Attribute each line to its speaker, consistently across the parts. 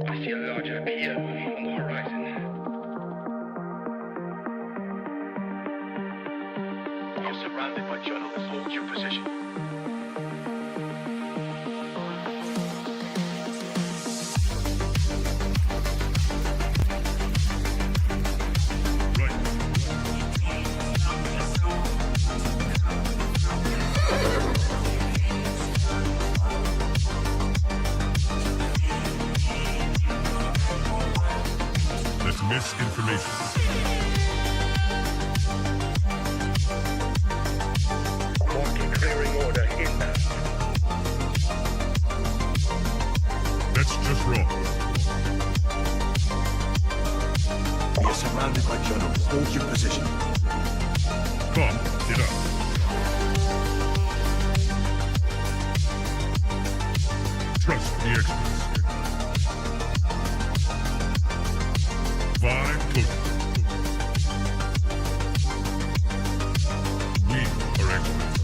Speaker 1: I see a large IPO on the horizon. You're surrounded by journalists. Hold your position.
Speaker 2: Misinformation.
Speaker 1: Market clearing order inbound.
Speaker 2: That's just wrong.
Speaker 3: You're surrounded by journalists. Hold your position.
Speaker 2: Come, get up. Trust the experts. 5 good. We are experts.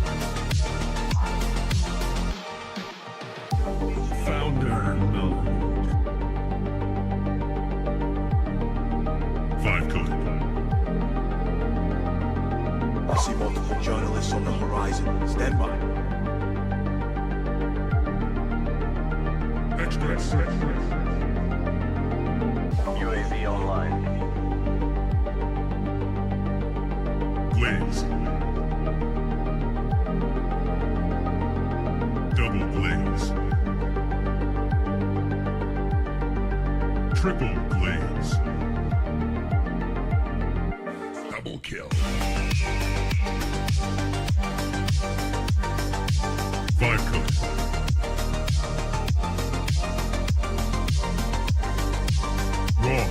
Speaker 2: Founder mode. 5 good.
Speaker 3: I see multiple journalists on the horizon. Stand by.
Speaker 2: Experts.
Speaker 1: UAV online.
Speaker 2: Glaze. Double glaze. Triple glaze. Double kill. 5 coat. Wrong.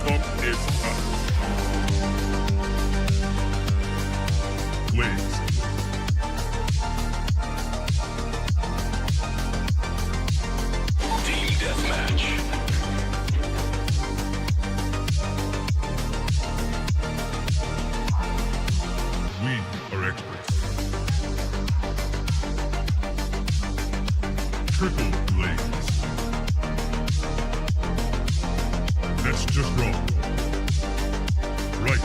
Speaker 2: Pump is up. Blaze.
Speaker 1: Team deathmatch.
Speaker 2: We are experts. Triple blaze. That's just wrong. Right.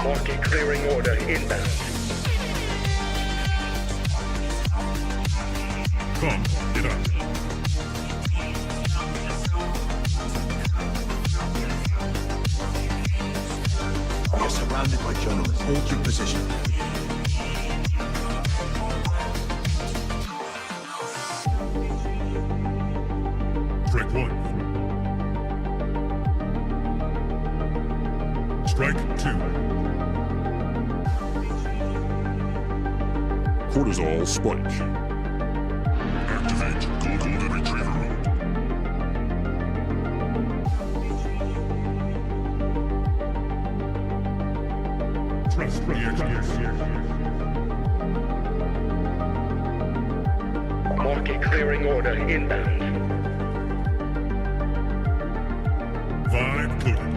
Speaker 1: Market clearing order inbound.
Speaker 2: Come, get up.
Speaker 3: You're surrounded by journalists. Hold your position.
Speaker 2: Strike 1. Strike 2. Cortisol spike. Activate Golden Retriever mode. Trust the experts.
Speaker 1: Market clearing order inbound.
Speaker 2: 5 coded.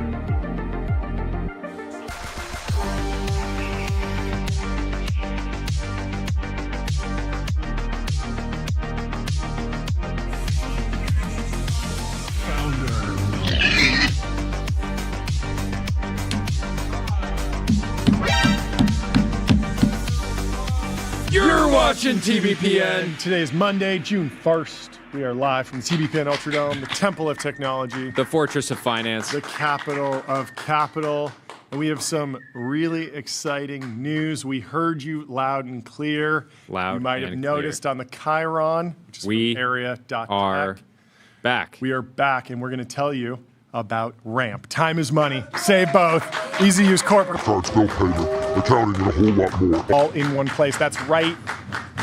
Speaker 4: You're watching TBPN.
Speaker 5: Today is Monday, June 1st. We are live from the TBPN Ultradome, the Temple of Technology,
Speaker 4: The Fortress of Finance.
Speaker 5: the capital of capital. And we have some really exciting news. We heard you loud and clear.
Speaker 4: Loud
Speaker 5: You might have
Speaker 4: and
Speaker 5: noticed on the Chiron, which is
Speaker 4: We
Speaker 5: from area.tech.
Speaker 4: are back.
Speaker 5: We are back, and we're going to tell you about Ramp. Time is money. Save both. Easy use corporate.
Speaker 2: Cards, bill payment, accounting, and a whole lot more.
Speaker 5: All in one place. That's right.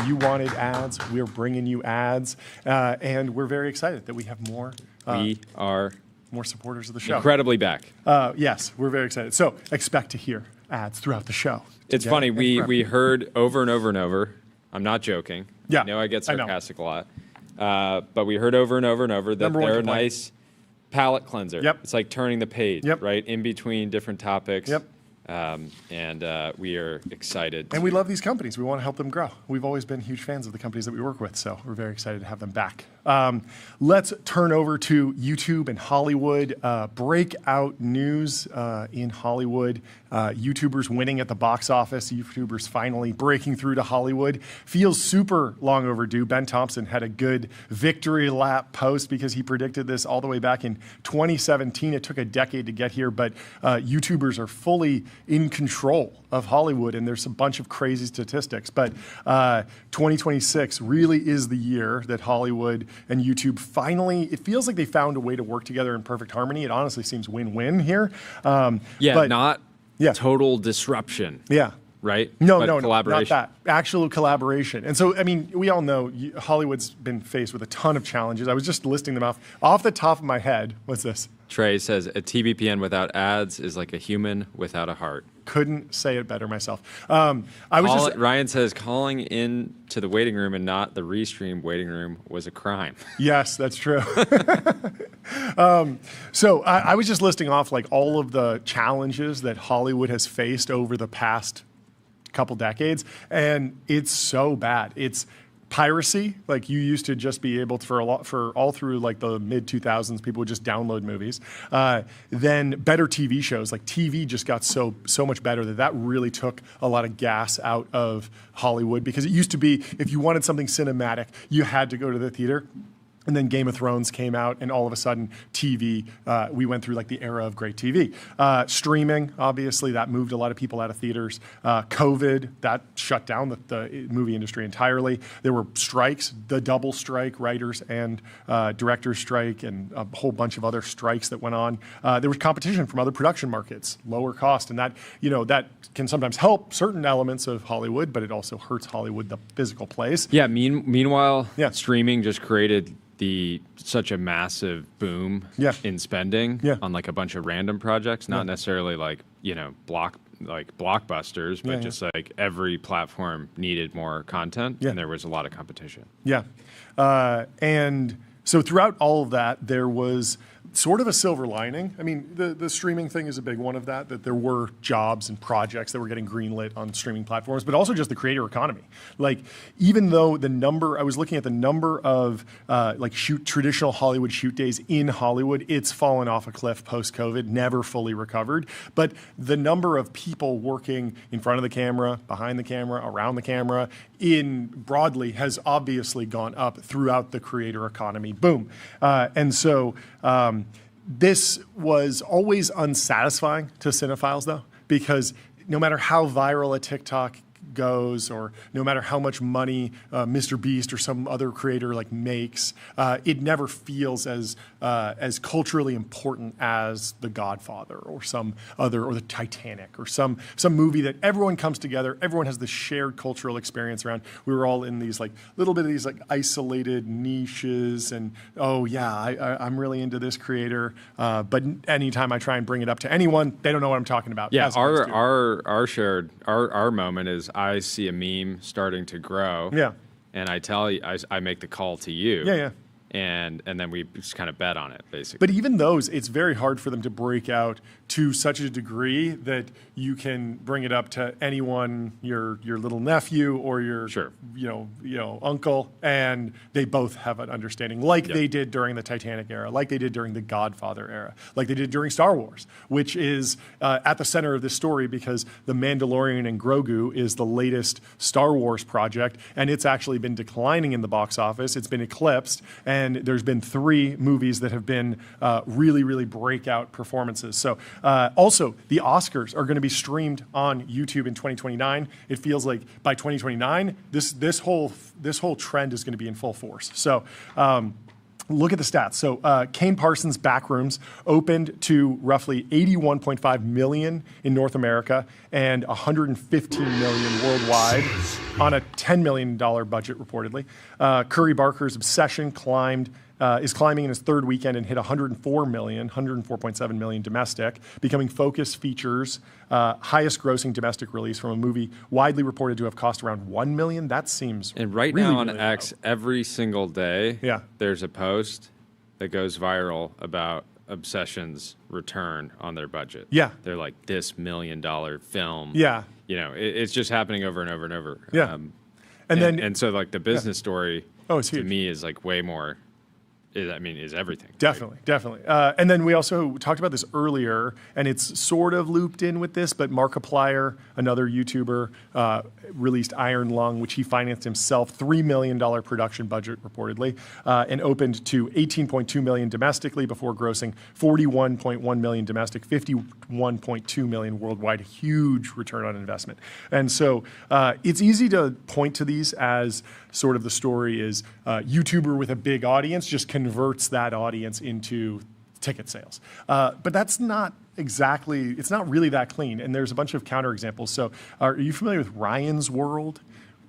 Speaker 5: You wanted ads. We're bringing you ads. And we're very excited that we have more
Speaker 4: We are
Speaker 5: more supporters of the show.
Speaker 4: incredibly back.
Speaker 5: Yes, we're very excited. So expect to hear ads throughout the show.
Speaker 4: It's
Speaker 5: Get
Speaker 4: funny,
Speaker 5: it?
Speaker 4: we heard over and over and over. I'm not joking.
Speaker 5: Yeah,
Speaker 4: I know I get
Speaker 5: I know.
Speaker 4: sarcastic a lot. But we heard over and over and over that
Speaker 5: Number one
Speaker 4: they're a
Speaker 5: complaint.
Speaker 4: nice palate cleanser.
Speaker 5: Yep.
Speaker 4: It's like turning the page,
Speaker 5: Yep.
Speaker 4: right? In between different topics.
Speaker 5: Yep.
Speaker 4: and we are excited.
Speaker 5: And we love these companies. We want to help them grow. We've always been huge fans of the companies that we work with, so we're very excited to have them back. Let's turn over to YouTube and Hollywood. Breakout news in Hollywood. YouTubers winning at the box office. YouTubers finally breaking through to Hollywood. Feels super long overdue. Ben Thompson had a good victory lap post because he predicted this all the way back in 2017. It took a decade to get here, but YouTubers are fully in control of Hollywood, and there's a bunch of crazy statistics. But 2026 really is the year that Hollywood and YouTube finally, it feels like they found a way to work together in perfect harmony. It honestly seems win-win here.
Speaker 4: Not total disruption.
Speaker 5: Yeah.
Speaker 4: Right?
Speaker 5: No,
Speaker 4: but
Speaker 5: not
Speaker 4: collaboration.
Speaker 5: that. Actual collaboration. And so, I mean, we all know Hollywood's been faced with a ton of challenges. I was just listing them off the top of my head. What's this?
Speaker 4: Trey says a TBPN without ads is like a human without a heart.
Speaker 5: Couldn't say it better myself.
Speaker 4: Ryan says calling in to the waiting room and not the restream waiting room was a crime.
Speaker 5: Yes, that's true. So I was just listing off like all of the challenges that Hollywood has faced over the past couple decades, and it's so bad. It's piracy. Like, you used to just be able to, for all through like the mid 2000s, people would just download movies. Then better TV shows. Like, TV just got so much better that really took a lot of gas out of Hollywood, because it used to be, if you wanted something cinematic, you had to go to the theater. And then Game of Thrones came out, and all of a sudden, TV, we went through like the era of great TV. Streaming, obviously, that moved a lot of people out of theaters. COVID, that shut down the movie industry entirely. There were strikes, the double strike, writers and directors strike, and a whole bunch of other strikes that went on. There was competition from other production markets, lower cost, and that can sometimes help certain elements of Hollywood, but it also hurts Hollywood, the physical place.
Speaker 4: Yeah. Meanwhile, streaming just created such a massive boom in spending on like a bunch of random projects, not necessarily like, blockbusters, but just like every platform needed more content, and there was a lot of competition.
Speaker 5: Yeah. And so throughout all of that, there was sort of a silver lining. I mean, the streaming thing is a big one of that there were jobs and projects that were getting greenlit on streaming platforms, but also just the creator economy. Like, even though I was looking at the number of traditional Hollywood shoot days in Hollywood, it's fallen off a cliff post-COVID, never fully recovered. But the number of people working in front of the camera, behind the camera, around the camera, broadly has obviously gone up throughout the creator economy boom. And so this was always unsatisfying to cinephiles, though, because no matter how viral a TikTok goes, or no matter how much money Mr. Beast or some other creator makes, it never feels as culturally important as The Godfather or some other, or the Titanic, or some movie that everyone comes together, everyone has this shared cultural experience around. We were all in these little bit of these isolated niches, and I'm really into this creator, but anytime I try and bring it up to anyone, they don't know what I'm talking about.
Speaker 4: Yeah, our moment is, I see a meme starting to grow. Yeah. And I tell you, I make the call to you. Yeah. And then we just kind of bet on it, basically.
Speaker 5: But even those, it's very hard for them to break out to such a degree that you can bring it up to anyone, your little nephew or your uncle, and they both have an understanding, they did during the Titanic era, like they did during the Godfather era, like they did during Star Wars, which is at the center of this story, because The Mandalorian and Grogu is the latest Star Wars project, and it's actually been declining in the box office. It's been eclipsed, and there's been 3 movies that have been really, really breakout performances. So also, the Oscars are going to be streamed on YouTube in 2029. It feels like by 2029, this whole trend is going to be in full force. So look at the stats. So Kane Parsons' Backrooms opened to roughly 81.5 million in North America and 115 million worldwide on a $10 million budget, reportedly. Curry Barker's Obsession is climbing in his 3rd weekend and hit 104.7 million domestic, becoming Focus Features' highest grossing domestic release from a movie widely reported to have cost around $1 million. That seems
Speaker 4: And right
Speaker 5: really,
Speaker 4: now on
Speaker 5: really
Speaker 4: X,
Speaker 5: low.
Speaker 4: every single day, there's a post that goes viral about Obsession's return on their budget.
Speaker 5: Yeah.
Speaker 4: They're like, this $1 million film.
Speaker 5: Yeah.
Speaker 4: It's just happening over and over and over.
Speaker 5: Yeah.
Speaker 4: And so like the business story
Speaker 5: it's
Speaker 4: to
Speaker 5: huge.
Speaker 4: me is like way more, is everything.
Speaker 5: Definitely, definitely. And then we also talked about this earlier, and it's sort of looped in with this, but Markiplier, another YouTuber, released Iron Lung, which he financed himself, $3 million production budget reportedly, and opened to $18.2 million domestically before grossing $41.1 million domestic, $51.2 million worldwide. Huge return on investment. And so it's easy to point to these as sort of the story is YouTuber with a big audience just converts that audience into ticket sales. But that's not exactly, it's not really that clean. And there's a bunch of counterexamples. So are you familiar with Ryan's World?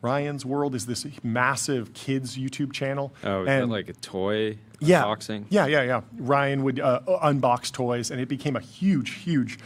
Speaker 5: Ryan's World is this massive kids YouTube channel.
Speaker 4: Oh, is that like a toy unboxing?
Speaker 5: Yeah. Ryan would unbox toys, and it became a huge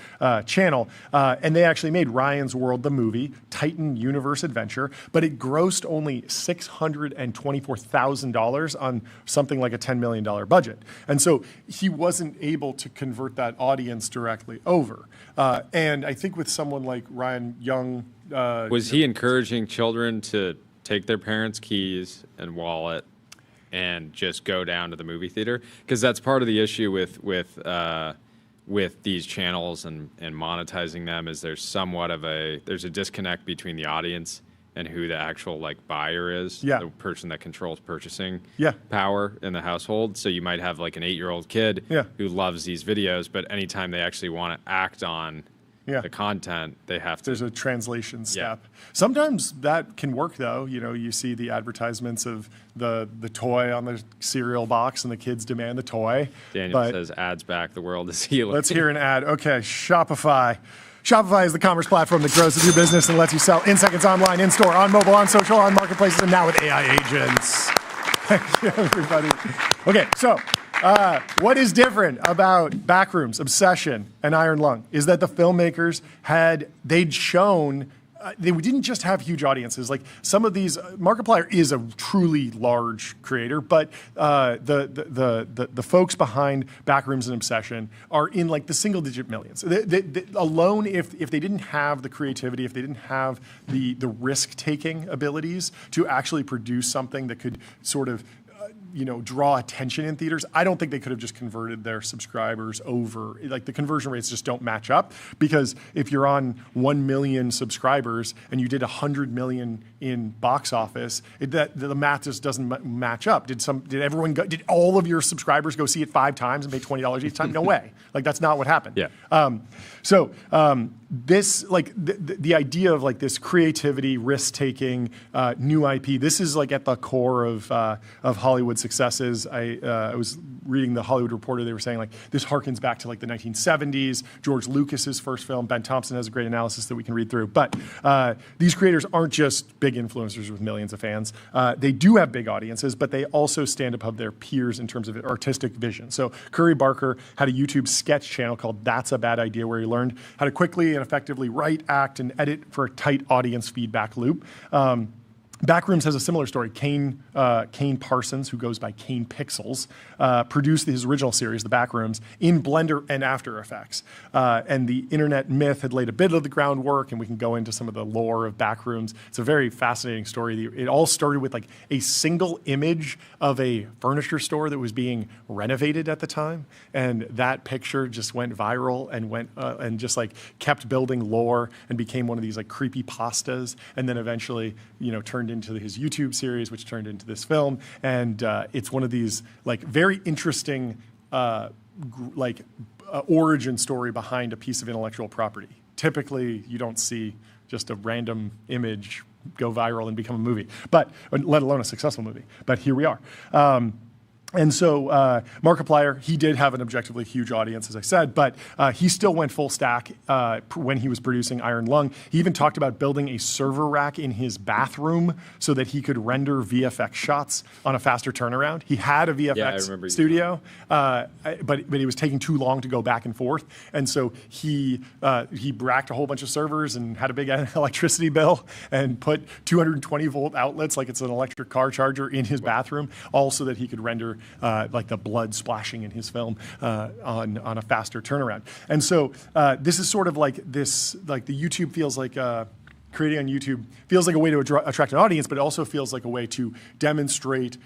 Speaker 5: channel. And they actually made Ryan's World, the movie, Titan Universe Adventure, but it grossed only $624,000 on something like a $10 million budget. And so he wasn't able to convert that audience directly over. And I think with someone like Ryan Young,
Speaker 4: was he encouraging children to take their parents' keys and wallet and just go down to the movie theater? Because that's part of the issue with these channels and monetizing them is there's a disconnect between the audience and who the actual like buyer is, the person that controls purchasing power in the household. So you might have like an 8-year-old kid who loves these videos, but anytime they actually want to act on the content, they have to.
Speaker 5: There's a translation step. Sometimes that can work though. You see the advertisements of the toy on the cereal box and the kids demand the toy.
Speaker 4: Daniel says ads back, the world is healing.
Speaker 5: Let's hear an ad. Okay, Shopify. Shopify is the commerce platform that grows with your business and lets you sell in seconds online, in store, on mobile, on social, on marketplaces, and now with AI agents. Thank you, everybody. Okay, so what is different about Backrooms, Obsession, and Iron Lung is that the filmmakers they'd shown they didn't just have huge audiences. Like some of these, Markiplier is a truly large creator, but the folks behind Backrooms and Obsession are in like the single-digit millions. Alone, if they didn't have the creativity, if they didn't have the risk-taking abilities to actually produce something that could sort of draw attention in theaters, I don't think they could have just converted their subscribers over. Like the conversion rates just don't match up, because if you're on 1 million subscribers and you did 100 million in box office, the math just doesn't match up. Did all of your subscribers go see it 5 times and pay $20 each time? No way. Like that's not what happened.
Speaker 4: Yeah.
Speaker 5: This the idea of like this creativity, risk taking, new IP. This is like at the core of Hollywood successes. I was reading the Hollywood Reporter. They were saying like this harkens back to like the 1970s. George Lucas's first film. Ben Thompson has a great analysis that we can read through. But these creators aren't just big influencers with millions of fans. They do have big audiences, but they also stand above their peers in terms of artistic vision. So Curry Barker had a YouTube sketch channel called That's a Bad Idea, where he learned how to quickly and effectively write, act, and edit for a tight audience feedback loop. Backrooms has a similar story. Kane Parsons, who goes by Kane Pixels, produced his original series, The Backrooms, in Blender and After Effects. And the internet myth had laid a bit of the groundwork, and we can go into some of the lore of Backrooms. It's a very fascinating story. It all started with like a single image of a furniture store that was being renovated at the time, and that picture just went viral and just like kept building lore and became one of these like creepy pastas, and then eventually turned into his YouTube series, which turned into this film. And it's one of these like very interesting origin story behind a piece of intellectual property. Typically, you don't see just a random image go viral and become a movie, but let alone a successful movie. But here we are. And so Markiplier, he did have an objectively huge audience, as I said, but he still went full stack when he was producing Iron Lung. He even talked about building a server rack in his bathroom so that he could render VFX shots on a faster turnaround. He had a VFX studio, but it was taking too long to go back and forth. And so he racked a whole bunch of servers and had a big electricity bill and put 220-volt outlets, like it's an electric car charger, in his bathroom, all so that he could render like the blood splashing in his film on a faster turnaround. And so this is sort of like this, like the YouTube feels like creating on YouTube feels like a way to attract an audience, but it also feels like a way to demonstrate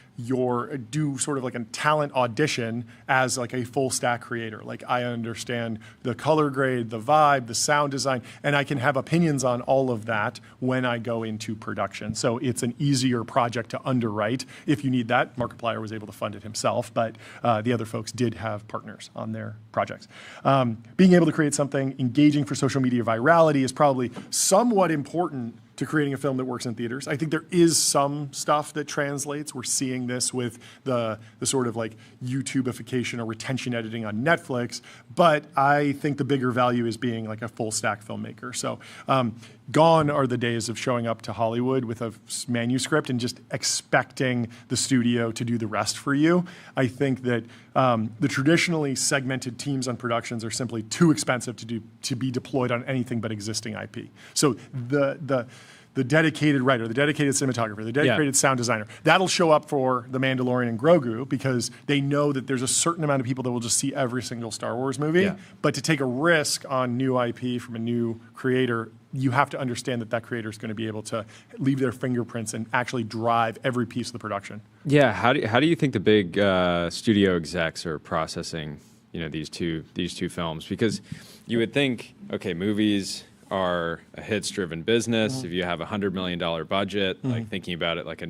Speaker 5: do sort of like a talent audition as like a full stack creator. Like I understand the color grade, the vibe, the sound design, and I can have opinions on all of that when I go into production. So it's an easier project to underwrite if you need that. Markiplier was able to fund it himself, but the other folks did have partners on their projects. Being able to create something engaging for social media virality is probably somewhat important to creating a film that works in theaters. I think there is some stuff that translates. We're seeing this with the sort of like YouTubeification or retention editing on Netflix, but I think the bigger value is being like a full stack filmmaker. So gone are the days of showing up to Hollywood with a manuscript and just expecting the studio to do the rest for you. I think that the traditionally segmented teams on productions are simply too expensive to be deployed on anything but existing IP. So the dedicated writer, the dedicated cinematographer, the dedicated sound designer, that'll show up for The Mandalorian and Grogu because they know that there's a certain amount of people that will just see every single Star Wars movie. Yeah. But to take a risk on new IP from a new creator, you have to understand that creator is going to be able to leave their fingerprints and actually drive every piece of the production. Yeah,
Speaker 4: how do you think the big studio execs are processing, these two films? Because you would think, okay, movies are a hits-driven business. If you have $100 million budget, like thinking about it, like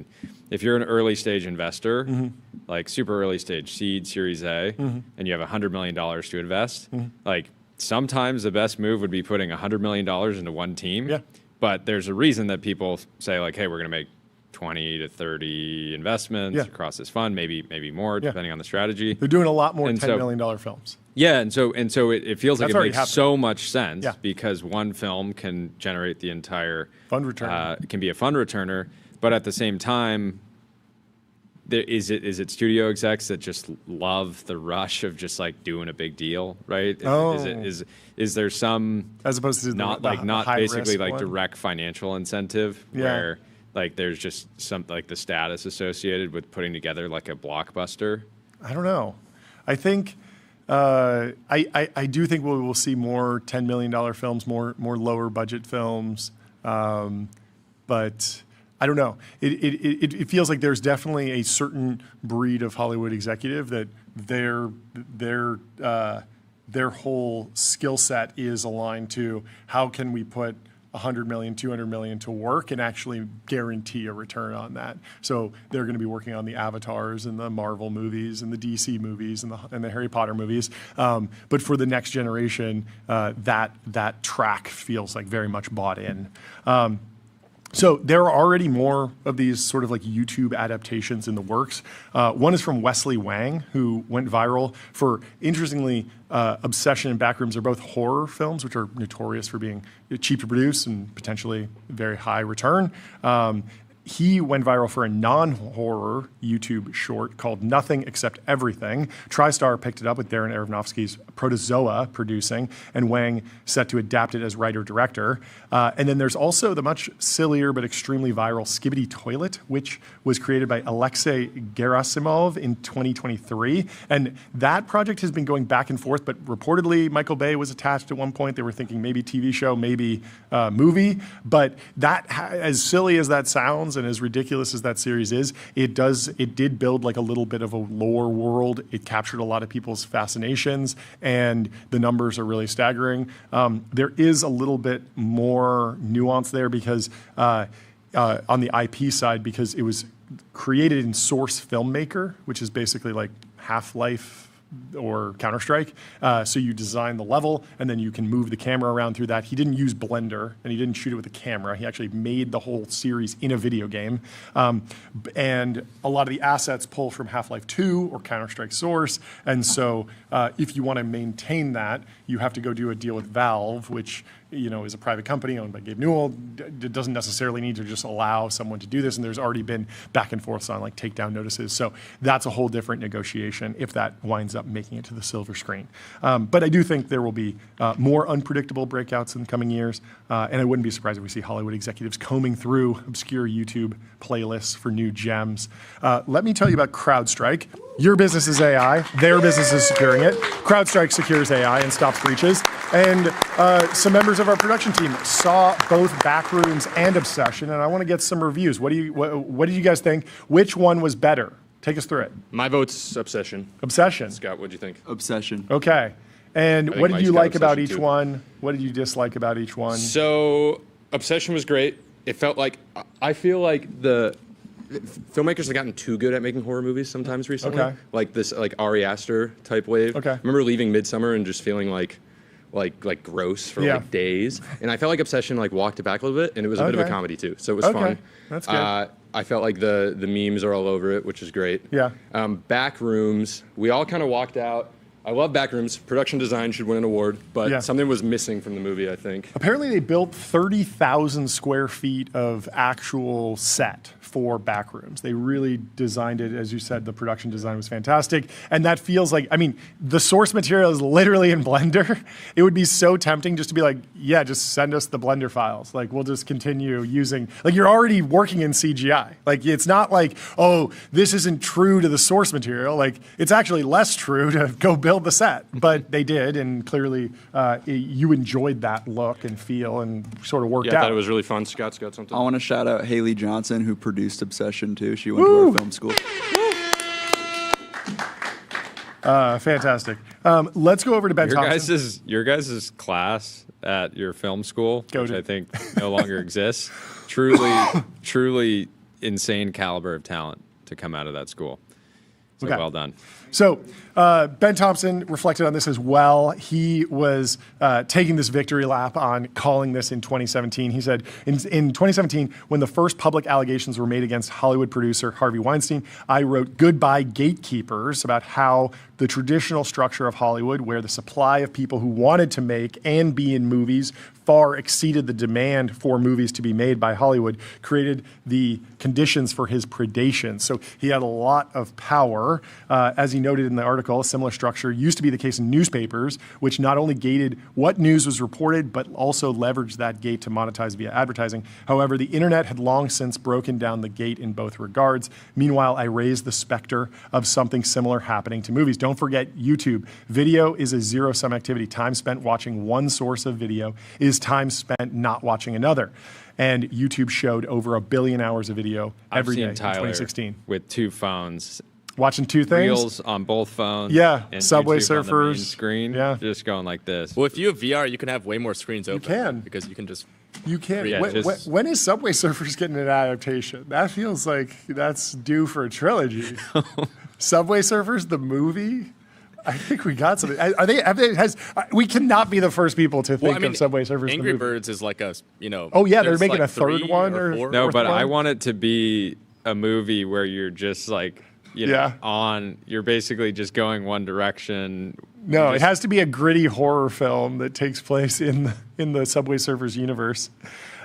Speaker 4: if you're an early stage investor, like super early stage seed, Series A, and you have $100 million to invest, like sometimes the best move would be putting $100 million into one team. Yeah. But there's a reason that people say like, hey, we're going to make 20 to 30 investments across this fund, maybe more, depending on the strategy.
Speaker 5: They're doing a lot more $10 million films.
Speaker 4: Yeah, and so it feels like it makes so much sense because one film can generate the entire
Speaker 5: fund return.
Speaker 4: It can be a fund returner, but at the same time, is it studio execs that just love the rush of just like doing a big deal, right? Is there some,
Speaker 5: as opposed to
Speaker 4: not basically like direct financial incentive where like there's just some like the status associated with putting together like a blockbuster?
Speaker 5: I don't know. I think I do think we will see more $10 million films, more lower budget films, but I don't know. It feels like there's definitely a certain breed of Hollywood executive that their whole skill set is aligned to how can we put 100 million, 200 million to work and actually guarantee a return on that. So they're going to be working on the Avatars and the Marvel movies and the DC movies and the Harry Potter movies. But for the next generation, that track feels like very much bought in. So there are already more of these sort of like YouTube adaptations in the works. One is from Wesley Wang, who went viral for, interestingly, Obsession and Backrooms are both horror films, which are notorious for being cheap to produce and potentially very high return. He went viral for a non-horror YouTube short called Nothing Except Everything. TriStar picked it up with Darren Aronofsky's Protozoa producing, and Wang set to adapt it as writer-director. And then there's also the much sillier but extremely viral Skibbity Toilet, which was created by Alexei Gerasimov in 2023. And that project has been going back and forth, but reportedly Michael Bay was attached at one point. They were thinking maybe TV show, maybe movie. But that, as silly as that sounds, and as ridiculous as that series is, it did build like a little bit of a lore world. It captured a lot of people's fascinations, and the numbers are really staggering. There is a little bit more nuance there because on the IP side, because it was created in Source Filmmaker, which is basically like Half-Life or Counter-Strike. So you design the level, and then you can move the camera around through that. He didn't use Blender, and he didn't shoot it with a camera. He actually made the whole series in a video game. And a lot of the assets pull from Half-Life 2 or Counter-Strike Source. And so if you want to maintain that, you have to go do a deal with Valve, which is a private company owned by Gabe Newell. It doesn't necessarily need to just allow someone to do this, and there's already been back and forth on like takedown notices. So that's a whole different negotiation if that winds up making it to the silver screen. But I do think there will be more unpredictable breakouts in the coming years, and I wouldn't be surprised if we see Hollywood executives combing through obscure YouTube playlists for new gems. Let me tell you about CrowdStrike. Your business is AI. Their business is securing it. CrowdStrike secures AI and stops breaches. And some members of our production team saw both Backrooms and Obsession, and I want to get some reviews. What did you guys think? Which one was better? Take us through it.
Speaker 6: My vote's Obsession.
Speaker 5: Obsession.
Speaker 6: Scott, what'd you think?
Speaker 7: Obsession.
Speaker 5: Okay. And what did
Speaker 6: Mike's
Speaker 5: you
Speaker 6: got
Speaker 5: like about
Speaker 6: Obsession,
Speaker 5: each
Speaker 6: too.
Speaker 5: one? What did you dislike about each one?
Speaker 6: So, Obsession was great. It felt like, I feel like the filmmakers have gotten too good at making horror movies sometimes recently.
Speaker 5: Okay.
Speaker 6: Like this, like Ari Aster type wave.
Speaker 5: Okay.
Speaker 6: I remember leaving Midsummer and just feeling like gross for like days. And I felt like Obsession like walked it back a little bit, and it was a bit of a comedy too. So it was fun.
Speaker 5: That's good.
Speaker 6: I felt like the memes are all over it, which is great.
Speaker 5: Yeah.
Speaker 6: Backrooms, we all kind of walked out. I love Backrooms. Production design should win an award, but something was missing from the movie, I think.
Speaker 5: Apparently they built 30,000 square feet of actual set for Backrooms. They really designed it. As you said, the production design was fantastic. And that feels like, I mean, the source material is literally in Blender. It would be so tempting just to be like, yeah, just send us the Blender files. Like, we'll just continue using, like, you're already working in CGI. Like, it's not like, oh, this isn't true to the source material. Like, it's actually less true to go build the set. But they did, and clearly you enjoyed that look and feel and sort of worked out.
Speaker 6: Yeah, I thought it was really fun. Scott's got something.
Speaker 7: I want to shout out Haley Johnson, who produced Obsession too. She went to our film school.
Speaker 5: Fantastic. Let's go over to Ben Thompson.
Speaker 4: Your guys' class at your film school, which I think no longer exists, truly insane caliber of talent to come out of that school. So well done. So Ben Thompson reflected on this as well. He was taking this victory lap on calling this in 2017. He said, in 2017, when the first public allegations were made against Hollywood producer Harvey Weinstein, I wrote Goodbye Gatekeepers about how the traditional structure of Hollywood, where the supply of people who wanted to make and be in movies far exceeded the demand for movies to be made by Hollywood, created the conditions for his predation. So he had a lot of power. As he noted in the article, a similar structure used to be the case in newspapers, which not only gated what news was reported, but also leveraged that gate to monetize via advertising. However, the internet had long since broken down the gate in both regards. Meanwhile, I raised the specter of something similar happening to movies. Don't forget YouTube. Video is a zero-sum activity. Time spent watching one source of video is time spent not watching another. And YouTube showed over 1 billion hours of video every day in 2016. With 2 phones.
Speaker 5: Watching 2 things.
Speaker 4: Reels on both phones.
Speaker 5: Yeah,
Speaker 4: and
Speaker 5: Subway
Speaker 4: YouTube
Speaker 5: Surfers.
Speaker 4: On the main screen.
Speaker 5: Yeah.
Speaker 4: Just going like this.
Speaker 8: Well, if you have VR, you can have way more screens open.
Speaker 5: You can.
Speaker 8: Because you can just...
Speaker 5: You can.
Speaker 8: Yeah,
Speaker 5: when is Subway Surfers getting an adaptation? That feels like that's due for a trilogy. Subway Surfers, the movie? I think we got something. We cannot be the first people to think of Subway Surfers.
Speaker 8: Angry Birds is like a,
Speaker 5: Oh yeah, they're making a third one or
Speaker 4: no, but I want it to be a movie where you're just like, you're basically just going one direction.
Speaker 5: No, it has to be a gritty horror film that takes place in the Subway Surfers universe.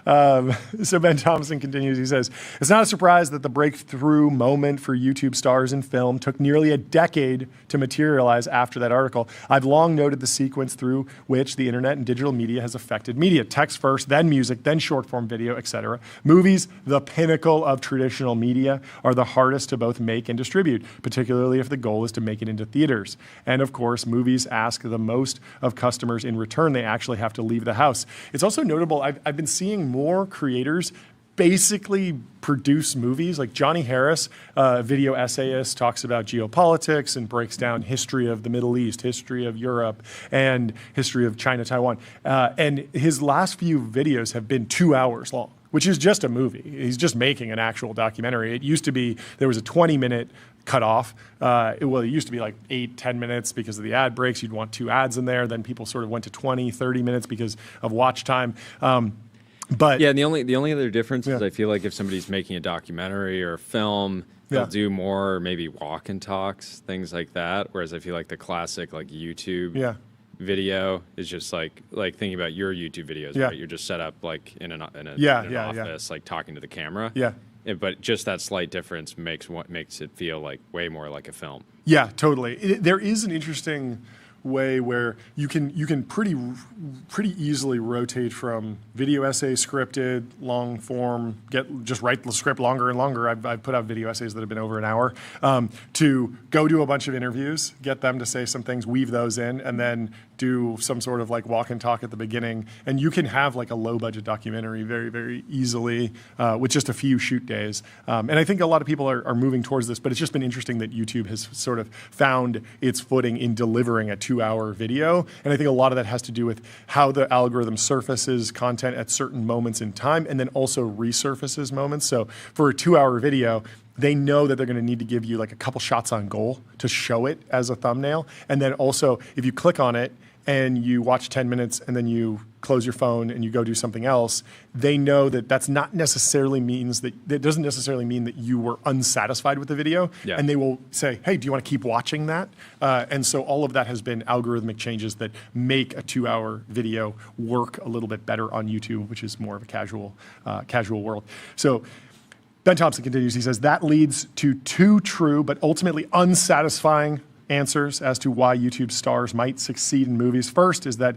Speaker 5: So Ben Thompson continues, he says, it's not a surprise that the breakthrough moment for YouTube stars in film took nearly a decade to materialize after that article. I've long noted the sequence through which the internet and digital media has affected media. Text first, then music, then short form video, etc. Movies, the pinnacle of traditional media, are the hardest to both make and distribute, particularly if the goal is to make it into theaters. And of course, movies ask the most of customers in return. They actually have to leave the house. It's also notable, I've been seeing more creators basically produce movies. Like Johnny Harris, a video essayist, talks about geopolitics and breaks down history of the Middle East, history of Europe, and history of China, Taiwan. And his last few videos have been 2 hours long, which is just a movie. He's just making an actual documentary. It used to be, there was a 20-minute cutoff. It used to be like 8-10 minutes because of the ad breaks. You'd want 2 ads in there. Then people sort of went to 20-30 minutes because of watch time. But
Speaker 4: yeah, the only other difference is I feel like if somebody's making a documentary or a film, they'll do more maybe walk and talks, things like that. Whereas I feel like the classic like YouTube video is just like thinking about your YouTube videos, right? You're just set up like in an office, like talking to the camera. Yeah. But just that slight difference makes it feel like way more like a film.
Speaker 5: Yeah, totally. There is an interesting way where you can pretty easily rotate from video essay, scripted, long form, just write the script longer and longer. I've put out video essays that have been over an hour, to go do a bunch of interviews, get them to say some things, weave those in, and then do some sort of like walk and talk at the beginning. And you can have like a low budget documentary very, very easily with just a few shoot days. And I think a lot of people are moving towards this, but it's just been interesting that YouTube has sort of found its footing in delivering a 2-hour video. And I think a lot of that has to do with how the algorithm surfaces content at certain moments in time and then also resurfaces moments. So for a 2-hour video, they know that they're going to need to give you like a couple shots on goal to show it as a thumbnail. And then also, if you click on it and you watch 10 minutes and then you close your phone and you go do something else, they know that that doesn't necessarily mean that you were unsatisfied with the video. Yeah. And they will say, hey, do you want to keep watching that? And so all of that has been algorithmic changes that make a 2-hour video work a little bit better on YouTube, which is more of a casual world. So Ben Thompson continues, he says, that leads to 2 true but ultimately unsatisfying answers as to why YouTube stars might succeed in movies. First is that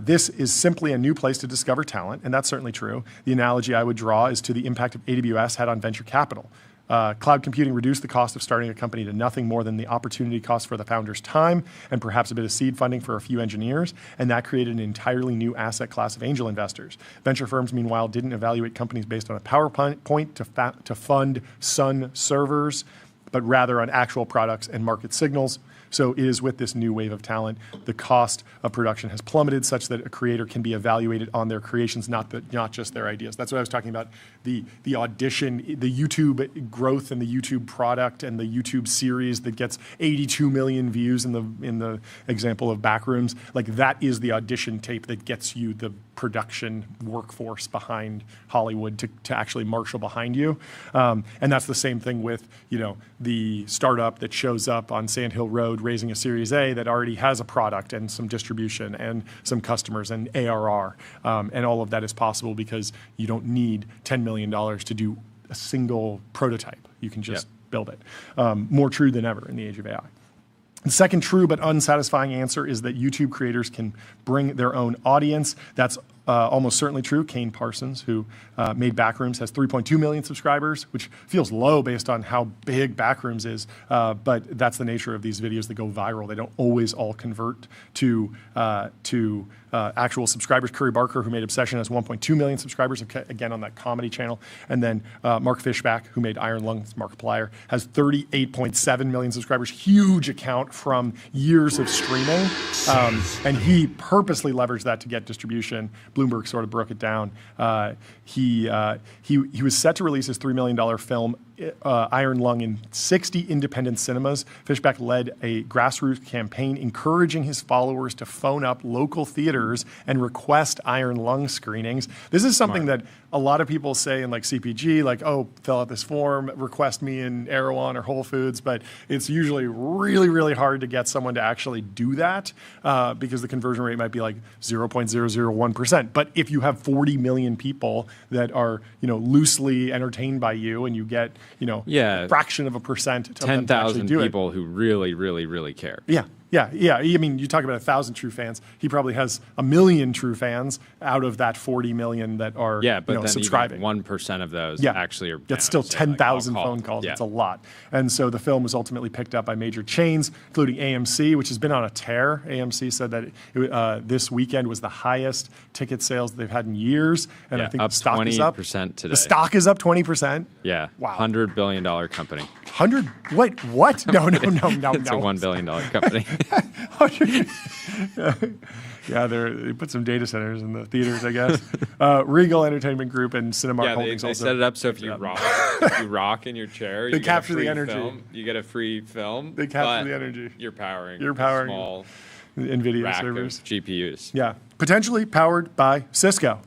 Speaker 5: this is simply a new place to discover talent, and that's certainly true. The analogy I would draw is to the impact of AWS had on venture capital. Cloud computing reduced the cost of starting a company to nothing more than the opportunity cost for the founder's time and perhaps a bit of seed funding for a few engineers, and that created an entirely new asset class of angel investors. Venture firms, meanwhile, didn't evaluate companies based on a PowerPoint to fund Sun servers, but rather on actual products and market signals. So it is with this new wave of talent, the cost of production has plummeted such that a creator can be evaluated on their creations, not just their ideas. That's what I was talking about, the audition, the YouTube growth and the YouTube product and the YouTube series that gets 82 million views in the example of Backrooms. Like that is the audition tape that gets you the production workforce behind Hollywood to actually marshal behind you. And that's the same thing with, the startup that shows up on Sand Hill Road raising a Series A that already has a product and some distribution and some customers and ARR. And all of that is possible because you don't need $10 million to do a single prototype. You can just build it. More true than ever in the age of AI. The second true but unsatisfying answer is that YouTube creators can bring their own audience. That's almost certainly true. Kane Parsons, who made Backrooms, has 3.2 million subscribers, which feels low based on how big Backrooms is. But that's the nature of these videos that go viral. They don't always all convert to actual subscribers. Curry Barker, who made Obsession, has 1.2 million subscribers, again on that comedy channel. And then Mark Fishback, who made Iron Lungs, Markiplier, has 38.7 million subscribers. Huge account from years of streaming. And he purposely leveraged that to get distribution. Bloomberg sort of broke it down. He was set to release his $3 million film, Iron Lung, in 60 independent cinemas. Fishback led a grassroots campaign encouraging his followers to phone up local theaters and request Iron Lung screenings. This is something that a lot of people say in like CPG, like, oh, fill out this form, request me in Erewhon or Whole Foods, but it's usually really, really hard to get someone to actually do that because the conversion rate might be like 0.001%. But if you have 40 million people that are, loosely entertained by you and you get, a fraction of a percent of
Speaker 4: 10,000 people who really, really, really care.
Speaker 5: Yeah. I mean, you talk about 1,000 true fans. He probably has 1 million true fans out of that 40 million that are subscribing.
Speaker 4: 1% of those actually are.
Speaker 5: That's still 10,000 phone calls. Yeah. It's a lot. And so the film was ultimately picked up by major chains, including AMC, which has been on a tear. AMC said that this weekend was the highest ticket sales they've had in years. And I think the stock is up
Speaker 4: 20% today.
Speaker 5: The stock is up 20%.
Speaker 4: Yeah. Wow. $100 billion company.
Speaker 5: 100? Wait, what? No.
Speaker 4: It's a $1 billion company.
Speaker 5: They put some data centers in the theaters, I guess. Regal Entertainment Group and Cinemark Holdings
Speaker 4: they
Speaker 5: also
Speaker 4: set it up so if you rock in your chair,
Speaker 5: they capture the energy.
Speaker 4: You get a free film.
Speaker 5: They capture the energy.
Speaker 4: You're powering
Speaker 5: small NVIDIA servers,
Speaker 4: GPUs.
Speaker 5: Yeah, potentially powered by Cisco.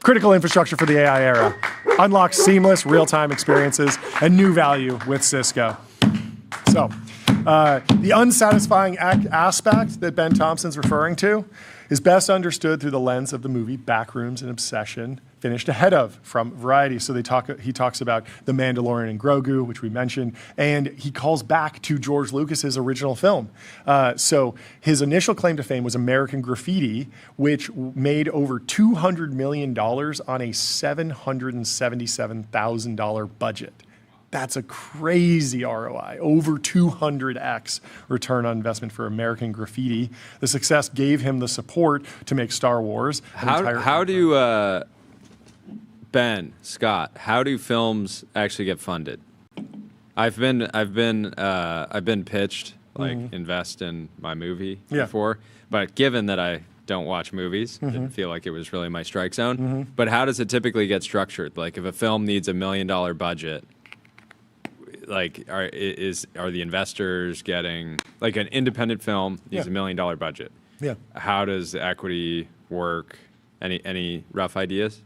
Speaker 5: Critical infrastructure for the AI era. Unlock seamless real-time experiences and new value with Cisco. So. The unsatisfying aspect that Ben Thompson's referring to is best understood through the lens of the movie Backrooms and Obsession, finished ahead of from Variety. So he talks about The Mandalorian and Grogu, which we mentioned, and he calls back to George Lucas's original film. So his initial claim to fame was American Graffiti, which made over $200 million on a $777,000 budget. That's a crazy ROI, over 200x return on investment for American Graffiti. The success gave him the support to make Star Wars.
Speaker 4: How do Ben, Scott, how do films actually get funded? I've been pitched like invest in my movie before, but given that I don't watch movies, didn't feel like it was really my strike zone. But how does it typically get structured? Like if a film needs $1 million budget, like are the investors getting, like an independent film needs $1 million budget?
Speaker 5: Yeah.
Speaker 4: How does the equity work? Any rough ideas?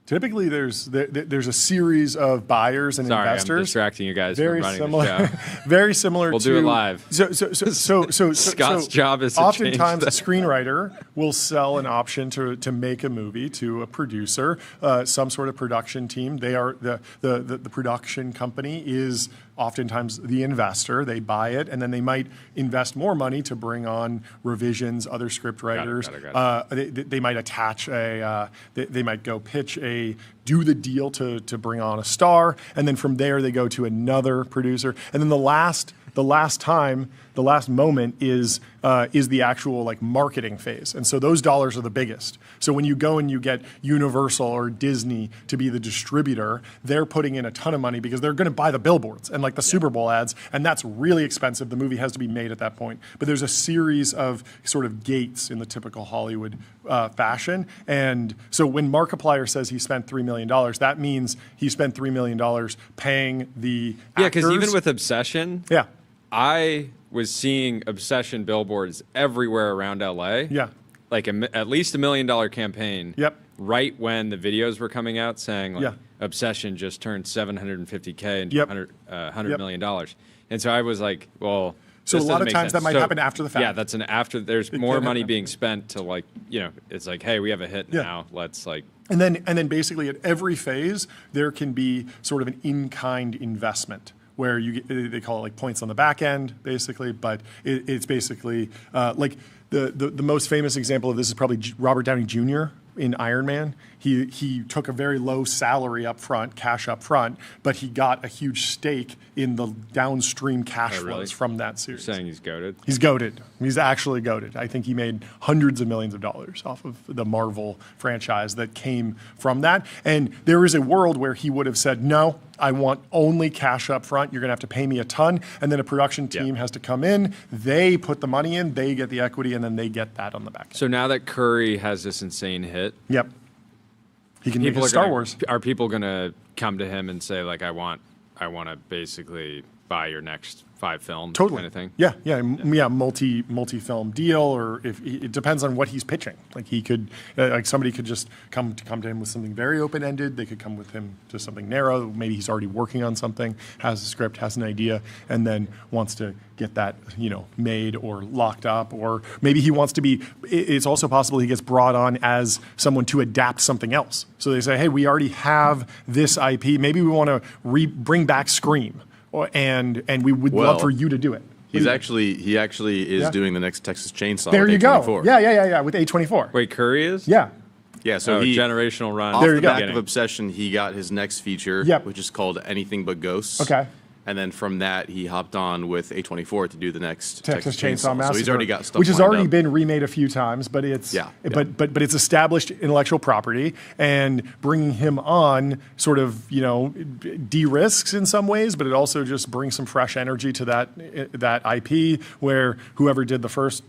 Speaker 5: Typically, there's a series of buyers and investors.
Speaker 4: Sorry, I'm distracting you guys from running the show.
Speaker 5: Very similar.
Speaker 4: We'll do it live.
Speaker 5: So
Speaker 4: Scott's job is to
Speaker 5: oftentimes a screenwriter will sell an option to make a movie to a producer, some sort of production team. They are the production company is oftentimes the investor. They buy it, and then they might invest more money to bring on revisions, other script writers. Got it. They might attach they might go pitch do the deal to bring on a star, and then from there they go to another producer, and then the last moment is the actual like marketing phase, and so those dollars are the biggest. So when you go and you get Universal or Disney to be the distributor, they're putting in a ton of money because they're going to buy the billboards and like the Super Bowl ads, and that's really expensive. The movie has to be made at that point. But there's a series of sort of gates in the typical Hollywood fashion, and so when Markiplier says he spent $3 million, that means he spent $3 million paying the actors.
Speaker 4: Yeah, because even with Obsession, I was seeing Obsession billboards everywhere around LA. Yeah. Like at least $1 million campaign. Yep. Right when the videos were coming out saying like Obsession just turned $750K into $100 million. And so I was like, well,
Speaker 5: so a lot of times that might happen after the fact.
Speaker 4: Yeah, that's there's more money being spent to like, it's like, hey, we have a hit now. Let's like.
Speaker 5: And then basically at every phase, there can be sort of an in-kind investment, where they call it like points on the back end, basically, but it's basically like the most famous example of this is probably Robert Downey Jr. in Iron Man. He took a very low salary up front, cash up front, but he got a huge stake in the downstream cash flows from that series.
Speaker 4: You're saying he's goated?
Speaker 5: He's goated. He's actually goated. I think he made hundreds of millions of dollars off of the Marvel franchise that came from that. And there is a world where he would have said, no, I want only cash up front. You're going to have to pay me a ton. And then a production team has to come in. They put the money in. They get the equity, and then they get that on the back end.
Speaker 4: So now that Curry has this insane hit.
Speaker 5: Yep. He can make Star Wars.
Speaker 4: Are people going to come to him and say, like, I want to basically buy your next 5 films kind of thing?
Speaker 5: Yeah, multi-film deal, or if it depends on what he's pitching. Like he could, like somebody could just come to him with something very open-ended. They could come with him to something narrow. Maybe he's already working on something, has a script, has an idea, and then wants to get that made or locked up. Or maybe he wants to be. It's also possible he gets brought on as someone to adapt something else. So they say, hey, we already have this IP. Maybe we want to bring back Scream. And we would love for you to do it.
Speaker 9: He actually is doing the next Texas Chainsaw.
Speaker 5: There you
Speaker 9: go.
Speaker 5: Yeah, with A24.
Speaker 4: Wait, Curry is?
Speaker 5: Yeah.
Speaker 9: Yeah, so he
Speaker 4: generational run.
Speaker 9: Off the back of Obsession, he got his next feature, which is called Anything But Ghosts.
Speaker 5: Okay.
Speaker 9: And then from that, he hopped on with A24 to do the next
Speaker 5: Texas Chainsaw Massacre.
Speaker 9: So he's already got stuff
Speaker 5: which has already
Speaker 9: up.
Speaker 5: been remade a few times, but it's but it's established intellectual property, and bringing him on sort of de-risks in some ways, but it also just brings some fresh energy to that IP where whoever did the first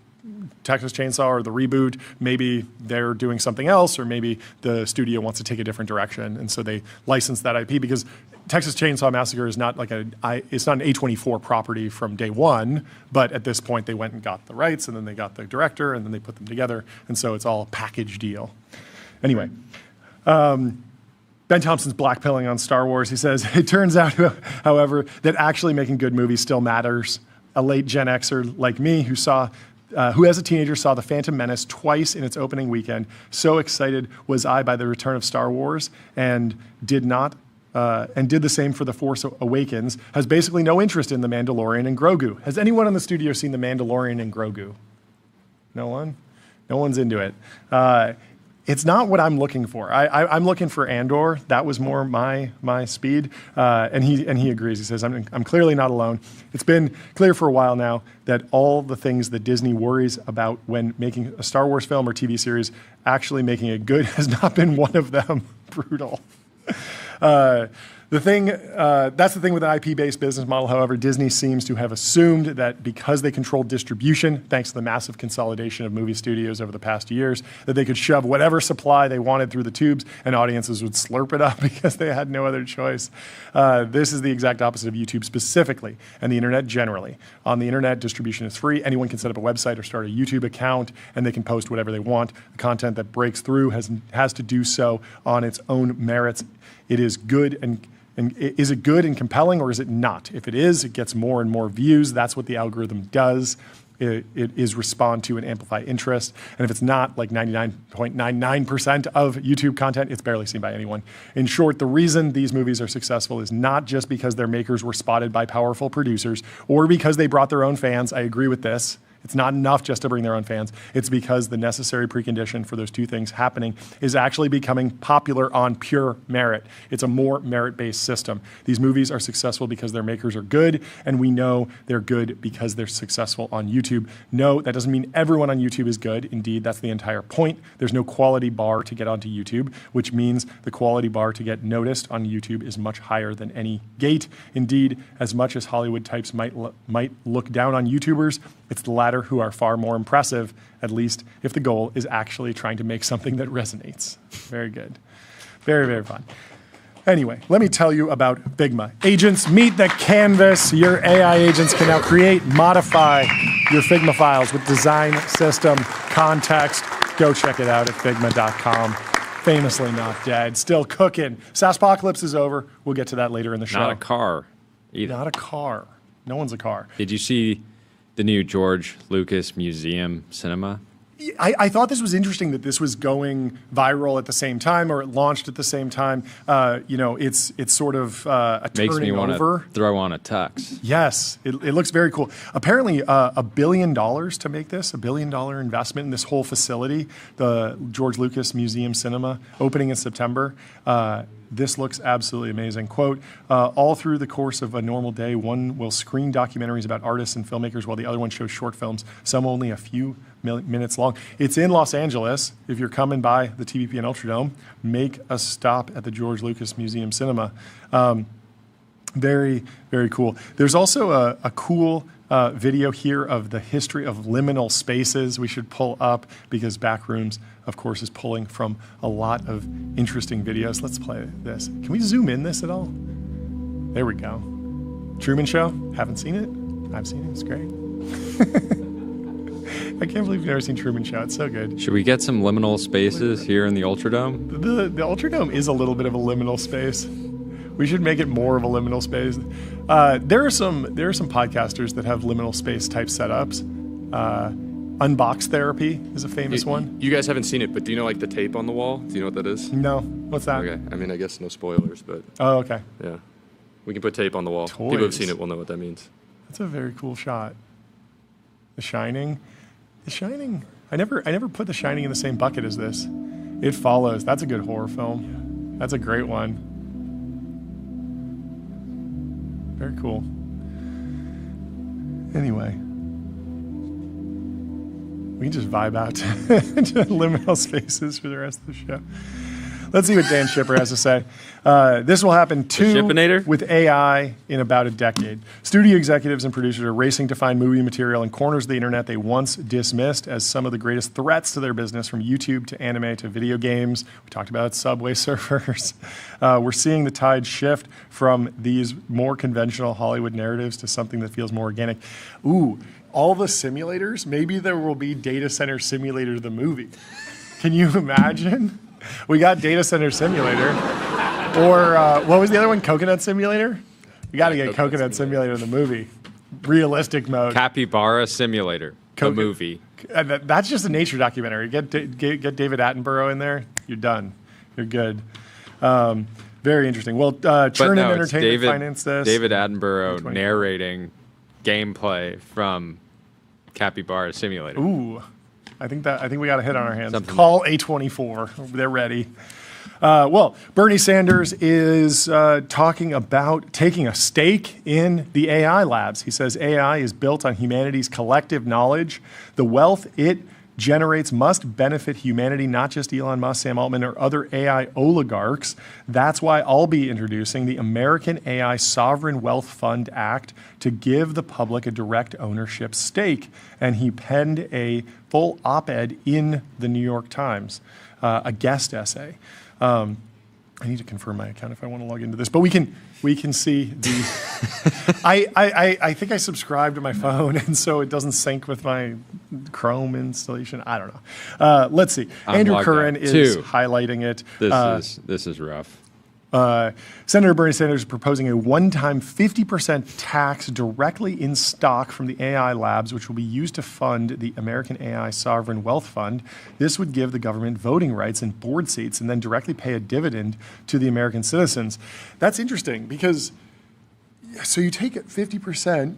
Speaker 5: Texas Chainsaw or the reboot, maybe they're doing something else, or maybe the studio wants to take a different direction, and so they license that IP because Texas Chainsaw Massacre is not like it's not an A24 property from day one, but at this point they went and got the rights, and then they got the director, and then they put them together, and so it's all a package deal. Anyway, Ben Thompson's blackpilling on Star Wars. He says, it turns out, however, that actually making good movies still matters. A late Gen Xer like me who as a teenager saw The Phantom Menace twice in its opening weekend. So excited was I by the return of Star Wars and did the same for The Force Awakens, has basically no interest in The Mandalorian and Grogu. Has anyone in the studio seen The Mandalorian and Grogu? No one? No one's into it. It's not what I'm looking for. I'm looking for Andor. That was more my speed. And he agrees. He says, I'm clearly not alone. It's been clear for a while now that all the things that Disney worries about when making a Star Wars film or TV series, actually making it good has not been one of them. Brutal. That's the thing with an IP-based business model. However, Disney seems to have assumed that because they control distribution, thanks to the massive consolidation of movie studios over the past years, that they could shove whatever supply they wanted through the tubes and audiences would slurp it up because they had no other choice. This is the exact opposite of YouTube specifically and the internet generally. On the internet, distribution is free. Anyone can set up a website or start a YouTube account and they can post whatever they want. The content that breaks through has to do so on its own merits. It is good and is it good and compelling, or is it not? If it is, it gets more and more views. That's what the algorithm does. It is respond to and amplify interest. And if it's not, like 99.99% of YouTube content, it's barely seen by anyone. In short, the reason these movies are successful is not just because their makers were spotted by powerful producers or because they brought their own fans. I agree with this. It's not enough just to bring their own fans. It's because the necessary precondition for those two things happening is actually becoming popular on pure merit. It's a more merit-based system. These movies are successful because their makers are good, and we know they're good because they're successful on YouTube. No, that doesn't mean everyone on YouTube is good. Indeed, that's the entire point. There's no quality bar to get onto YouTube, which means the quality bar to get noticed on YouTube is much higher than any gate. Indeed, as much as Hollywood types might look down on YouTubers, it's the latter who are far more impressive, at least if the goal is actually trying to make something that resonates. Very good. Very, very fun. Anyway, let me tell you about Figma. Agents, meet the canvas. Your AI agents can now create, modify your Figma files with design, system, context. Go check it out at figma.com. Famously not dead, still cooking. SaaSpocalypse is over. We'll get to that later in the show.
Speaker 4: Not a car either.
Speaker 5: Not a car. No one's a car.
Speaker 4: Did you see the new George Lucas Museum Cinema?
Speaker 5: I thought this was interesting that this was going viral at the same time, or it launched at the same time. It's sort of a
Speaker 4: Makes
Speaker 5: turning
Speaker 4: me want
Speaker 5: over.
Speaker 4: to throw on a tux.
Speaker 5: Yes, it looks very cool. Apparently, $1 billion to make this, $1 billion investment in this whole facility, the George Lucas Museum Cinema, opening in September. This looks absolutely amazing. Quote, all through the course of a normal day, one will screen documentaries about artists and filmmakers while the other one shows short films, some only a few minutes long. It's in Los Angeles. If you're coming by the TBPN Ultradome, make a stop at the George Lucas Museum Cinema. Very, very cool. There's also a cool video here of the history of liminal spaces we should pull up because Backrooms, of course, is pulling from a lot of interesting videos. Let's play this. Can we zoom in this at all? There we go. Truman Show? Haven't seen it? I've seen it. It's great. I can't believe you've never seen Truman Show. It's so good.
Speaker 4: Should we get some liminal spaces here in the Ultradome?
Speaker 5: The Ultradome is a little bit of a liminal space. We should make it more of a liminal space. There are some podcasters that have liminal space type setups. Unbox Therapy is a famous one.
Speaker 6: You guys haven't seen it, but do you know like the tape on the wall? Do you know what that is?
Speaker 5: No. What's that?
Speaker 6: Okay. I mean, I guess no spoilers, but.
Speaker 5: Oh, okay.
Speaker 6: Yeah. We can put tape on the wall.
Speaker 5: Toys.
Speaker 6: People who've seen it will know what that means.
Speaker 5: That's a very cool shot. The Shining. The Shining. I never put The Shining in the same bucket as this. It Follows. That's a good horror film. That's a great one. Very cool. Anyway, we can just vibe out to liminal spaces for the rest of the show. Let's see what Dan Schipper has to say. This will happen too with AI in about a decade. Studio executives and producers are racing to find movie material in corners of the internet they once dismissed as some of the greatest threats to their business, from YouTube to anime to video games. We talked about Subway Surfers. We're seeing the tide shift from these more conventional Hollywood narratives to something that feels more organic. Ooh, all the simulators, maybe there will be Data Center Simulator the movie. Can you imagine? We got Data Center Simulator. Or what was the other one? Coconut Simulator? We got to get Coconut Simulator in the movie. Realistic mode.
Speaker 4: Capybara Simulator, the movie.
Speaker 5: That's just a nature documentary. Get David Attenborough in there. You're done. You're good. Very interesting. Well, Churn and Entertainment financed this.
Speaker 4: David Attenborough narrating gameplay from Capybara Simulator.
Speaker 5: Ooh, I think we got a hit on our hands. Call A24. They're ready. Well, Bernie Sanders is talking about taking a stake in the AI labs. He says AI is built on humanity's collective knowledge. The wealth it generates must benefit humanity, not just Elon Musk, Sam Altman, or other AI oligarchs. That's why I'll be introducing the American AI Sovereign Wealth Fund Act to give the public a direct ownership stake. And he penned a full op-ed in the New York Times, a guest essay. I need to confirm my account if I want to log into this, but we can see the. I think I subscribed to my phone, and so it doesn't sync with my Chrome installation. I don't know. Let's see. Andrew Curran is highlighting it.
Speaker 4: This is rough.
Speaker 5: Senator Bernie Sanders is proposing a one-time 50% tax directly in stock from the AI labs, which will be used to fund the American AI Sovereign Wealth Fund. This would give the government voting rights and board seats and then directly pay a dividend to the American citizens. That's interesting because, so you take it 50%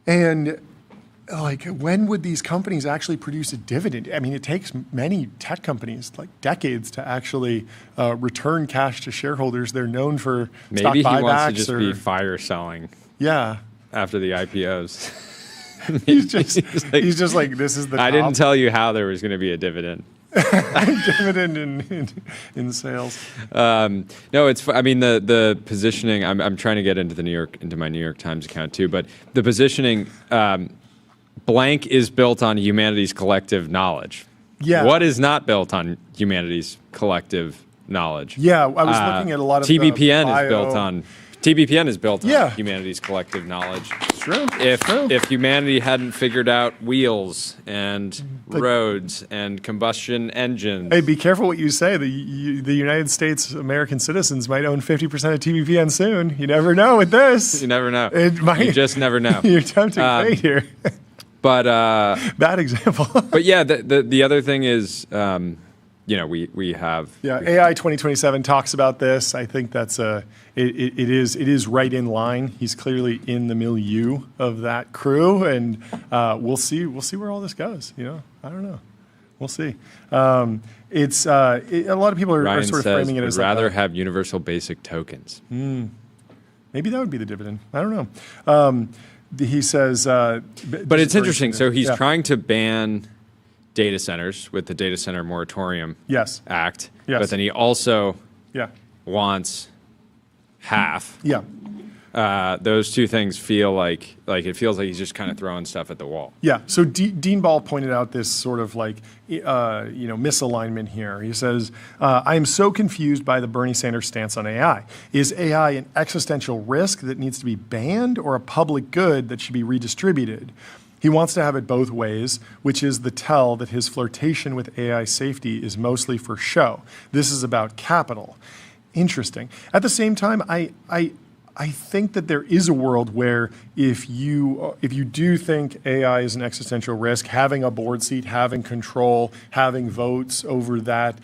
Speaker 5: and like, when would these companies actually produce a dividend? I mean, it takes many tech companies like decades to actually return cash to shareholders. They're known for stock buybacks.
Speaker 4: Maybe he wants to just be fire selling.
Speaker 5: Yeah.
Speaker 4: After the IPOs.
Speaker 5: he's just like, this is the top.
Speaker 4: I didn't tell you how there was going to be a dividend.
Speaker 5: Dividend in sales.
Speaker 4: No, it's. I mean, the positioning. I'm trying to get into my New York Times account too, but the positioning. Blank is built on humanity's collective knowledge.
Speaker 5: Yeah.
Speaker 4: What is not built on humanity's collective knowledge?
Speaker 5: Yeah, I was looking at a lot of
Speaker 4: TBPN is built on. TBPN is built on humanity's collective knowledge.
Speaker 5: True.
Speaker 4: If humanity hadn't figured out wheels and roads and combustion engines.
Speaker 5: Hey, be careful what you say. The United States American citizens might own 50% of TBPN soon. You never know with this.
Speaker 4: You never know. You just never know.
Speaker 5: You're tempting fate here.
Speaker 4: But
Speaker 5: bad example.
Speaker 4: But yeah, the other thing is, we have
Speaker 5: AI 2027 talks about this. I think that's it is right in line. He's clearly in the milieu of that crew, and we'll see where all this goes. I don't know. We'll see. It's a lot of people are sort of framing it as
Speaker 4: rather have universal basic tokens.
Speaker 5: Maybe that would be the dividend. I don't know. He says,
Speaker 4: but it's interesting. So he's trying to ban data centers with the Data Center Moratorium Act. Yes. But then he also wants half.
Speaker 5: Yeah.
Speaker 4: Those two things feel like it feels like he's just kind of throwing stuff at the wall.
Speaker 5: Yeah. So Dean Ball pointed out this sort of misalignment here. He says, I am so confused by the Bernie Sanders stance on AI. Is AI an existential risk that needs to be banned or a public good that should be redistributed? He wants to have it both ways, which is the tell that his flirtation with AI safety is mostly for show. This is about capital. Interesting. At the same time, I think that there is a world where if you do think AI is an existential risk, having a board seat, having control, having votes over that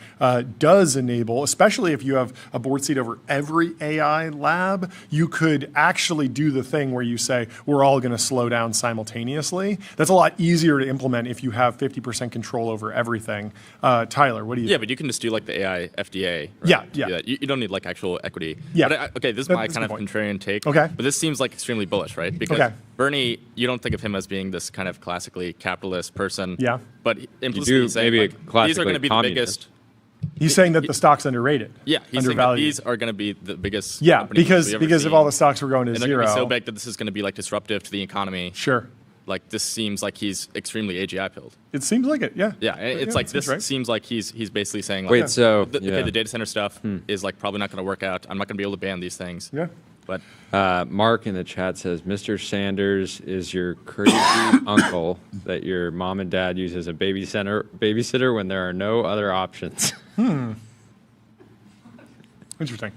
Speaker 5: does enable, especially if you have a board seat over every AI lab, you could actually do the thing where you say, we're all going to slow down simultaneously. That's a lot easier to implement if you have 50% control over everything. Tyler, what do you think?
Speaker 8: Yeah, but you can just do like the AI FDA.
Speaker 5: Right? Yeah.
Speaker 8: You don't need like actual equity.
Speaker 5: Yeah.
Speaker 8: But this is my kind of contrarian take.
Speaker 5: Okay.
Speaker 8: But this seems like extremely bullish, right? Because Bernie, you don't think of him as being this kind of classically capitalist person.
Speaker 5: Yeah.
Speaker 8: But implicitly he's saying these are going to be the biggest.
Speaker 5: He's saying that the stock's underrated.
Speaker 8: Yeah, he's saying that these are going to be the biggest.
Speaker 5: Yeah, because if all the stocks were going to
Speaker 8: and
Speaker 5: zero,
Speaker 8: they're going to be so big that this is going to be like disruptive to the economy.
Speaker 5: Sure.
Speaker 8: Like this seems like he's extremely AGI pilled.
Speaker 5: It seems like it, yeah.
Speaker 8: Yeah, and it's like this seems like he's basically saying like,
Speaker 4: wait, so
Speaker 8: the data center stuff is like probably not going to work out. I'm not going to be able to ban these things.
Speaker 5: Yeah.
Speaker 8: But
Speaker 4: Mark in the chat says, Mr. Sanders is your crazy uncle that your mom and dad use as a babysitter when there are no other options.
Speaker 5: Interesting.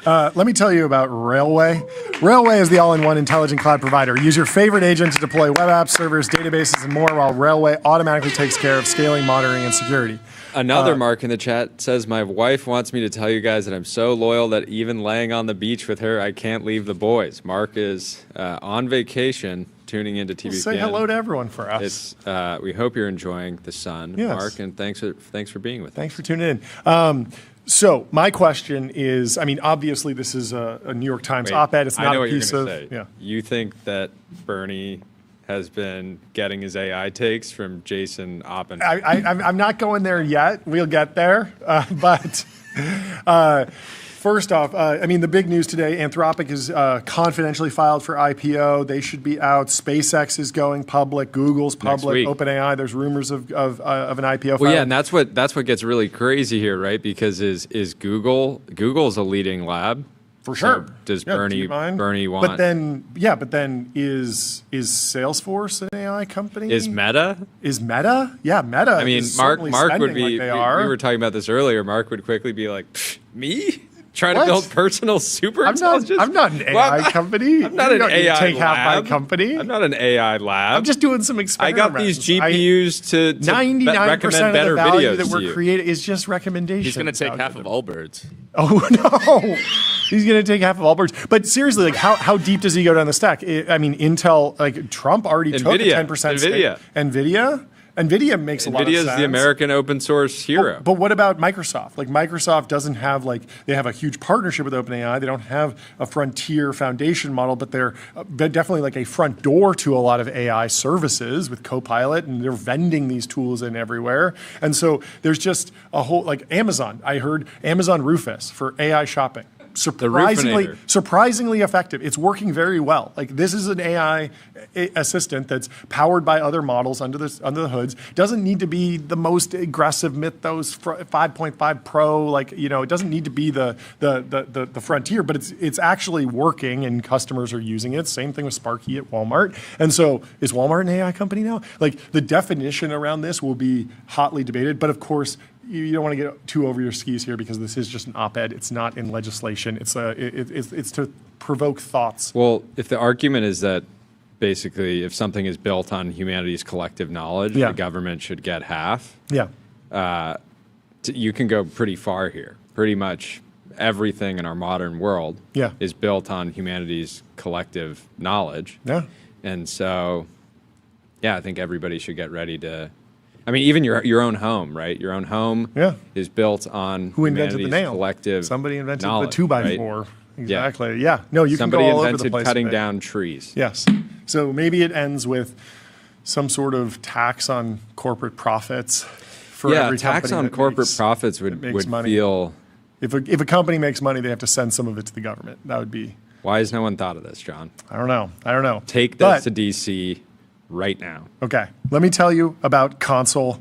Speaker 5: Let me tell you about Railway. Railway is the all-in-one intelligent cloud provider. Use your favorite agent to deploy web apps, servers, databases, and more, while Railway automatically takes care of scaling, monitoring, and security.
Speaker 4: Another Mark in the chat says, my wife wants me to tell you guys that I'm so loyal that even laying on the beach with her, I can't leave the boys. Mark is on vacation, tuning into TBPN.
Speaker 5: Say hello to everyone for us.
Speaker 4: We hope you're enjoying the sun, Mark, and thanks for being with us.
Speaker 5: Thanks for tuning in. So my question is, I mean, obviously this is a New York Times op-ed. It's not a piece of. Yeah.
Speaker 4: You think that Bernie has been getting his AI takes from Jason Oppenheimer?
Speaker 5: I'm not going there yet. We'll get there. But first off, I mean, the big news today, Anthropic is confidentially filed for IPO. They should be out. SpaceX is going public. Google's public. OpenAI, there's rumors of an IPO.
Speaker 4: Well, yeah, and that's what gets really crazy here, right? Because is Google's a leading lab.
Speaker 5: For sure.
Speaker 4: So does Bernie want?
Speaker 5: But then is Salesforce an AI company?
Speaker 4: Is Meta?
Speaker 5: Yeah, Meta.
Speaker 4: I mean, Mark would be. We were talking about this earlier. Mark would quickly be like, me? Trying to build personal super intelligence?
Speaker 5: I'm not an AI company.
Speaker 4: I'm not an AI
Speaker 5: take
Speaker 4: lab.
Speaker 5: Half my company.
Speaker 4: I'm not an AI lab.
Speaker 5: I'm just doing some experiments.
Speaker 4: I got these GPUs to
Speaker 5: 99%
Speaker 4: recommend better
Speaker 5: of the value
Speaker 4: videos
Speaker 5: that we're
Speaker 4: to you.
Speaker 5: creating is just recommendations.
Speaker 8: He's going to take half of Allbirds.
Speaker 5: Oh, no. He's going to take half of Allbirds. But seriously, like how deep does he go down the stack? I mean, Intel, like Trump already took a 10% stake. NVIDIA makes a lot of sense.
Speaker 4: NVIDIA is the American open source hero.
Speaker 5: But what about Microsoft? Like Microsoft doesn't have they have a huge partnership with OpenAI. They don't have a frontier foundation model, but they're definitely like a front door to a lot of AI services with Copilot, and they're vending these tools in everywhere. And so there's just a whole, like Amazon. I heard Amazon Rufus for AI shopping. Surprisingly effective. It's working very well. Like this is an AI assistant that's powered by other models under the hoods. Doesn't need to be the most aggressive Mythos 5.5 Pro. Like it doesn't need to be the frontier, but it's actually working and customers are using it. Same thing with Sparky at Walmart. And so is Walmart an AI company now? Like the definition around this will be hotly debated. But of course, you don't want to get too over your skis here because this is just an op-ed. It's not in legislation. It's to provoke thoughts.
Speaker 4: Well, if the argument is that basically if something is built on humanity's collective knowledge, the government should get half.
Speaker 5: Yeah.
Speaker 4: You can go pretty far here. Pretty much everything in our modern world is built on humanity's collective knowledge.
Speaker 5: Yeah.
Speaker 4: And so, I think everybody should get ready to. I mean, even your own home, right? Your own home is built on
Speaker 5: who invented the nail?
Speaker 4: Collective
Speaker 5: Somebody invented
Speaker 4: knowledge,
Speaker 5: the 2x4. Right? Exactly. Yeah. No, you
Speaker 4: Somebody
Speaker 5: can go all
Speaker 4: invented
Speaker 5: over the place
Speaker 4: cutting down trees.
Speaker 5: Yes. So maybe it ends with some sort of tax on corporate profits for every company.
Speaker 4: Tax on corporate profits would feel.
Speaker 5: If a company makes money, they have to send some of it to the government. That would be.
Speaker 4: Why has no one thought of this, John?
Speaker 5: I don't know.
Speaker 4: Take this to DC. Right now.
Speaker 5: Okay, let me tell you about Console.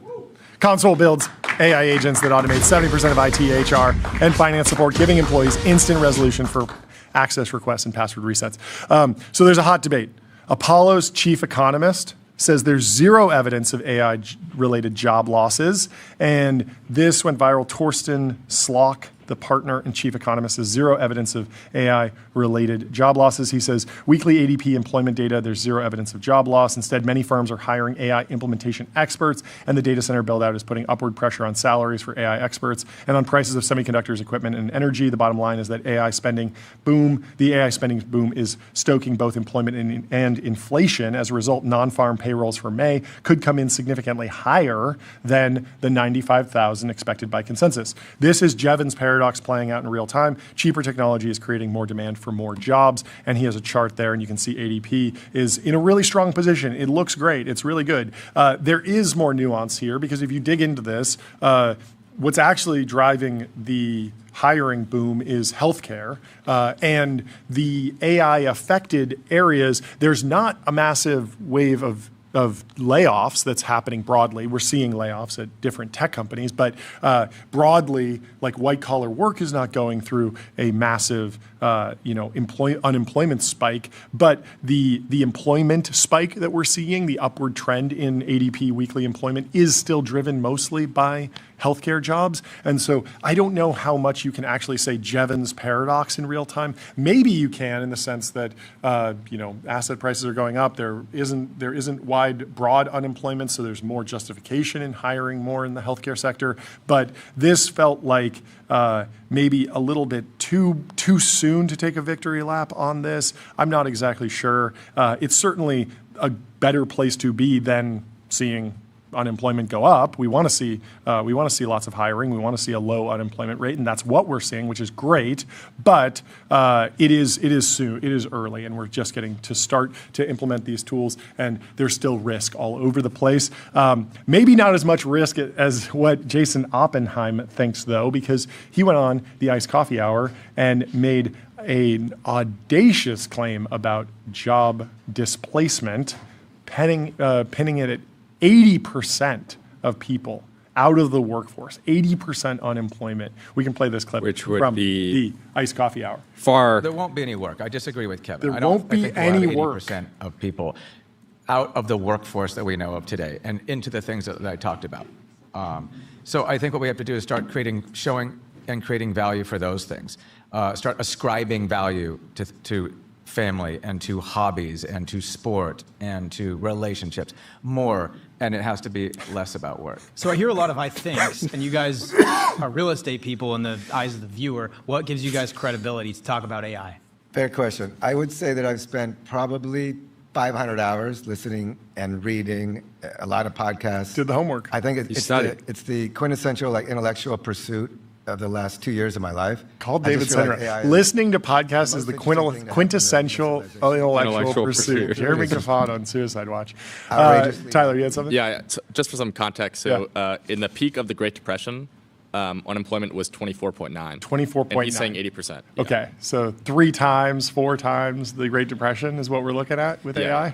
Speaker 5: Console builds AI agents that automate 70% of IT, HR, and finance support, giving employees instant resolution for access requests and password resets. So there's a hot debate. Apollo's chief economist says there's zero evidence of AI-related job losses, and this went viral. Torsten Slock, the partner and chief economist, says zero evidence of AI-related job losses. He says weekly ADP employment data, there's zero evidence of job loss. Instead, many firms are hiring AI implementation experts, and the data center build-out is putting upward pressure on salaries for AI experts and on prices of semiconductors, equipment, and energy. The bottom line is that the AI spending boom is stoking both employment and inflation. As a result, non-farm payrolls for May could come in significantly higher than the 95,000 expected by consensus. This is Jevons paradox playing out in real time. Cheaper technology is creating more demand for more jobs, and he has a chart there, and you can see ADP is in a really strong position. It looks great. It's really good. There is more nuance here because if you dig into this, what's actually driving the hiring boom is healthcare, and the AI-affected areas, there's not a massive wave of layoffs that's happening broadly. We're seeing layoffs at different tech companies, but broadly, like white-collar work is not going through a massive, unemployment spike. But the employment spike that we're seeing, the upward trend in ADP weekly employment, is still driven mostly by healthcare jobs. And so I don't know how much you can actually say Jevons paradox in real time. Maybe you can, in the sense that asset prices are going up. There isn't broad unemployment, so there's more justification in hiring more in the healthcare sector. But this felt like maybe a little bit too soon to take a victory lap on this. I'm not exactly sure. It's certainly a better place to be than seeing unemployment go up. We want to see lots of hiring. We want to see a low unemployment rate, and that's what we're seeing, which is great. But it is soon. It is early, and we're just getting to start to implement these tools. And there's still risk all over the place. Maybe not as much risk as what Jason Oppenheim thinks, though, because he went on the Iced Coffee Hour and made an audacious claim about job displacement, pinning it at 80% of people out of the workforce, 80% unemployment. We can play this clip from the Iced Coffee Hour.
Speaker 10: There won't be any work. I disagree with Kevin.
Speaker 5: There won't be any work.
Speaker 10: 80% of people out of the workforce that we know of today and into the things that I talked about. So I think what we have to do is start showing and creating value for those things. Start ascribing value to family and to hobbies and to sport and to relationships more, and it has to be less about work.
Speaker 11: So I hear a lot of I thinks, and you guys are real estate people in the eyes of the viewer. What gives you guys credibility to talk about AI?
Speaker 12: Fair question. I would say that I've spent probably 500 hours listening and reading a lot of podcasts.
Speaker 5: Did the homework.
Speaker 12: I think it's the quintessential intellectual pursuit of the last 2 years of my life.
Speaker 5: Called David Center. Listening to podcasts is the quintessential intellectual pursuit. Jeremy Gaffard on Suicide Watch. Tyler, you had something?
Speaker 8: Yeah. Just for some context, in the peak of the Great Depression, unemployment was 24.9.
Speaker 5: 24.9.
Speaker 8: And he's saying 80%. Yeah.
Speaker 5: Okay, so 4 times the Great Depression is what we're looking at with AI?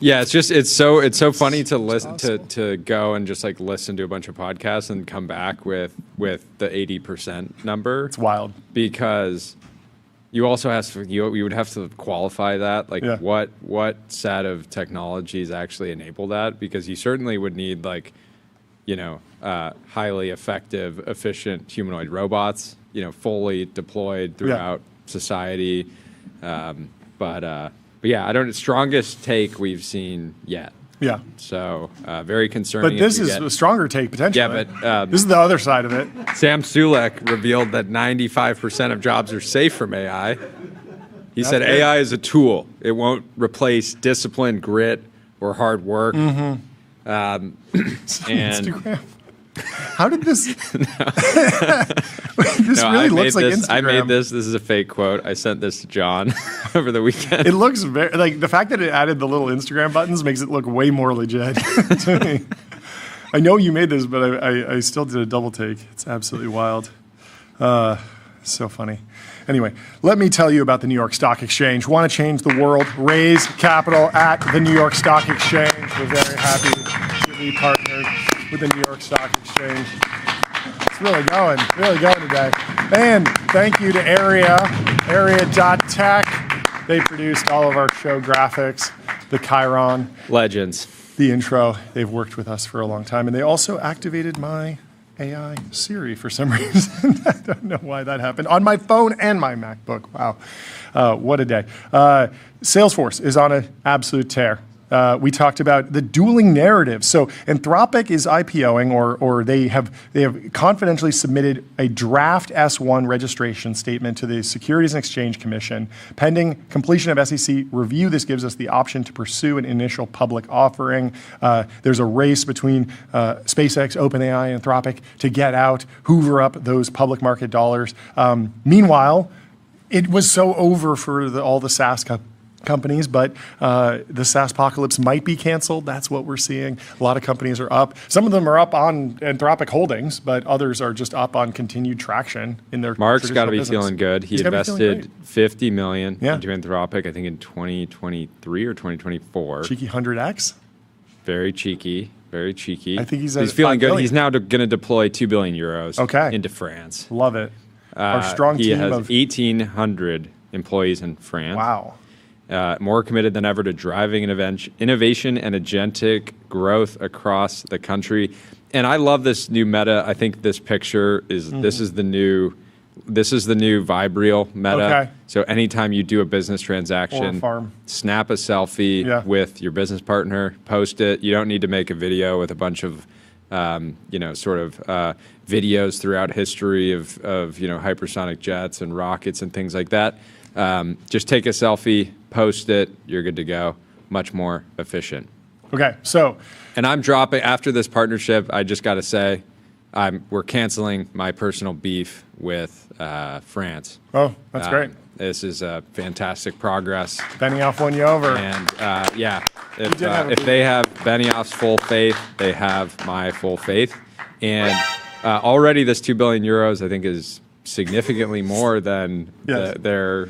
Speaker 4: Yeah, it's so funny to listen to go and just listen to a bunch of podcasts and come back with the 80% number.
Speaker 5: It's wild
Speaker 4: because you also you would have to qualify that what set of technologies actually enable that, because you certainly would need highly effective, efficient humanoid robots, fully deployed throughout society, But yeah, strongest take we've seen yet.
Speaker 5: Yeah.
Speaker 4: So very concerning.
Speaker 5: But this is a stronger take potentially.
Speaker 4: Yeah, but
Speaker 5: this is the other side of it.
Speaker 4: Sam Sulek revealed that 95% of jobs are safe from AI. He said AI is a tool. It won't replace discipline, grit, or hard work.
Speaker 5: Mm-hmm.
Speaker 4: And
Speaker 5: Instagram. How did this? This really looks like Instagram.
Speaker 4: I made this. This is a fake quote. I sent this to John over the weekend.
Speaker 5: It looks very the fact that it added the little Instagram buttons makes it look way more legit to me. I know you made this, but I still did a double take. It's absolutely wild. So funny. Anyway, let me tell you about the New York Stock Exchange. Want to change the world? Raise capital at the New York Stock Exchange. We're very happy to be partnered with the New York Stock Exchange. It's really going today. And thank you to Area.tech. They produced all of our show graphics, the Chiron.
Speaker 4: Legends.
Speaker 5: The intro. They've worked with us for a long time. And they also activated my AI Siri for some reason. I don't know why that happened. On my phone and my MacBook. Wow. What a day. Salesforce is on an absolute tear. We talked about the dueling narratives. So Anthropic is IPOing, or they have confidentially submitted a draft S-1 registration statement to the Securities and Exchange Commission. Pending completion of SEC review, this gives us the option to pursue an initial public offering. There's a race between SpaceX, OpenAI, Anthropic to get out, hoover up those public market dollars. Meanwhile, it was so over for all the SaaS companies, but the SaaSpocalypse might be canceled. That's what we're seeing. A lot of companies are up. Some of them are up on Anthropic holdings, but others are just up on continued traction in their
Speaker 4: Mark's got to be
Speaker 5: business.
Speaker 4: feeling good. He invested $50 million into Anthropic, I think in 2023 or 2024.
Speaker 5: Cheeky 100x?
Speaker 4: Very cheeky. Very cheeky.
Speaker 5: I think he's
Speaker 4: feeling good. He's now going to deploy 2 billion euros into France.
Speaker 5: Love it. Our strong
Speaker 4: team
Speaker 5: has
Speaker 4: 1,800 employees in France.
Speaker 5: Wow.
Speaker 4: More committed than ever to driving innovation and agentic growth across the country. And I love this new meta. I think this picture is this is the new vibe reel meta.
Speaker 5: Okay.
Speaker 4: So anytime you do a business transaction, snap a selfie with your business partner, post it. You don't need to make a video with a bunch of videos throughout history of hypersonic jets and rockets and things like that. Just take a selfie, post it, you're good to go. Much more efficient.
Speaker 5: Okay, so.
Speaker 4: And I'm dropping, after this partnership, I just got to say, we're canceling my personal beef with France.
Speaker 5: Oh, that's great.
Speaker 4: This is fantastic progress.
Speaker 5: Benioff won you over.
Speaker 4: And if they have Benioff's full faith, they have my full faith. And already this 2 billion euros, I think, is significantly more than the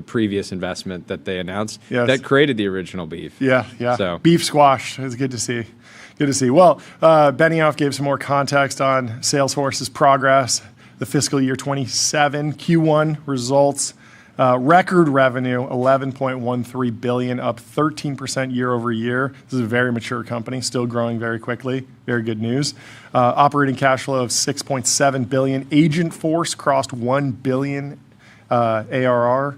Speaker 4: previous investment that they announced that created the original beef.
Speaker 5: Yeah.
Speaker 4: So
Speaker 5: beef squash. It's good to see. Good to see. Well, Benioff gave some more context on Salesforce's progress, the fiscal year 27 Q1 results. Record revenue, $11.13 billion, up 13% year over year. This is a very mature company, still growing very quickly. Very good news. Operating cash flow of $6.7 billion. Agent force crossed 1 billion ARR,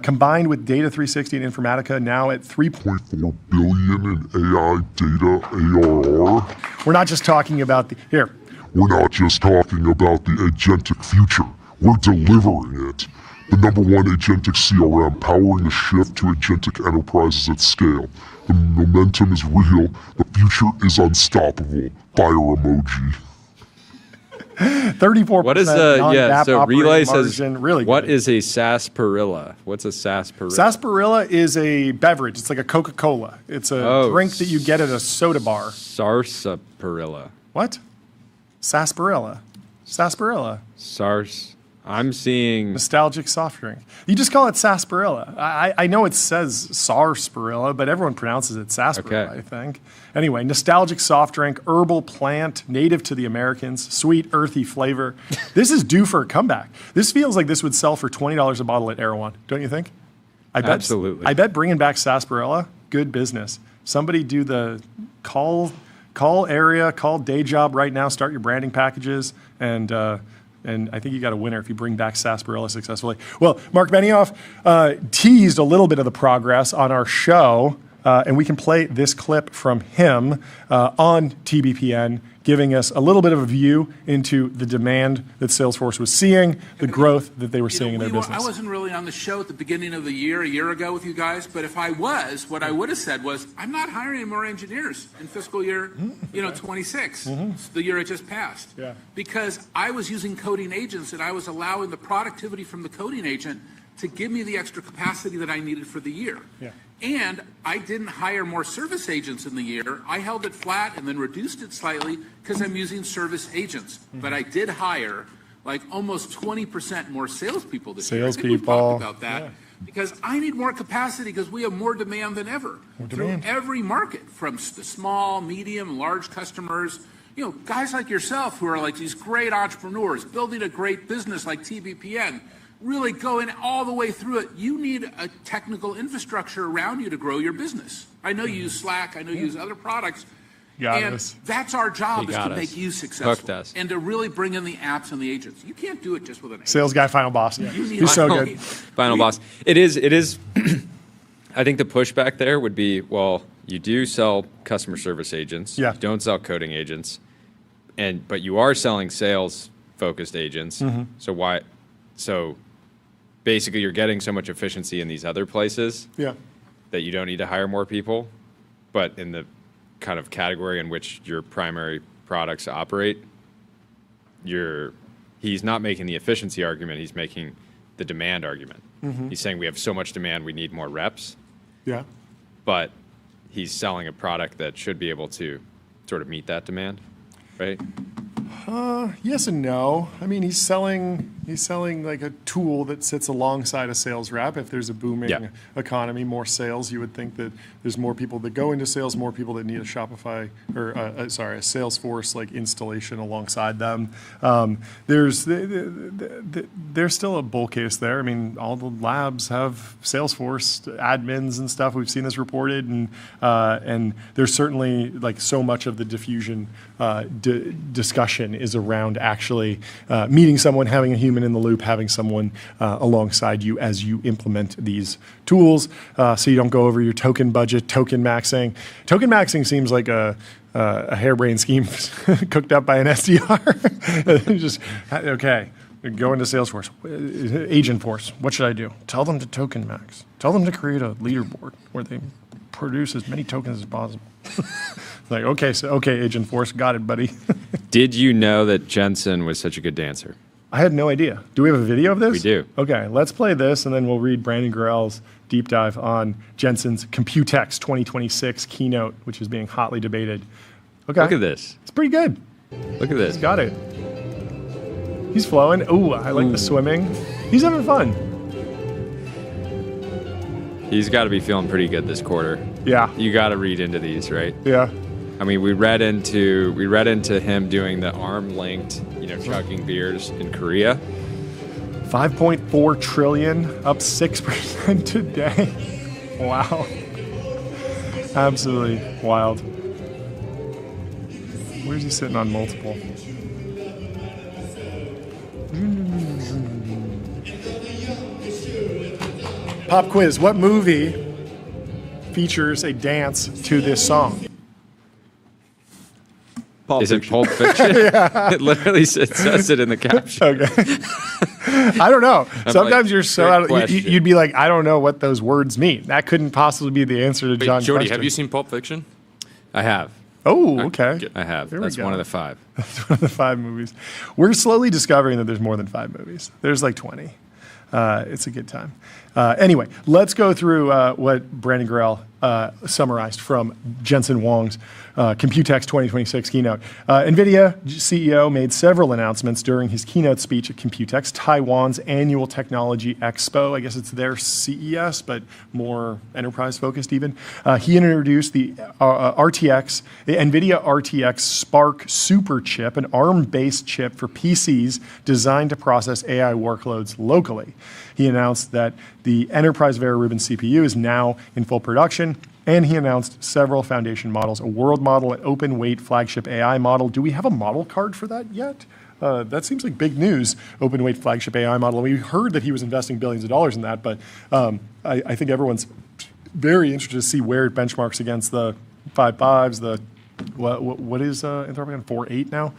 Speaker 5: combined with Data 360 and Informatica, now at 3.4
Speaker 2: billion in AI data ARR.
Speaker 5: We're not just talking about
Speaker 2: We're not just talking about the agentic future. We're delivering it. The #1 agentic CRM, powering the shift to agentic enterprises at scale. The momentum is real. The future is unstoppable. Fire emoji.
Speaker 5: 34%.
Speaker 4: What is
Speaker 5: so
Speaker 4: Relay
Speaker 5: says, really
Speaker 4: what is a sarsaparilla? What's a sarsaparilla?
Speaker 5: Sarsaparilla is a beverage. It's like a Coca-Cola. It's a drink that you get at a soda bar.
Speaker 4: Sarsaparilla.
Speaker 5: What? Sarsaparilla.
Speaker 4: I'm seeing
Speaker 5: nostalgic soft drink. You just call it sarsaparilla. I know it says sarsaparilla, but everyone pronounces it sarsaparilla, I think. Anyway, nostalgic soft drink, herbal plant, native to the Americans, sweet, earthy flavor. This is due for a comeback. This feels like this would sell for $20 a bottle at Erewhon, don't you think?
Speaker 4: Absolutely.
Speaker 5: I bet bringing back sarsaparilla, good business. Somebody do the call area, call day job right now, start your branding packages, and I think you got a winner if you bring back sarsaparilla successfully. Well, Mark Benioff teased a little bit of the progress on our show, and we can play this clip from him on TBPN, giving us a little bit of a view into the demand that Salesforce was seeing, the growth that they were seeing in their business.
Speaker 13: I wasn't really on the show at the beginning of the year, a year ago with you guys, but if I was, what I would have said was, I'm not hiring any more engineers in fiscal year 26, the year it just passed. Because I was using coding agents and I was allowing the productivity from the coding agent to give me the extra capacity that I needed for the year. And I didn't hire more service agents in the year. I held it flat and then reduced it slightly because I'm using service agents. But I did hire like almost 20% more salespeople this year. I think we talked about that because I need more capacity because we have more demand than ever through every market, from the small, medium, large customers. You know, guys like yourself who are like these great entrepreneurs building a great business like TBPN. Really going all the way through it, you need a technical infrastructure around you to grow your business. I know you use Slack, I know you use other products, that's our job, is to make you successful and to really bring in the apps and the agents. You can't do it just with an agent.
Speaker 5: Sales guy, final boss. He's so good.
Speaker 4: Final boss. It is. I think the pushback there would be, well, you do sell customer service agents. You don't sell coding agents, but you are selling sales-focused agents. So why? So basically, you're getting so much efficiency in these other places that you don't need to hire more people. But in the kind of category in which your primary products operate, he's not making the efficiency argument. He's making the demand argument. He's saying we have so much demand, we need more reps. But he's selling a product that should be able to sort of meet that demand, right?
Speaker 5: Yes and no. I mean, he's selling He's selling like a tool that sits alongside a sales rep. If there's a booming economy, more sales, you would think that there's more people that go into sales, more people that need a Shopify or a Salesforce like installation alongside them. There's still a bull case there. I mean, all the labs have Salesforce admins and stuff. We've seen this reported, and there's certainly like so much of the diffusion discussion is around actually meeting someone, having a human in the loop, having someone alongside you as you implement these tools, so you don't go over your token budget. Token maxing seems like a harebrained scheme cooked up by an SDR. Just okay. Go into Salesforce, Agentforce. What should I do? Tell them to token max. Tell them to create a leaderboard where they produce as many tokens as possible. Like, okay, Agentforce, got it, buddy.
Speaker 4: Did you know that Jensen was such a good dancer?
Speaker 5: I had no idea. Do we have a video of this?
Speaker 4: We do.
Speaker 5: Okay, let's play this, and then we'll read Brandon Grell's deep dive on Jensen's Computex 2026 keynote, which is being hotly debated. Okay.
Speaker 4: Look at this.
Speaker 5: It's pretty good.
Speaker 4: Look at this.
Speaker 5: He's got it. He's flowing. Ooh, I like the swimming. He's having fun.
Speaker 4: He's got to be feeling pretty good this quarter.
Speaker 5: Yeah.
Speaker 4: You got to read into these, right?
Speaker 5: Yeah.
Speaker 4: I mean, we read into him doing the arm-linked, chugging beers in Korea.
Speaker 5: 5.4 trillion, up 6% today. Wow. Absolutely wild. Where's he sitting on multiple? Pop quiz. What movie features a dance to this song?
Speaker 4: Is it Pulp Fiction?
Speaker 5: Yeah.
Speaker 4: It literally says it in the caption.
Speaker 5: Okay. I don't know. Sometimes you're so out of,
Speaker 4: question.
Speaker 5: you'd be like, I don't know what those words mean. That couldn't possibly be the answer to John's
Speaker 6: Jody,
Speaker 5: question.
Speaker 6: have you seen Pulp Fiction?
Speaker 4: I have.
Speaker 5: Oh, okay.
Speaker 4: I have.
Speaker 5: There we
Speaker 4: That's
Speaker 5: go.
Speaker 4: one of the 5.
Speaker 5: That's one of the 5 movies. We're slowly discovering that there's more than 5 movies. There's like 20. It's a good time. Anyway, let's go through what Brandon Grell summarized from Jensen Huang's Computex 2026 keynote. NVIDIA CEO made several announcements during his keynote speech at Computex, Taiwan's annual technology expo. I guess it's their CES, but more enterprise-focused even. He introduced the NVIDIA RTX Spark Super Chip, an ARM-based chip for PCs designed to process AI workloads locally. He announced that the enterprise Vera Rubin CPU is now in full production, and he announced several foundation models, a world model, an open weight flagship AI model. Do we have a model card for that yet? That seems like big news, open weight flagship AI model. We heard that he was investing billions of dollars in that, but I think everyone's very interested to see where it benchmarks against the 5.5s, what is Anthropic on 4.8 now?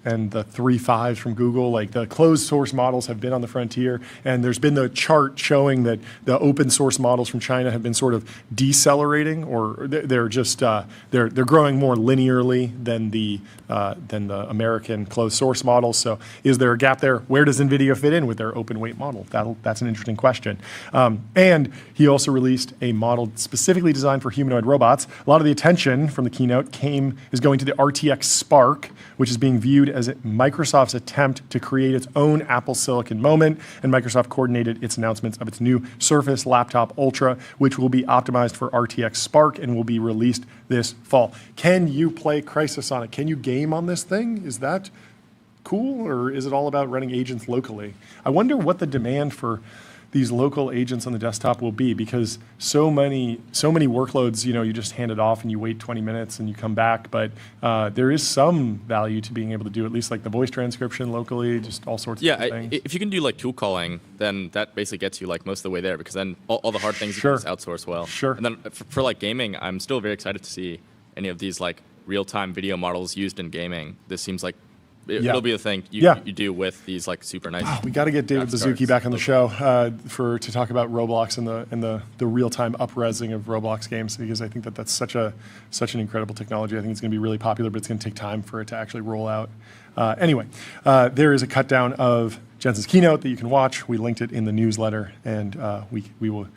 Speaker 5: And the 3.5s from Google. Like the closed source models have been on the frontier, and there's been the chart showing that the open source models from China have been sort of decelerating, or they're just they're growing more linearly than the American closed source models. So is there a gap there? Where does NVIDIA fit in with their open weight model? That's an interesting question. And he also released a model specifically designed for humanoid robots. A lot of the attention from the keynote is going to the RTX Spark, which is being viewed as Microsoft's attempt to create its own Apple Silicon moment, and Microsoft coordinated its announcements of its new Surface Laptop Ultra, which will be optimized for RTX Spark and will be released this fall. Can you play Crysis on it? Can you game on this thing? Is that cool, or is it all about running agents locally? I wonder what the demand for these local agents on the desktop will be, because so many workloads, you just hand it off and you wait 20 minutes and you come back. But there is some value to being able to do at least like the voice transcription locally, just all sorts of things.
Speaker 8: If you can do like tool calling, then that basically gets you like most of the way there, because then all the hard things you can just outsource well.
Speaker 5: Sure.
Speaker 8: And then for like gaming, I'm still very excited to see any of these like real-time video models used in gaming. This seems like it'll be the thing you do with these like super nice.
Speaker 5: We got to get David Baszucki back on the show to talk about Roblox and the real-time up-resing of Roblox games, because I think that's such an incredible technology. I think it's going to be really popular, but it's going to take time for it to actually roll out. Anyway, there is a cut down of Jensen's keynote that you can watch. We linked it in the newsletter, and we will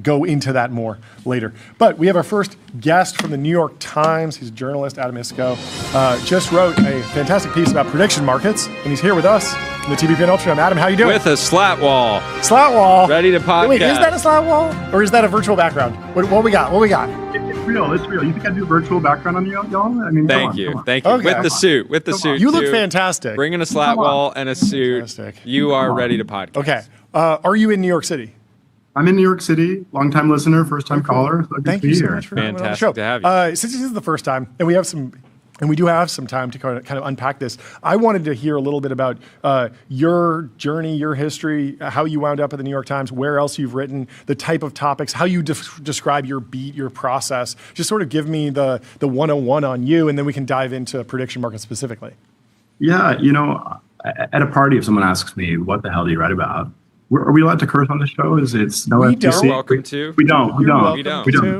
Speaker 5: go into that more later. But we have our first guest from the New York Times. He's a journalist, Adam Isko. Just wrote a fantastic piece about prediction markets, and he's here with us in the TBPN Ultra. Adam, how you doing?
Speaker 4: With a slat wall.
Speaker 5: Slat wall.
Speaker 4: Ready to podcast.
Speaker 5: Wait, is that a slat wall? Or is that a virtual background? What we got? What we got?
Speaker 14: It's real. It's real. You think I'd do a virtual background on y'all? I mean,
Speaker 4: Thank you.
Speaker 5: Okay.
Speaker 4: With the suit. With the suit.
Speaker 5: You look fantastic.
Speaker 4: Bringing a slat wall and a suit. Fantastic. You are ready to podcast.
Speaker 5: Okay. Are you in New York City?
Speaker 14: I'm in New York City. Long-time listener, first-time caller. So
Speaker 5: Thank you so much for coming on the show.
Speaker 4: Fantastic to have you.
Speaker 5: Since this is the first time, and we do have some time to kind of unpack this, I wanted to hear a little bit about your journey, your history, how you wound up at the New York Times, where else you've written, the type of topics, how you describe your beat, your process. Just sort of give me the 101 on you, and then we can dive into prediction markets specifically.
Speaker 14: Yeah, at a party, if someone asks me, what the hell do you write about? Are we allowed to curse on the show? It's no FTC?
Speaker 4: You're welcome to.
Speaker 14: We don't.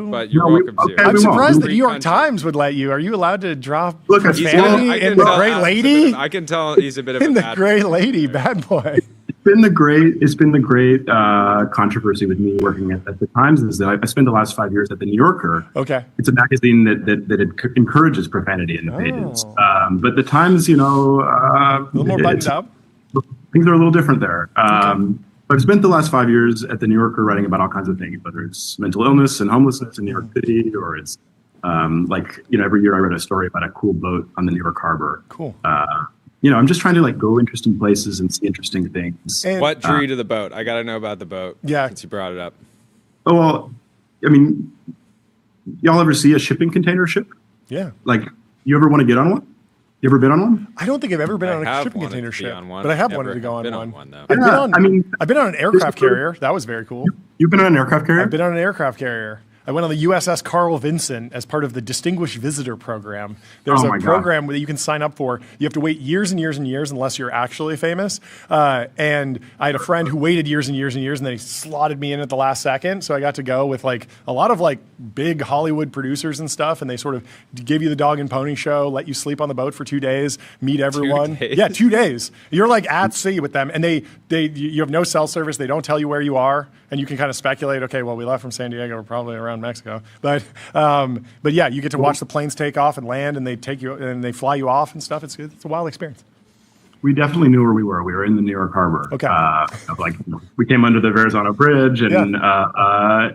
Speaker 4: But you're welcome to.
Speaker 5: I'm surprised the New York Times would let you. Are you allowed to drop profanity in the Great Lady?
Speaker 4: I can tell he's a bit of
Speaker 5: in the Great Lady, bad boy.
Speaker 14: It's been the great controversy with me working at the Times is that I spent the last 5 years at the New Yorker.
Speaker 5: Okay.
Speaker 14: It's a magazine that encourages profanity in the pages. But the Times, a
Speaker 5: little more buttoned up.
Speaker 14: Things are a little different there. I've spent the last 5 years at the New Yorker writing about all kinds of things, whether it's mental illness and homelessness in New York City, or it's every year I read a story about a cool boat on the New York Harbor.
Speaker 5: Cool.
Speaker 14: I'm just trying to go interesting places and see interesting things.
Speaker 4: And what drew you to the boat? I got to know about the boat.
Speaker 5: Yeah.
Speaker 4: Since you brought it up.
Speaker 14: Oh, well, y'all ever see a shipping container ship?
Speaker 5: Yeah.
Speaker 14: You ever want to get on one? You ever been on one?
Speaker 5: I don't think I've ever been on a shipping container ship, but I have wanted to go on one.
Speaker 4: Though.
Speaker 5: I've been on an aircraft carrier. That was very cool.
Speaker 14: You've been on an aircraft carrier?
Speaker 5: I've been on an aircraft carrier. I went on the USS Carl Vinson as part of the Distinguished Visitor Program. There's a program that you can sign up for. You have to wait years and years and years unless you're actually famous. And I had a friend who waited years and years and years, and then he slotted me in at the last second. So I got to go with a lot of big Hollywood producers and stuff, and they sort of give you the dog and pony show, let you sleep on the boat for 2 days, meet everyone.
Speaker 4: 2 days?
Speaker 5: Yeah, 2 days. You're at sea with them, and you have no cell service. They don't tell you where you are, and you can kind of speculate. Okay, well, we left from San Diego. We're probably around Mexico, but yeah, you get to watch the planes take off and land, and they take you and they fly you off and stuff. It's a wild experience.
Speaker 14: We definitely knew where we were. We were in the New York Harbor.
Speaker 5: Okay.
Speaker 14: We came under the Verrazano Bridge, and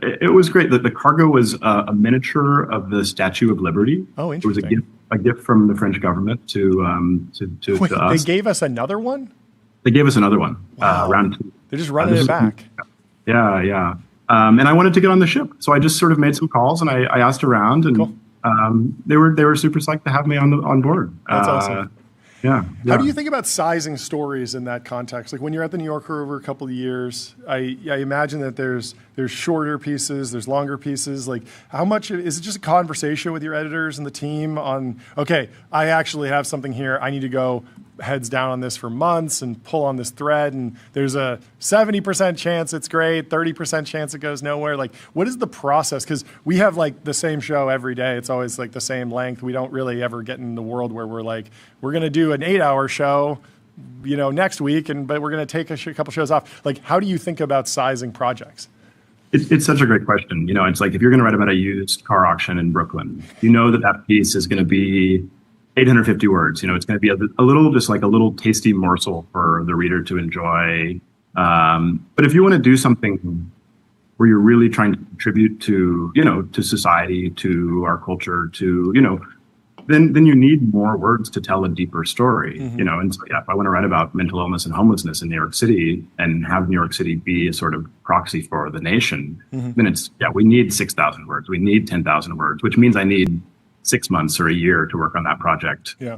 Speaker 14: it was great. The cargo was a miniature of the Statue of Liberty.
Speaker 5: Oh, interesting.
Speaker 14: It was a gift from the French government to
Speaker 5: Wait,
Speaker 14: us.
Speaker 5: They gave us another one?
Speaker 14: They gave us another one.
Speaker 5: Wow.
Speaker 14: Round 2.
Speaker 5: They're just running it back.
Speaker 14: Yeah. And I wanted to get on the ship, so I just sort of made some calls and I asked around, and
Speaker 5: cool.
Speaker 14: They were super psyched to have me on board.
Speaker 5: That's awesome.
Speaker 14: Yeah.
Speaker 5: How do you think about sizing stories in that context? When you're at the New Yorker over a couple of years, I imagine that there's shorter pieces, there's longer pieces. How much is it just a conversation with your editors and the team on, okay, I actually have something here, I need to go heads down on this for months and pull on this thread, and there's a 70% chance it's great, 30% chance it goes nowhere. What is the process? Because we have the same show every day. It's always the same length. We don't really ever get in the world where we're we're going to do an 8-hour show, next week, but we're going to take a couple shows off. How do you think about sizing projects?
Speaker 14: It's such a great question. It's if you're going to write about a used car auction in Brooklyn, that piece is going to be 850 words. It's going to be a little tasty morsel for the reader to enjoy. But if you want to do something where you're really trying to contribute to society, to our culture, then you need more words to tell a deeper story.
Speaker 5: Mm-hmm.
Speaker 14: And so, if I want to write about mental illness and homelessness in New York City and have New York City be a sort of proxy for the nation,
Speaker 5: mm-hmm.
Speaker 14: then we need 6,000 words. We need 10,000 words, which means I need 6 months or a year to work on that project.
Speaker 5: Yeah.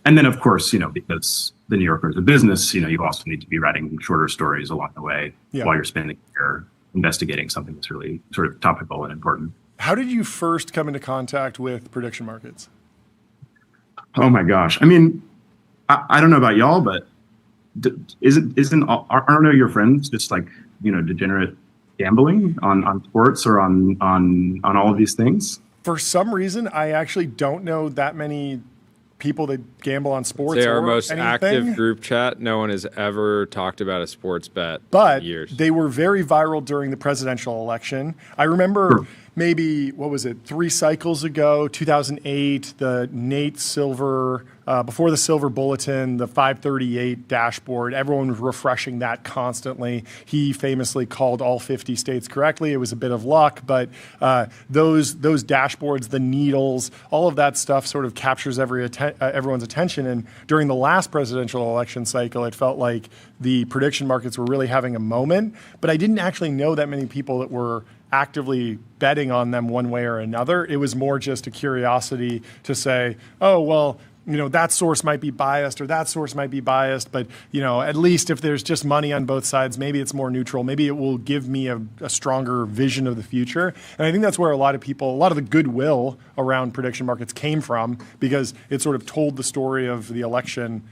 Speaker 14: And then, of course, because the New Yorker is a business, you also need to be writing shorter stories along the way while you're spending a year investigating something that's really sort of topical and important.
Speaker 5: How did you first come into contact with prediction markets?
Speaker 14: Oh my gosh. I don't know about y'all, but aren't your friends just degenerate gambling on sports or on all of these things?
Speaker 5: For some reason, I actually don't know that many people that gamble on sports.
Speaker 4: They are our
Speaker 5: or
Speaker 4: most
Speaker 5: anything.
Speaker 4: active group chat. No one has ever talked about a sports bet
Speaker 5: But
Speaker 4: in years.
Speaker 5: They were very viral during the presidential election. I remember maybe, 3 cycles ago, 2008, the Nate Silver, before the Silver Bulletin, the 538 dashboard, everyone was refreshing that constantly. He famously called all 50 states correctly. It was a bit of luck, but those dashboards, the needles, all of that stuff sort of captures everyone's attention. And during the last presidential election cycle, it felt like the prediction markets were really having a moment, but I didn't actually know that many people that were actively betting on them one way or another. It was more just a curiosity to say, oh, well, that source might be biased or that source might be biased, but, at least if there's just money on both sides, maybe it's more neutral. Maybe it will give me a stronger vision of the future. And I think that's where a lot of the goodwill around prediction markets came from, because it sort of told the story of the election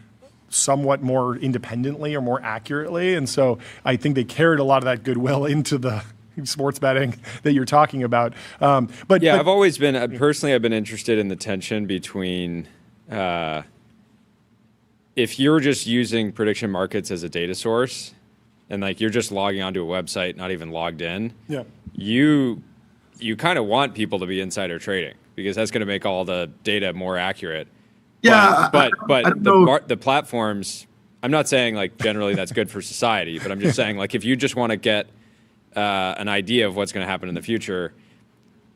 Speaker 5: somewhat more independently or more accurately. And so I think they carried a lot of that goodwill into the sports betting that you're talking about. But
Speaker 4: I've always been, personally, I've been interested in the tension between, if you're just using prediction markets as a data source and like you're just logging onto a website, not even logged in, you kind of want people to be insider trading because that's going to make all the data more accurate.
Speaker 14: Yeah,
Speaker 4: but the platforms, I'm not saying like generally that's good for society, but I'm just saying like if you just want to get an idea of what's going to happen in the future,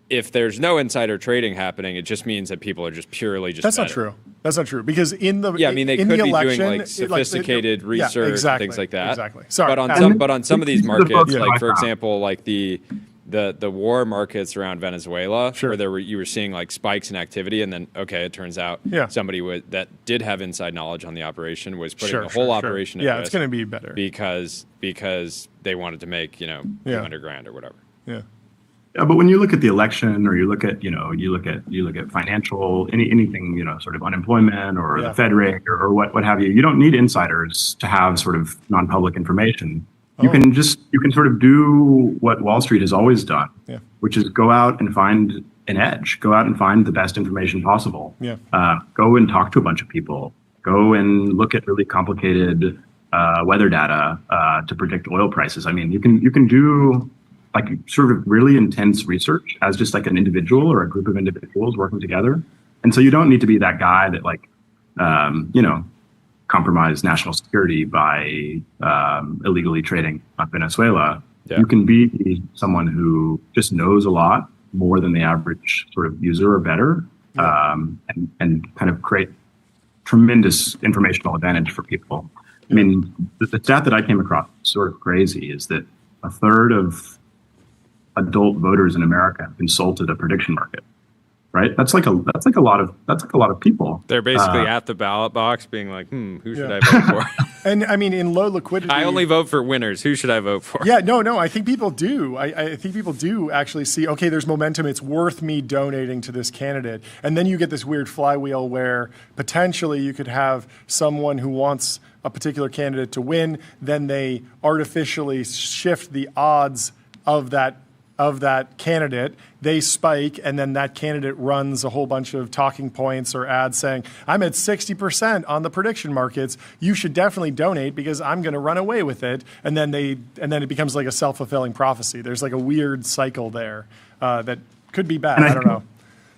Speaker 4: if there's no insider trading happening, it just means that people are just purely just.
Speaker 5: That's not true. That's not true, because in the
Speaker 4: they could be doing like sophisticated research and things like that.
Speaker 5: Exactly. Sorry.
Speaker 4: But on some of these markets, like for example, like the war markets around Venezuela, where you were seeing like spikes in activity, and then it turns out somebody that did have inside knowledge on the operation was putting the whole operation at risk.
Speaker 5: It's going to be better
Speaker 4: because they wanted to make $200,000 or whatever.
Speaker 14: Yeah, but when you look at the election, or you look at financial anything sort of unemployment or the Fed rate or what have you, you don't need insiders to have sort of non-public information. You can sort of do what Wall Street has always done, which is go out and find an edge, go out and find the best information possible. Go and talk to a bunch of people, go and look at really complicated weather data to predict oil prices. I mean, you can do like sort of really intense research as just like an individual or a group of individuals working together. And so you don't need to be that guy that like, compromise national security by illegally trading on Venezuela. You can be someone who just knows a lot more than the average sort of user or better, and kind of create tremendous informational advantage for people. I mean, the stat that I came across sort of crazy is that a third of adult voters in America have consulted a prediction market. Right, that's like a lot of people.
Speaker 4: They're basically at the ballot box, being like, who should I vote for?
Speaker 5: And I mean, in low liquidity,
Speaker 4: I only vote for winners. Who should I vote for?
Speaker 5: Yeah, no, I think people do. I think people do actually see, okay, there's momentum. It's worth me donating to this candidate, and then you get this weird flywheel where potentially you could have someone who wants a particular candidate to win, then they artificially shift the odds of that candidate, they spike, and then that candidate runs a whole bunch of talking points or ads saying, I'm at 60% on the prediction markets, you should definitely donate because I'm going to run away with it. And then it becomes like a self-fulfilling prophecy. There's like a weird cycle there that could be bad. I don't know.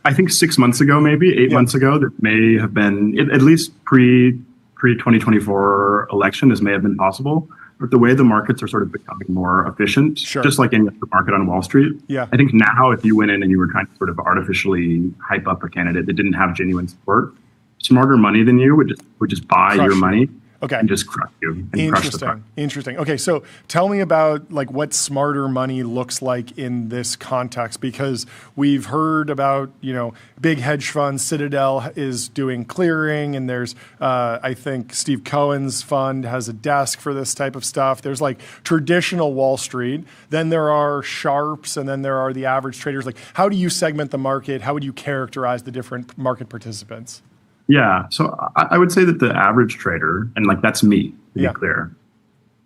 Speaker 14: I think 6 months ago, maybe 8 months ago, that may have been, at least pre-2024 election, this may have been possible. But the way the markets are sort of becoming more efficient, just like any other market on Wall Street, I think now if you went in and you were trying to sort of artificially hype up a candidate that didn't have genuine support, smarter money than you would just buy your money. And just crush you. And
Speaker 5: Interesting. Okay, so tell me about like what smarter money looks like in this context, because we've heard about, big hedge funds. Citadel is doing clearing, and there's, I think Steve Cohen's fund has a desk for this type of stuff. There's like traditional Wall Street. Then there are sharps, and then there are the average traders. Like, how do you segment the market? How would you characterize the different market participants?
Speaker 14: Yeah, so I would say that the average trader, and like that's me, to be clear,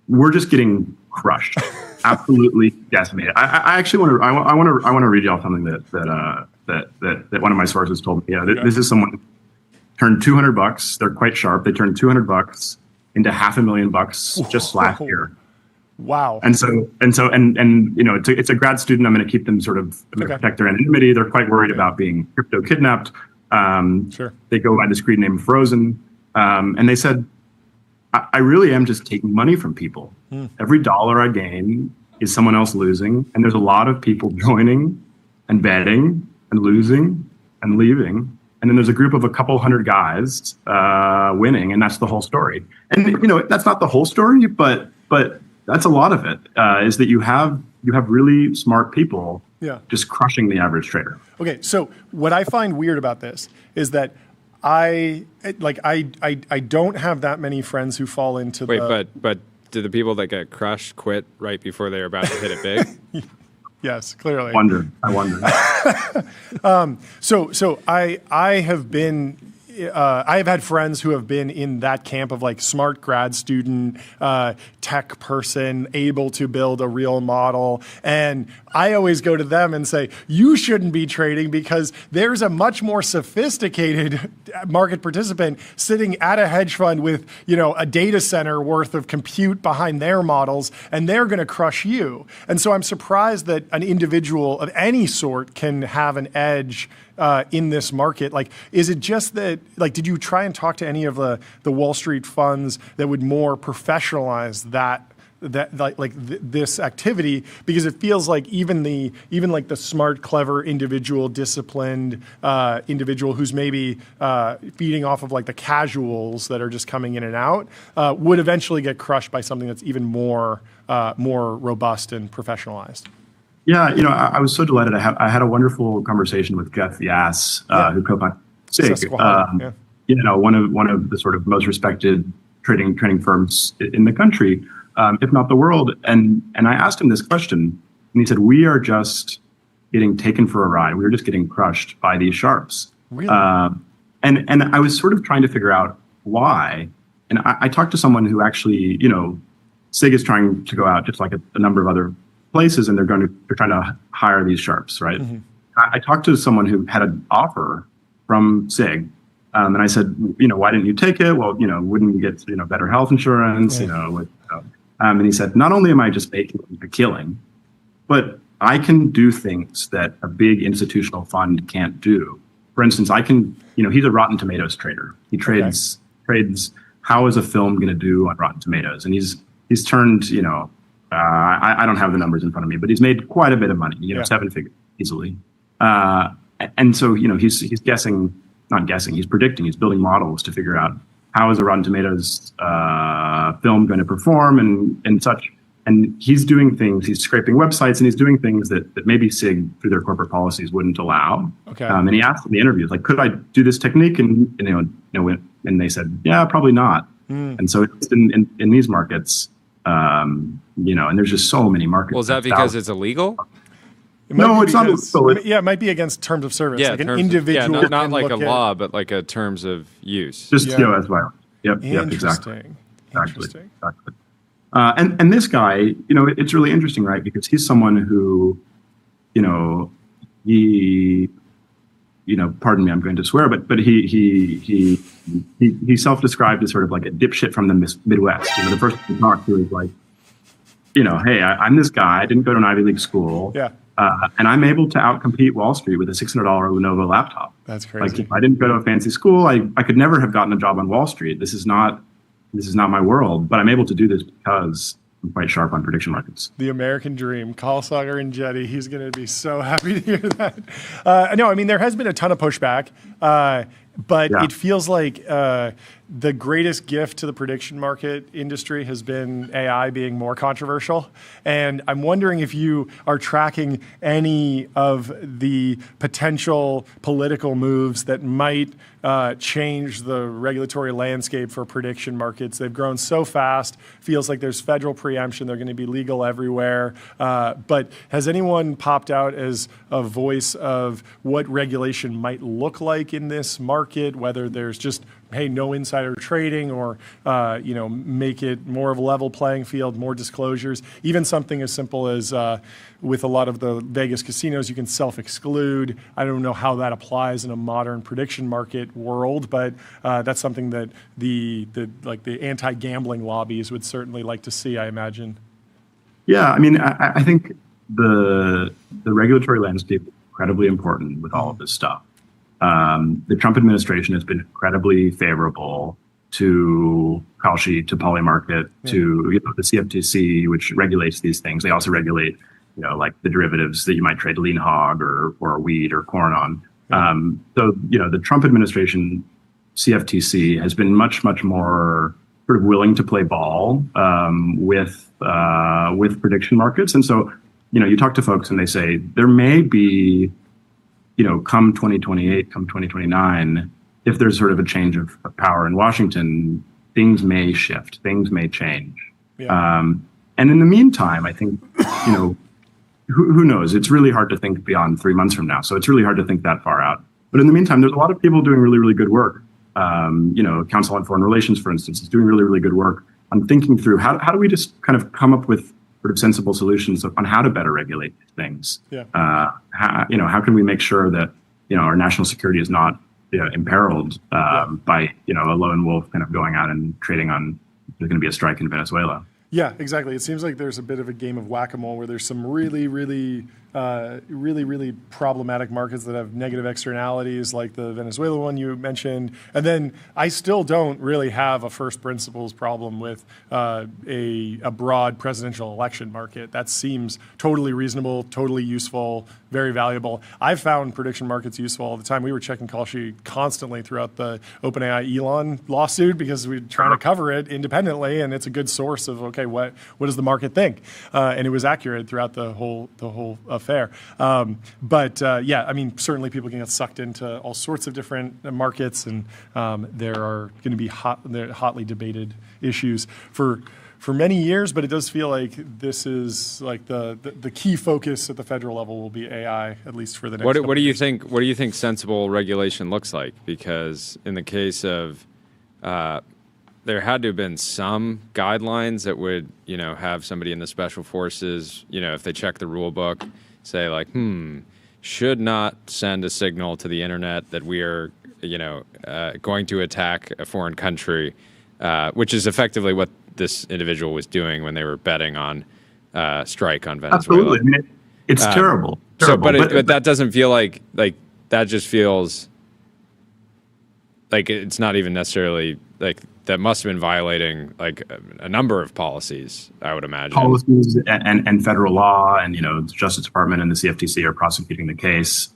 Speaker 14: we're just getting crushed, absolutely decimated. I actually want to read y'all something that one of my sources told me. This is someone turned $200. They're quite sharp. They turned $200 into $500,000 just last year.
Speaker 5: Wow.
Speaker 14: And you know, it's a grad student. I'm going to keep them sort of, I'm going to protect their anonymity. They're quite worried about being crypto kidnapped.
Speaker 5: Sure.
Speaker 14: They go by the screen name Frozen. And they said, I really am just taking money from people. Every dollar I gain is someone else losing. And there's a lot of people joining and betting and losing and leaving. And then there's a group of a couple hundred guys winning. And that's the whole story. And, you know, that's not the whole story, but that's a lot of it, is that you have really smart people just crushing the average trader.
Speaker 5: Okay, so what I find weird about this is that I don't have that many friends who fall into
Speaker 4: but do the people that get crushed quit right before they're about to hit it big?
Speaker 5: Yes, clearly.
Speaker 14: I wonder.
Speaker 5: So I have been. I have had friends who have been in that camp of like smart grad student, tech person, able to build a real model. And I always go to them and say, you shouldn't be trading because there's a much more sophisticated market participant sitting at a hedge fund with, you know, a data center worth of compute behind their models, and they're going to crush you. And so I'm surprised that an individual of any sort can have an edge in this market. Like, is it just that, like, did you try and talk to any of the Wall Street funds that would more professionalize this activity? Because it feels like even like the smart, clever individual, disciplined individual who's maybe feeding off of like the casuals that are just coming in and out would eventually get crushed by something that's even more robust and professionalized.
Speaker 14: Yeah, you know, I was so delighted. I had a wonderful conversation with Jeff Yass, who co-founded SIG. You know, one of the sort of most respected trading firms in the country, if not the world. And I asked him this question, and he said, "We are just getting taken for a ride. We're just getting crushed by these sharps."
Speaker 5: Really?
Speaker 14: And I was sort of trying to figure out why. And I talked to someone who actually, you know, SIG is trying to go out just like a number of other places, and they're trying to hire these sharps, right? Mm-hmm. I talked to someone who had an offer from SIG, and I said, you know, why didn't you take it? Well, you know, wouldn't you get, you know, better health insurance? You know, and he said, not only am I just making a killing, but I can do things that a big institutional fund can't do. For instance, I can, you know, he's a Rotten Tomatoes trader. He trades how is a film going to do on Rotten Tomatoes, and he's turned, you know. I don't have the numbers in front of me, but he's made quite a bit of money, you know, 7 figures easily. And so, you know, he's predicting, he's building models to figure out how is a Rotten Tomatoes film going to perform and such. And he's doing things, he's scraping websites, and he's doing things that maybe SIG through their corporate policies wouldn't allow.
Speaker 5: Okay.
Speaker 14: And he asked in the interviews, like, could I do this technique? And they said, yeah, probably not. And so it's in these markets, you know, and there's just so many markets.
Speaker 4: Well, is that because it's illegal?
Speaker 14: No, it's not illegal.
Speaker 5: Yeah, it might be against terms of service.
Speaker 4: Yeah,
Speaker 5: like an individual.
Speaker 4: Yeah, not like a law, but like a terms of use.
Speaker 14: Just as violent. Yep, exactly. Interesting. Exactly. And this guy, you know, it's really interesting, right? Because he's someone who, you know, pardon me, I'm going to swear, but he self-described as sort of like a dipshit from the Midwest. You know, the first person he talked to is like, you know, hey, I'm this guy. I didn't go to an Ivy League school.
Speaker 5: Yeah.
Speaker 14: And I'm able to outcompete Wall Street with a $600 Lenovo laptop.
Speaker 5: That's crazy.
Speaker 14: Like, if I didn't go to a fancy school, I could never have gotten a job on Wall Street. This is not my world, but I'm able to do this because I'm quite sharp on prediction markets.
Speaker 5: The American dream. Carl Sager and Jetty. He's going to be so happy to hear that. No, I mean, there has been a ton of pushback, but it feels like the greatest gift to the prediction market industry has been AI being more controversial. And I'm wondering if you are tracking any of the potential political moves that might change the regulatory landscape for prediction markets. They've grown so fast, feels like there's federal preemption, they're going to be legal everywhere. But has anyone popped out as a voice of what regulation might look like in this market, whether there's just, hey, no insider insider trading or make it more of a level playing field, more disclosures. Even something as simple as with a lot of the Vegas casinos, you can self-exclude. I don't know how that applies in a modern prediction market world, but that's something that the anti-gambling lobbies would certainly like to see, I imagine.
Speaker 14: Yeah, I mean, I think the regulatory landscape is incredibly important with all of this stuff. The Trump administration has been incredibly favorable to Kalshi, to Polymarket, to the CFTC, which regulates these things. They also regulate, like the derivatives that you might trade lean hog or wheat or corn on. So, the Trump administration, CFTC, has been much, much more sort of willing to play ball with prediction markets. And so, you talk to folks and they say there may be, come 2028, come 2029, if there's sort of a change of power in Washington, things may shift, things may change. Yeah. And in the meantime, I think, who knows? It's really hard to think beyond 3 months from now. So it's really hard to think that far out. But in the meantime, there's a lot of people doing really, really good work. Council on Foreign Relations, for instance, is doing really, really good work on thinking through how do we just kind of come up with sort of sensible solutions on how to better regulate things. Yeah. How can we make sure that our national security is not imperiled by a lone wolf kind of going out and trading on there's going to be a strike in Venezuela.
Speaker 5: Yeah, exactly. It seems like there's a bit of a game of whack-a-mole where there's some really problematic markets that have negative externalities, like the Venezuela one you mentioned. And then I still don't really have a first principles problem with a broad presidential election market. That seems totally reasonable, totally useful, very valuable. I've found prediction markets useful all the time. We were checking Kalshi constantly throughout the OpenAI Elon lawsuit because we're trying to cover it independently, and it's a good source of, okay, what does the market think? And it was accurate throughout the whole affair. Yeah, I mean, certainly people can get sucked into all sorts of different markets, and there are going to be hotly debated issues for many years, but it does feel like this is like the key focus at the federal level will be AI, at least for the next
Speaker 4: What do you think? What do you think sensible regulation looks like? Because in the case of there had to have been some guidelines that would, have somebody in the special forces, if they check the rule book, say like, should not send a signal to the internet that we are, going to attack a foreign country, which is effectively what this individual was doing when they were betting on strike on Venezuela.
Speaker 14: Absolutely. I mean, it's terrible.
Speaker 4: So, but that doesn't feel like that just feels like it's not even necessarily like that must have been violating like a number of policies, I would imagine.
Speaker 14: Policies and federal law, and the Justice Department and the CFTC are prosecuting the case.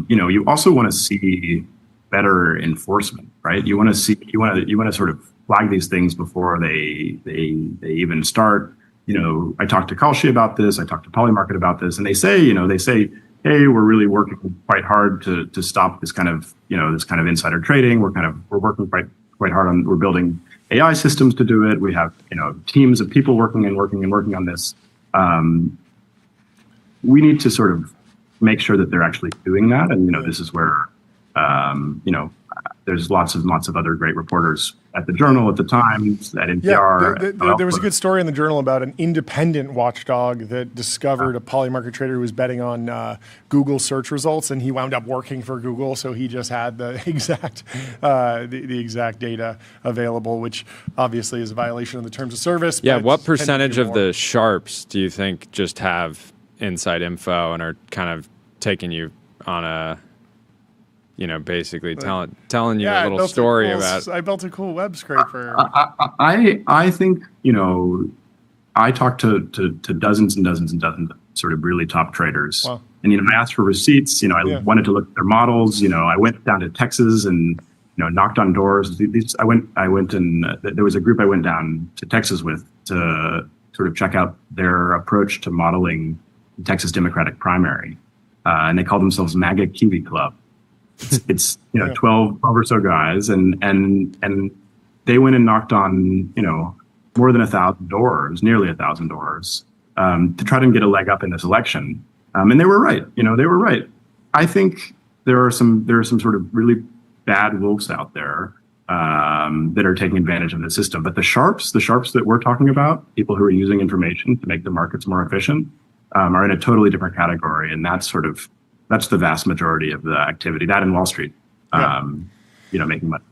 Speaker 14: You also want to see better enforcement, right? You want to sort of flag these things before they even start. I talked to Kalshi about this. I talked to Polymarket about this, and they say, hey, we're really working quite hard to stop this kind of insider trading. We're working quite hard on. We're building AI systems to do it. We have teams of people working on this. We need to sort of make sure that they're actually doing that, and this is where there's lots of other great reporters at the Journal, at the Times, at NPR.
Speaker 5: Yeah, there was a good story in the Journal about an independent watchdog that discovered a Polymarket trader who was betting on Google search results, and he wound up working for Google, so he just had the exact the exact data available, which obviously is a violation of the terms of service.
Speaker 4: Yeah, what percentage of the sharps do you think just have inside info and are kind of taking you on a basically telling you a little story about.
Speaker 5: I built a cool web scraper.
Speaker 14: I think I talked to dozens and dozens and dozens of sort of really top traders. Wow. And I asked for receipts. I wanted to look at their models. I went down to Texas and knocked on doors. I went and there was a group I went down to Texas with to sort of check out their approach to modeling the Texas Democratic primary, and they call themselves MAGA Kiwi Club. It's 12 or so guys, and they went and knocked on more than 1,000 doors, nearly 1,000 doors, to try to get a leg up in this election. And they were right. They were right. I think there are some sort of really bad wolves out there that are taking advantage of the system. But the sharps that we're talking about, people who are using information to make the markets more efficient, are in a totally different category. And that's the vast majority of the activity, that in Wall Street, making money.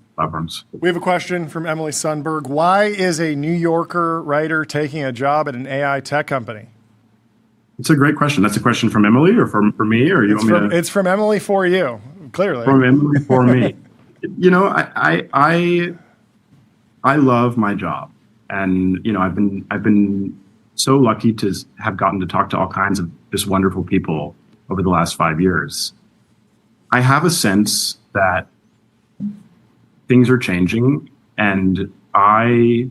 Speaker 5: We have a question from Emily Sundberg. Why is a New Yorker writer taking a job at an AI tech company?
Speaker 14: It's a great question. That's a question from Emily or for me, or you want me to?
Speaker 5: It's from Emily for you, clearly.
Speaker 14: From Emily for me. I love my job, and I've been so lucky to have gotten to talk to all kinds of just wonderful people over the last 5 years. I have a sense that things are changing, and I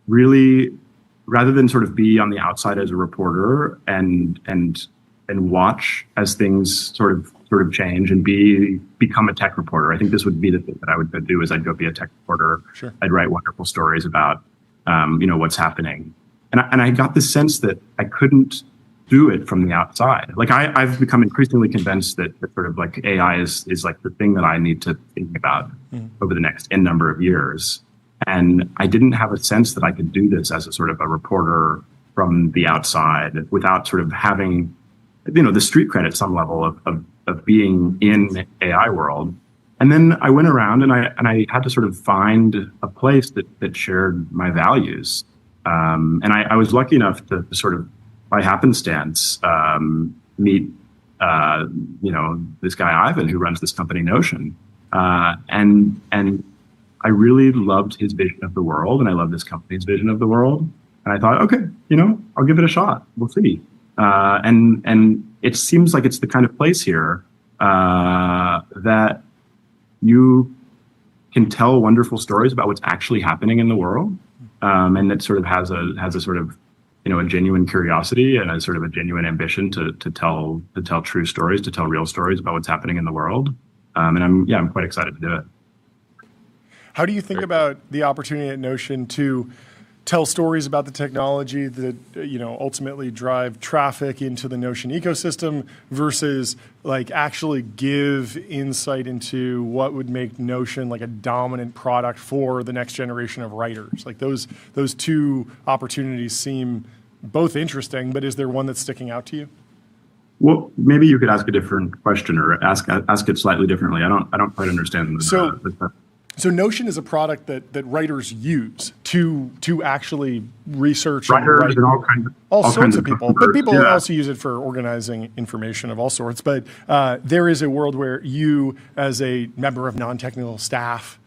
Speaker 14: really, rather than sort of be on the outside as a reporter and watch as things sort of change and become a tech reporter, I think this would be the thing that I would do is I'd go be a tech reporter.
Speaker 5: Sure.
Speaker 14: I'd write wonderful stories about what's happening, and I got the sense that I couldn't do it from the outside. Like I've become increasingly convinced that sort of like AI is like the thing that I need to think about over the next N number of years. And I didn't have a sense that I could do this as a sort of a reporter from the outside without sort of having, the street cred at some level of being in AI world. And then I went around and I had to sort of find a place that shared my values. And I was lucky enough to sort of, by happenstance, meet this guy Ivan who runs this company Notion, and I really loved his vision of the world, and I love this company's vision of the world, and I thought, okay, I'll give it a shot. We'll see, and it seems like it's the kind of place here that you can tell wonderful stories about what's actually happening in the world, and that sort of has a sort of a genuine curiosity and a sort of a genuine ambition to tell true stories, to tell real stories about what's happening in the world. And I'm quite excited to do it.
Speaker 5: How do you think about the opportunity at Notion to tell stories about the technology that ultimately drive traffic into the Notion ecosystem versus like actually give insight into what would make Notion like a dominant product for the next generation of writers? Like those two opportunities seem both interesting, but is there one that's sticking out to you?
Speaker 14: Well, maybe you could ask a different question or ask it slightly differently. I don't quite understand.
Speaker 5: So Notion is a product that writers use to actually research
Speaker 14: writers and
Speaker 5: all sorts of people. But people also use it for organizing information of all sorts. But there is a world where you, as a member of non-technical staff,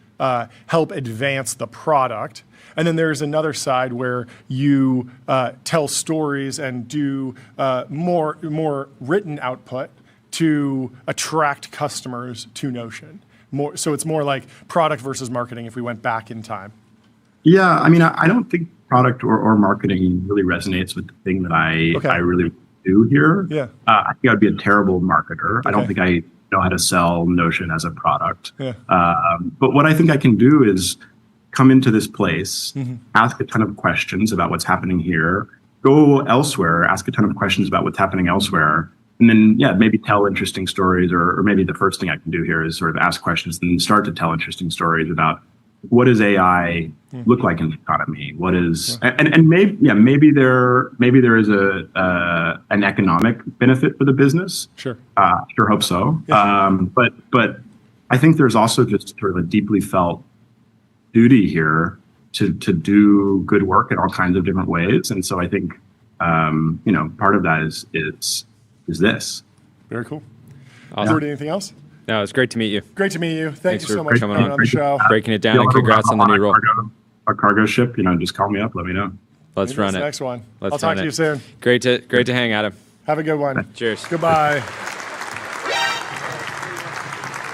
Speaker 5: help advance the product. And then there's another side where you tell stories and do more written output to attract customers to Notion. So it's more like product versus marketing if we went back in time.
Speaker 14: Yeah, I mean, I don't think product or marketing really resonates with the thing that I really do here.
Speaker 5: Yeah.
Speaker 14: I think I'd be a terrible marketer. Okay. I don't think I know how to sell Notion as a product.
Speaker 5: Yeah.
Speaker 14: But what I think I can do is come into this place, ask a ton of questions about what's happening here, go elsewhere, ask a ton of questions about what's happening elsewhere, and then, maybe tell interesting stories, or maybe the first thing I can do here is sort of ask questions and then start to tell interesting stories about what does AI look like in the economy? What is, and maybe there is an economic benefit for the business.
Speaker 5: Sure.
Speaker 14: Sure hope so.
Speaker 5: Yeah.
Speaker 14: But I think there's also just sort of a deeply felt duty here to do good work in all kinds of different ways. And so I think, part of that is this.
Speaker 5: Very cool.
Speaker 4: Awesome.
Speaker 5: Jordan, anything else?
Speaker 4: No, it's great to meet you.
Speaker 5: Great to meet you. Thanks you so much
Speaker 4: for
Speaker 5: coming on the show.
Speaker 4: Breaking it down, and congrats on the new role.
Speaker 14: A cargo ship, just call me up, let me know.
Speaker 4: Let's run it.
Speaker 5: Next one.
Speaker 4: I'll
Speaker 5: talk to you soon.
Speaker 4: Great to hang, Adam.
Speaker 5: Have a good one.
Speaker 4: Cheers.
Speaker 5: Goodbye.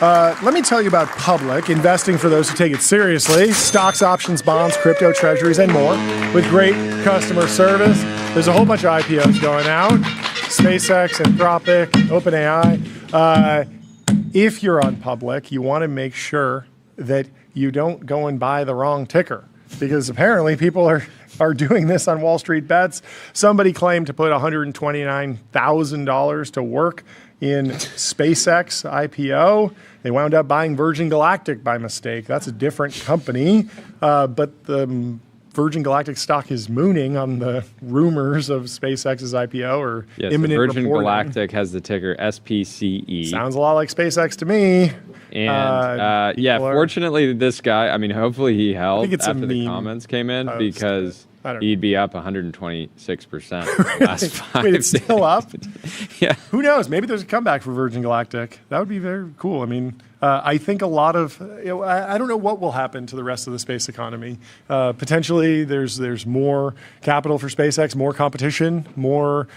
Speaker 5: Let me tell you about Public, investing for those who take it seriously. Stocks, options, bonds, crypto, treasuries, and more with great customer service. There's a whole bunch of IPOs going out. SpaceX, Anthropic, OpenAI. If you're on Public, you want to make sure that you don't go and buy the wrong ticker, because apparently people are doing this on Wall Street Bets. Somebody claimed to put $129,000 to work in SpaceX IPO. They wound up buying Virgin Galactic by mistake. That's a different company, but the Virgin Galactic stock is mooning on the rumors of SpaceX's IPO or imminent
Speaker 4: Virgin
Speaker 5: reporting.
Speaker 4: Galactic has the ticker SPCE.
Speaker 5: Sounds a lot like SpaceX to me.
Speaker 4: And fortunately, this guy, I mean, hopefully he held after the comments came in because he'd be up 126% last 5
Speaker 5: Wait, it's still up?
Speaker 4: Yeah.
Speaker 5: Who knows? Maybe there's a comeback for Virgin Galactic. That would be very cool. I mean, I think a lot of, I don't know what will happen to the rest of the space economy. Potentially, there's more capital for SpaceX, more competition, more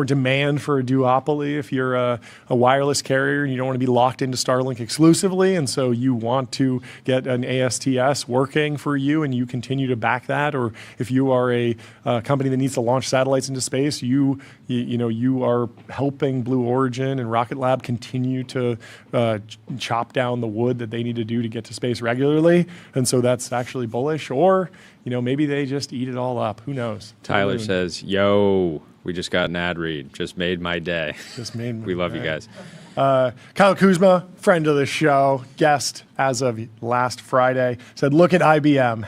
Speaker 5: demand for a duopoly if you're a wireless carrier and you don't want to be locked into Starlink exclusively, and so you want to get an ASTS working for you and you continue to back that, or if you are a company that needs to launch satellites into space, you are helping Blue Origin and Rocket Lab continue to chop down the wood that they need to do to get to space regularly, and so that's actually bullish. Or maybe they just eat it all up. Who knows?
Speaker 4: Tyler says, "Yo, we just got an ad read. Just made my day. We love you guys."
Speaker 5: Kyle Kuzma, friend of the show, guest as of last Friday, said, "Look at IBM,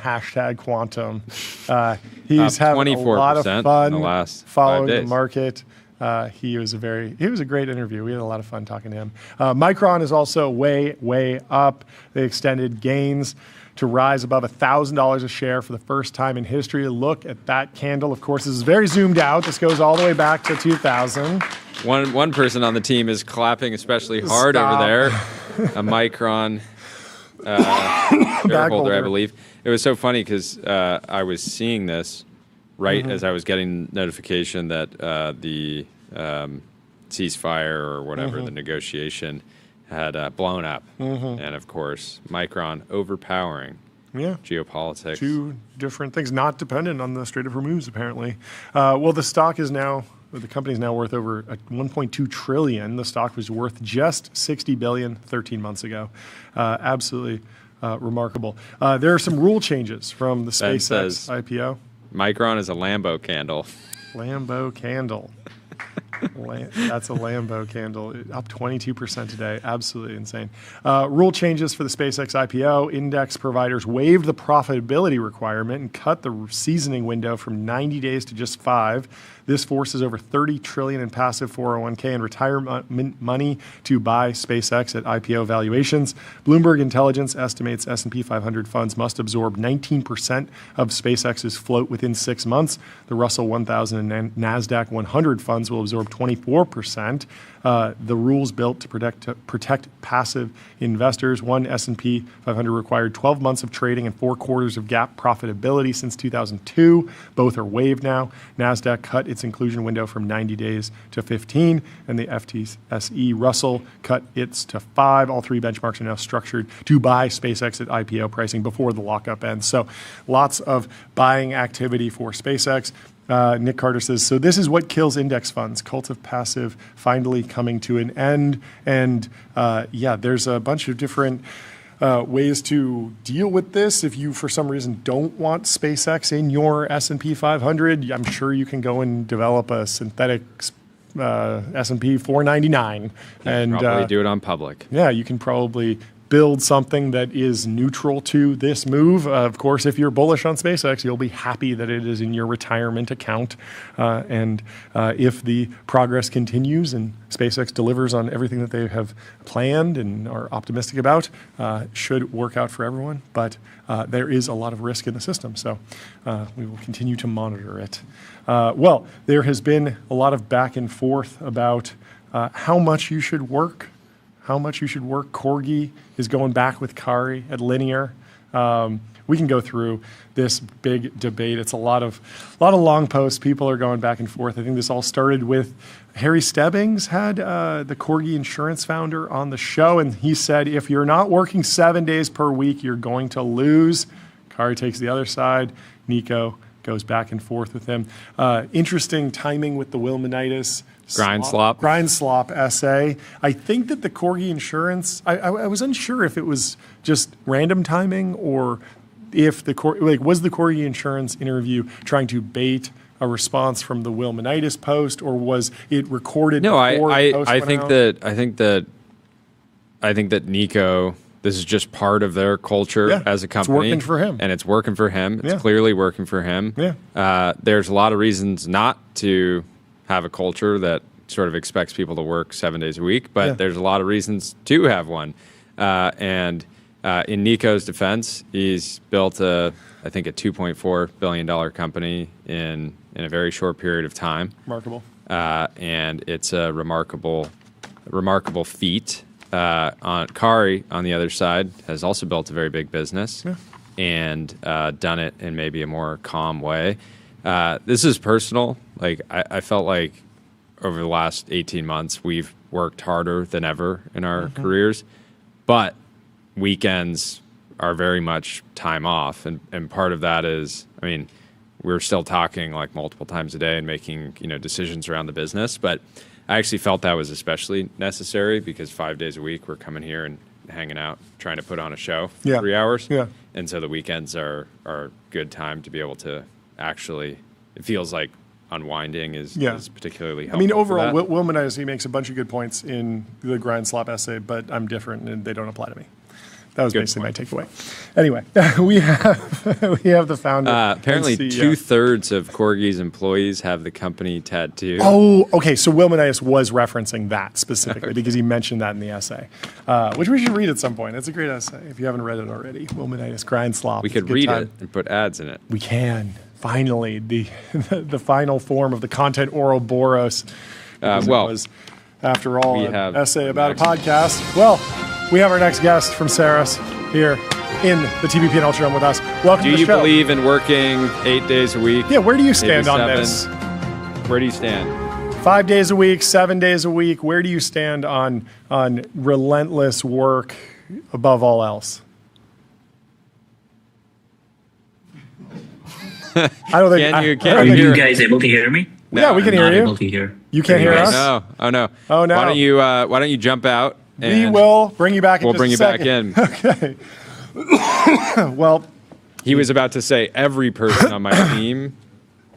Speaker 5: #Quantum." He's having a lot of fun
Speaker 4: in the last
Speaker 5: following
Speaker 4: 5 days.
Speaker 5: the market. He was a great interview. We had a lot of fun talking to him. Micron is also way up. They extended gains to rise above $1,000 a share for the first time in history. Look at that candle. Of course, this is very zoomed out. This goes all the way back to 2000.
Speaker 4: One person on the team is clapping especially hard over there. A Micron shareholder, I believe. It was so funny because I was seeing this right as I was getting notification that the ceasefire or whatever, the negotiation, had blown up. And of course, Micron overpowering geopolitics.
Speaker 5: Two different things, not dependent on the Strait of Hormuz, apparently. Well, the company is now worth over $1.2 trillion. The stock was worth just $60 billion 13 months ago. Absolutely remarkable. There are some rule changes from the SpaceX IPO.
Speaker 4: Micron is a Lambo candle.
Speaker 5: Lambo candle. That's a Lambo candle. Up 22% today. Absolutely insane. Rule changes for the SpaceX IPO. Index providers waived the profitability requirement and cut the seasoning window from 90 days to just 5. This forces over $30 trillion in passive 401k and retirement money to buy SpaceX at IPO valuations. Bloomberg Intelligence estimates S&P 500 funds must absorb 19% of SpaceX's float within 6 months. The Russell 1000 and NASDAQ 100 funds will absorb 24%. The rules built to protect passive investors. One S&P 500 required 12 months of trading and 4 quarters of GAAP profitability since 2002. Both are waived now. NASDAQ cut its inclusion window from 90 days to 15, and the FTSE Russell cut its to 5. All 3 benchmarks are now structured to buy SpaceX at IPO pricing before the lockup ends. So lots of buying activity for SpaceX. Nick Carter says, so this is what kills index funds. Cult of passive finally coming to an end. And there's a bunch of different ways to deal with this. If you, for some reason, don't want SpaceX in your S&P 500, I'm sure you can go and develop a synthetic S&P 499. And
Speaker 4: probably do it on public.
Speaker 5: Yeah, you can probably build something that is neutral to this move. Of course, if you're bullish on SpaceX, you'll be happy that it is in your retirement account. And if the progress continues and SpaceX delivers on everything that they have planned and are optimistic about, should work out for everyone. But there is a lot of risk in the system, so we will continue to monitor it. Well, there has been a lot of back and forth about how much you should work. Corgi is going back with Kari at Linear. We can go through this big debate. It's a lot of long posts. People are going back and forth. I think this all started with Harry Stebbings had the Corgi Insurance founder on the show, and he said, if you're not working 7 days per week, you're going to lose. Kari takes the other side. Nico goes back and forth with him. Interesting timing with the Wilmanitis grind slop essay. I think that the Corgi Insurance, I was unsure if it was just random timing or if was the Corgi Insurance interview trying to bait a response from the Wilmanitis post, or was it recorded?
Speaker 4: No, I think that I think that Nico, this is just part of their culture as a company.
Speaker 5: It's working for him.
Speaker 4: And it's working for him. It's clearly working for him.
Speaker 5: Yeah.
Speaker 4: There's a lot of reasons not to have a culture that sort of expects people to work 7 days a week, but there's a lot of reasons to have one. And in Nico's defense, he's built I think a $2.4 billion company in a very short period of time.
Speaker 5: Remarkable.
Speaker 4: And it's a remarkable feat. Kari, on the other side, has also built a very big business and done it in maybe a more calm way. This is personal. Like I felt like over the last 18 months, we've worked harder than ever in our careers, but weekends are very much time off. And part of that is, I mean, we're still talking like multiple times a day and making, decisions around the business, but I actually felt that was especially necessary because 5 days a week we're coming here and hanging out, trying to put on a show for 3 hours.
Speaker 5: Yeah.
Speaker 4: And so the weekends are good time to be able to actually, it feels like unwinding is particularly helpful.
Speaker 5: I mean, overall, Will Meneses, he makes a bunch of good points in the grind slop essay, but I'm different and they don't apply to me. That was basically my takeaway. Anyway, we have the founder.
Speaker 4: Apparently, 2/3 of Corgi's employees have the company tattoo.
Speaker 5: Oh, okay. So Will Meneses was referencing that specifically because he mentioned that in the essay, which we should read at some point. It's a great essay if you haven't read it already. Will Meneses, grind slop.
Speaker 4: We could read it and put ads in it.
Speaker 5: We can. Finally, the final form of the content Ouroboros. Was, after all, an essay about a podcast. Well, we have our next guest from Saras here in the TBPN Ultra Room with us. Welcome to the show.
Speaker 4: Do you believe in working 8 days a week?
Speaker 5: Yeah, where do you stand on this?
Speaker 4: Where do you stand?
Speaker 5: 5 days a week, 7 days a week. Where do you stand on relentless work above all else? I don't think.
Speaker 15: Are you guys able to hear me?
Speaker 5: Yeah, we can hear you.
Speaker 15: Able to hear.
Speaker 5: You can't hear us?
Speaker 4: No. Oh no.
Speaker 5: Oh no.
Speaker 4: Why don't you jump out?
Speaker 5: We will bring you back in
Speaker 4: We'll bring you back in.
Speaker 5: Okay. Well,
Speaker 4: he was about to say every person on my team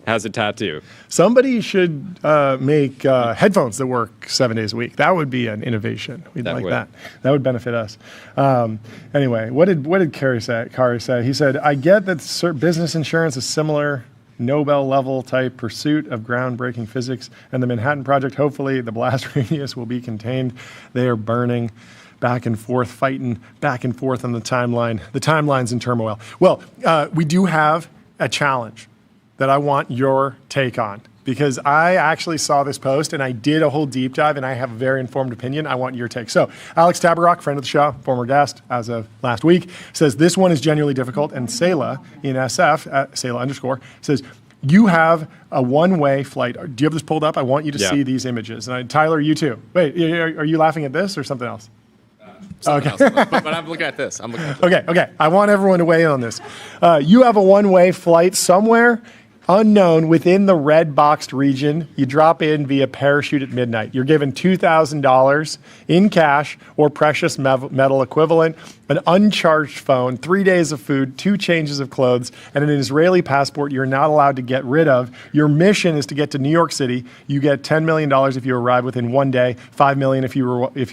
Speaker 4: has a tattoo.
Speaker 5: Somebody should make headphones that work 7 days a week. That would be an innovation. We'd like that. That would benefit us. Anyway, what did Kari say? He said, I get that business insurance is similar Nobel-level type pursuit of groundbreaking physics, and the Manhattan Project, hopefully the blast radius will be contained. They are burning back and forth, fighting back and forth on the timeline. The timeline's in turmoil. Well, we do have a challenge that I want your take on, because I actually saw this post and I did a whole deep dive and I have a very informed opinion. I want your take. So Alex Tabarrok, friend of the show, former guest as of last week, says this one is genuinely difficult. And Sayla in SF, Sayla_, says, you have a one-way flight. Do you have this pulled up? I want you to see these images. And Tyler, you too. Wait, are you laughing at this or something else?
Speaker 8: Something else. But I'm looking at this.
Speaker 5: Okay. I want everyone to weigh in on this. You have a one-way flight somewhere unknown within the red boxed region. You drop in via parachute at midnight. You're given $2,000 in cash or precious metal equivalent, an uncharged phone, 3 days of food, 2 changes of clothes, and an Israeli passport you're not allowed to get rid of. Your mission is to get to New York City. You get $10 million if you arrive within 1 day, $5 million if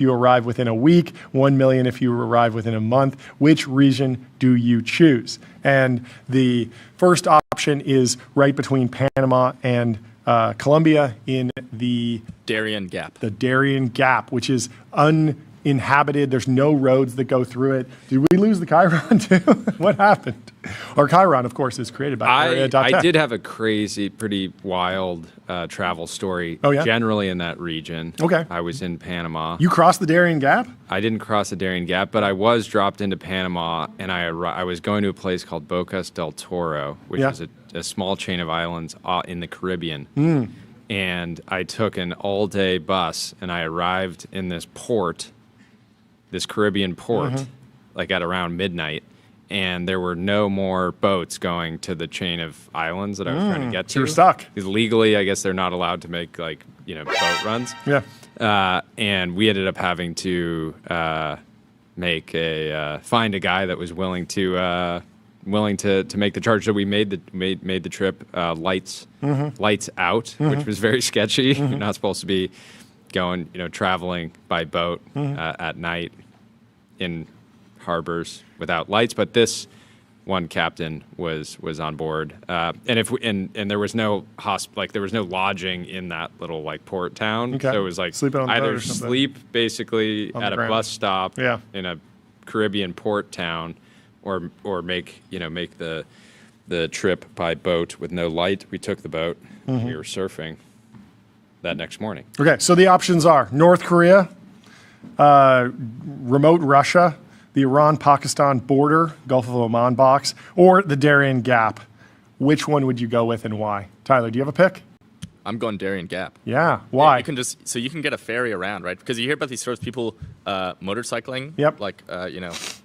Speaker 5: you arrive within a week, $1 million if you arrive within a month. Which region do you choose? And the first option is right between Panama and Colombia in the
Speaker 8: Darien Gap.
Speaker 5: The Darien Gap, which is uninhabited. There's no roads that go through it. Did we lose the Chiron too? What happened? Or Chiron, of course, is created by Area.tech.
Speaker 4: I did have a crazy, pretty wild travel story.
Speaker 5: Oh, yeah?
Speaker 4: Generally in that region.
Speaker 5: Okay.
Speaker 4: I was in Panama.
Speaker 5: You crossed the Darien Gap?
Speaker 4: I didn't cross the Darien Gap, but I was dropped into Panama, and I was going to a place called Bocas del Toro, which is a small chain of islands in the Caribbean.
Speaker 5: Mm.
Speaker 4: And I took an all-day bus, and I arrived in this port, this Caribbean port, like at around midnight. And there were no more boats going to the chain of islands that I was trying to get to.
Speaker 5: So you're stuck.
Speaker 4: Because legally, I guess they're not allowed to make boat runs.
Speaker 5: Yeah.
Speaker 4: And we ended up having to find a guy that was willing to make the charge. So we made the trip lights out, which was very sketchy. You're not supposed to be going traveling by boat at night. in harbors without lights, but this one captain was on board, and there was no there was no lodging in that little like port town. Okay. So it was like either sleep basically at a bus stop in a Caribbean port town, or make the trip by boat with no light. We took the boat. We were surfing that next morning.
Speaker 5: Okay, so the options are North Korea, remote Russia, the Iran-Pakistan border, Gulf of Oman box, or the Darien Gap. Which one would you go with and why? Tyler, do you have a pick?
Speaker 8: I'm going Darien Gap.
Speaker 5: Yeah, why?
Speaker 8: You can get a ferry around, right? Because you hear about these sorts of people motorcycling, like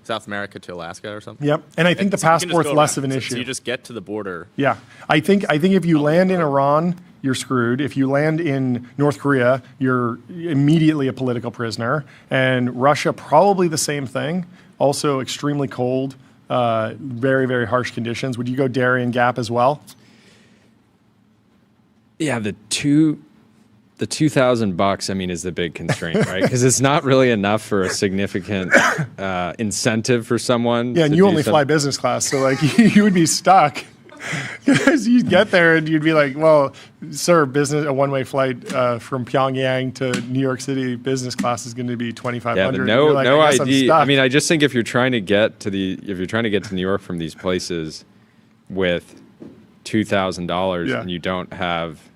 Speaker 8: South America to Alaska or something.
Speaker 5: Yep, and I think the passport's less of an issue.
Speaker 8: So you just get to the border.
Speaker 5: Yeah, I think if you land in Iran, you're screwed. If you land in North Korea, you're immediately a political prisoner. And Russia, probably the same thing. Also extremely cold, very, very harsh conditions. Would you go Darien Gap as well?
Speaker 4: Yeah, the $2,000, I mean, is the big constraint, right? Because it's not really enough for a significant incentive for someone.
Speaker 5: Yeah, and you only fly business class, so like you would be stuck. Because you'd get there and you'd be like, well, sir, a one-way flight from Pyongyang to New York City business class is going to be $2,500.
Speaker 4: Yeah, no ID. I mean, I just think if you're trying to get to New York from these places with $2,000 and you don't have.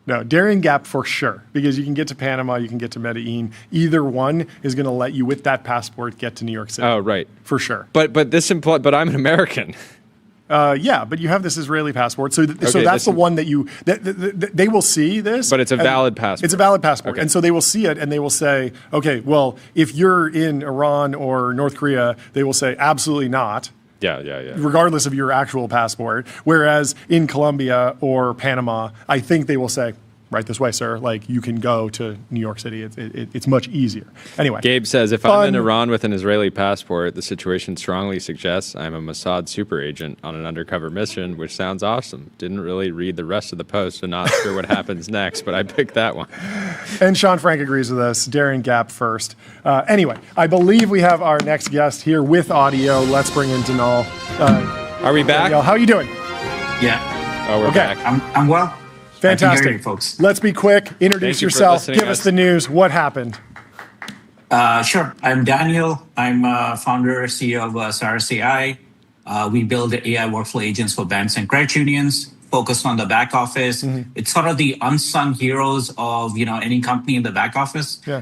Speaker 5: No, Darien Gap for sure, because you can get to Panama, you can get to Medellin. Either one is going to let you, with that passport, get to New York City.
Speaker 4: Oh, right.
Speaker 5: For sure.
Speaker 4: But I'm an American.
Speaker 5: Yeah, but you have this Israeli passport, so that's the one that they will see this.
Speaker 4: But it's a valid passport.
Speaker 5: It's a valid passport,
Speaker 4: okay.
Speaker 5: And so they will see it, and they will say, okay, well, if you're in Iran or North Korea, they will say absolutely not.
Speaker 4: Yeah.
Speaker 5: Regardless of your actual passport. Whereas in Colombia or Panama, I think they will say, right this way, sir. Like, you can go to New York City. It's much easier. Anyway.
Speaker 4: Gabe says, if I'm in Iran with an Israeli passport, the situation strongly suggests I'm a Mossad super agent on an undercover mission, which sounds awesome. Didn't really read the rest of the post, so not sure what happens next, but I picked that one.
Speaker 5: And Sean Frank agrees with us. Darien Gap first. Anyway, I believe we have our next guest here with audio. Let's bring in Danal.
Speaker 4: Are we back?
Speaker 5: Danielle, how are you doing?
Speaker 15: Yeah.
Speaker 4: Oh, we're back.
Speaker 15: I'm well.
Speaker 5: Fantastic.
Speaker 15: I can hear you, folks.
Speaker 5: Let's be quick. Introduce yourself. Give us the news. What happened?
Speaker 15: Sure. I'm Daniel. I'm founder, CEO of Saras AI. We build AI workflow agents for banks and credit unions, focused on the back office. Mm-hmm. It's sort of the unsung heroes of any company in the back office.
Speaker 5: Yeah.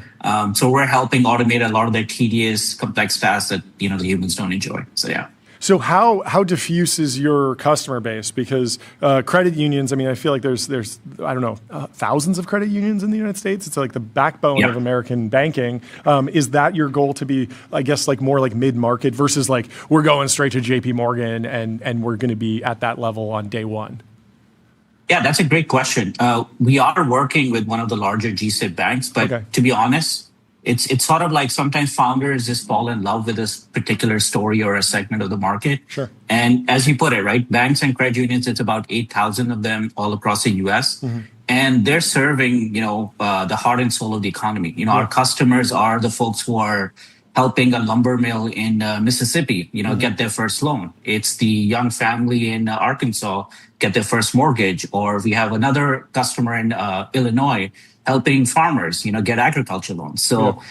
Speaker 15: So we're helping automate a lot of their tedious, complex tasks that the humans don't enjoy. So yeah.
Speaker 5: So how diffuse is your customer base? Because credit unions, I mean, I feel like there's I don't know, thousands of credit unions in the United States. It's like the backbone of American banking. Is that your goal to be, I guess, like more like mid-market versus like we're going straight to JP Morgan and we're going to be at that level on day one?
Speaker 15: Yeah, that's a great question. We are working with one of the larger GSIB banks, but to be honest, it's sort of like sometimes founders just fall in love with this particular story or a segment of the market.
Speaker 5: Sure.
Speaker 15: And as you put it, right, banks and credit unions, it's about 8,000 of them all across the U.S. Mm-hmm. And they're serving, the heart and soul of the economy. Our customers are the folks who are helping a lumber mill in Mississippi, get their first loan. It's the young family in Arkansas get their first mortgage. Or we have another customer in Illinois helping farmers, get agriculture loans. So,